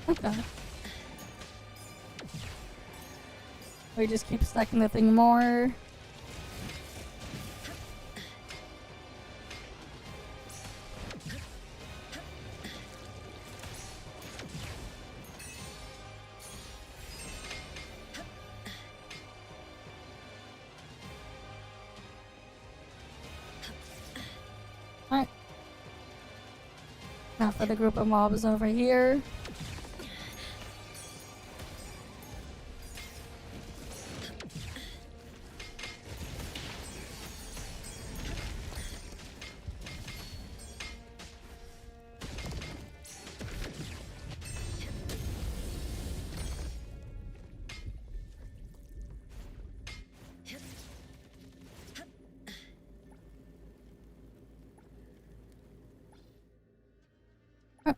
Okay. We just keep stacking the thing more. Alright. Now for the group of mobs over here.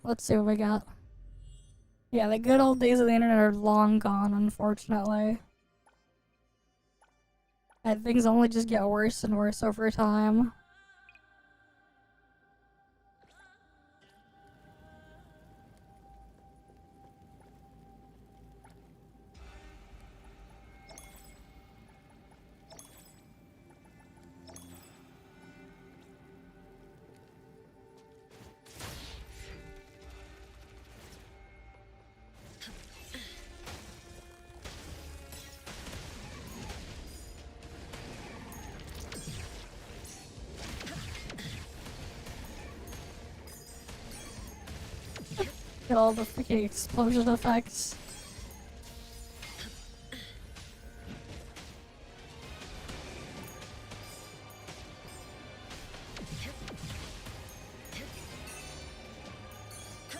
Let's see what we got. Yeah, the good old days of the internet are long gone, unfortunately. And things only just get worse and worse over time. Get all the freaking explosion effects.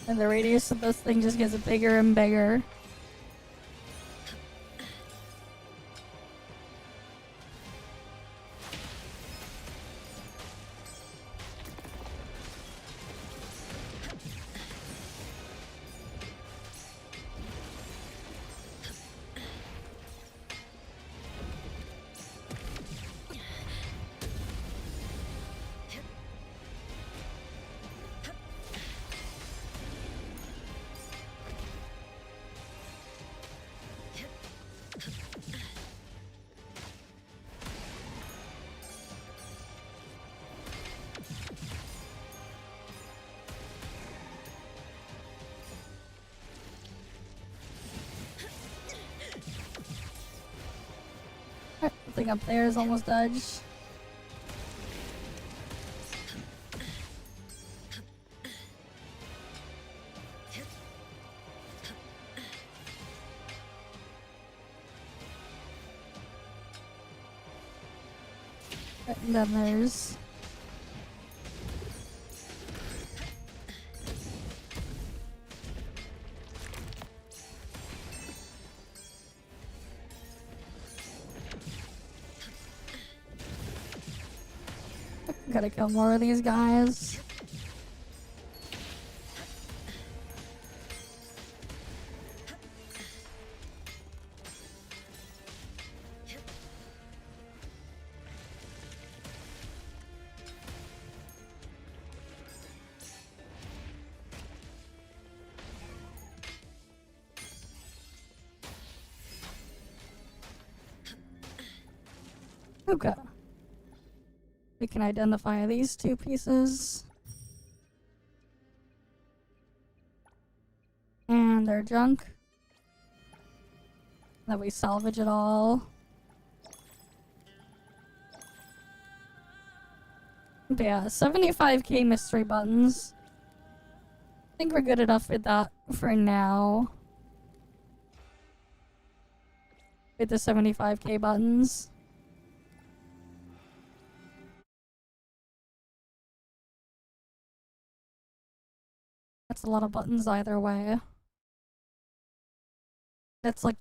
And the radius of this thing just gets bigger and bigger. The thing up there is almost dodged. And then there's gotta kill more of these guys. Okay. We can identify these two pieces. And they're junk. Then we salvage it all. But yeah, 75k mystery buttons. I think we're good enough with that for now. With the 75k buttons. That's a lot of buttons either way. That's like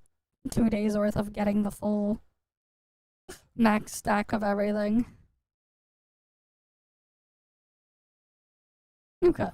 2 days worth of getting the full max stack of everything. Okay.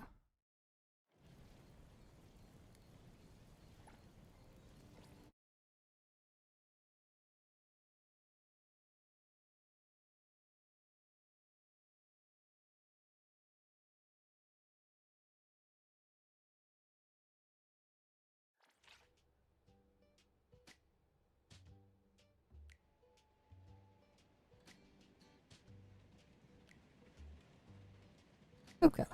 Okay.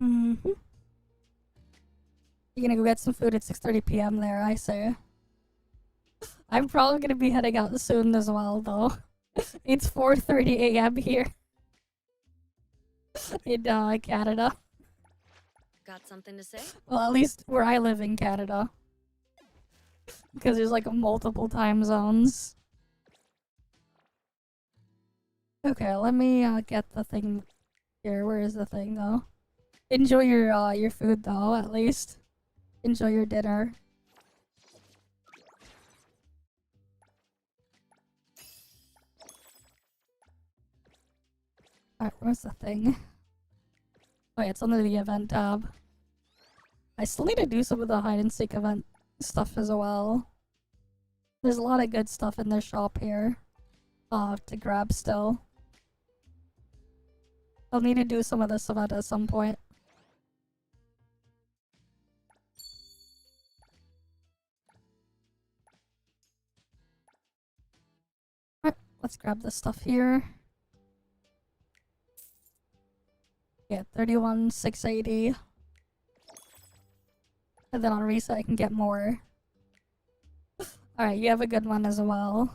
Mm-hmm. You're gonna go get some food at 6:30 p.m. there, I say. I'm probably gonna be heading out soon as well, though. It's 4:30 a.m. here. In Canada. Got something to say? Well, at least where I live in Canada. Because there's like multiple time zones. Okay, let me get the thing here. Where is the thing though? Enjoy your food though, at least. Enjoy your dinner. Alright, where's the thing? Oh yeah, it's under the event tab. I still need to do some of the hide and seek event stuff as well. There's a lot of good stuff in the shop here. To grab still. I'll need to do some of this event at some point. Alright, let's grab this stuff here. Yeah, 31,680. And then on reset I can get more. Alright, you have a good one as well.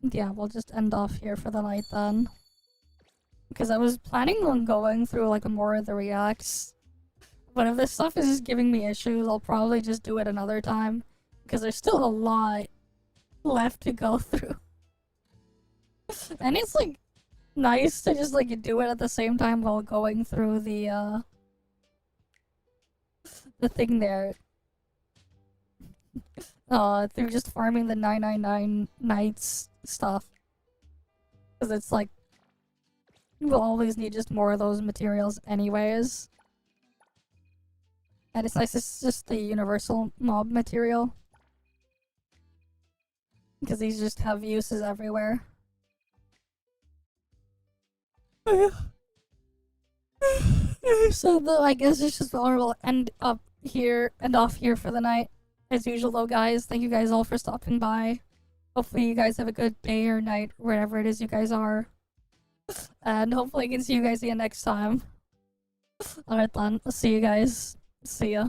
yeah, we'll just end off here for the night then. Because I was planning on going through like more of the reacts. But if this stuff is just giving me issues, I'll probably just do it another time. Because there's still a lot left to go through. And it's like nice to just like do it at the same time while going through the thing there. Through just farming the 999 nights stuff. Because it's like, we'll always need just more of those materials anyways. And it's nice, it's just the universal mob material. Because these just have uses everywhere. So I guess it's just we'll end off here for the night. As usual though, guys, thank you guys all for stopping by. Hopefully you guys have a good day or night, wherever it is you guys are. And hopefully I can see you guys again next time. Alright then, I'll see you guys. See ya.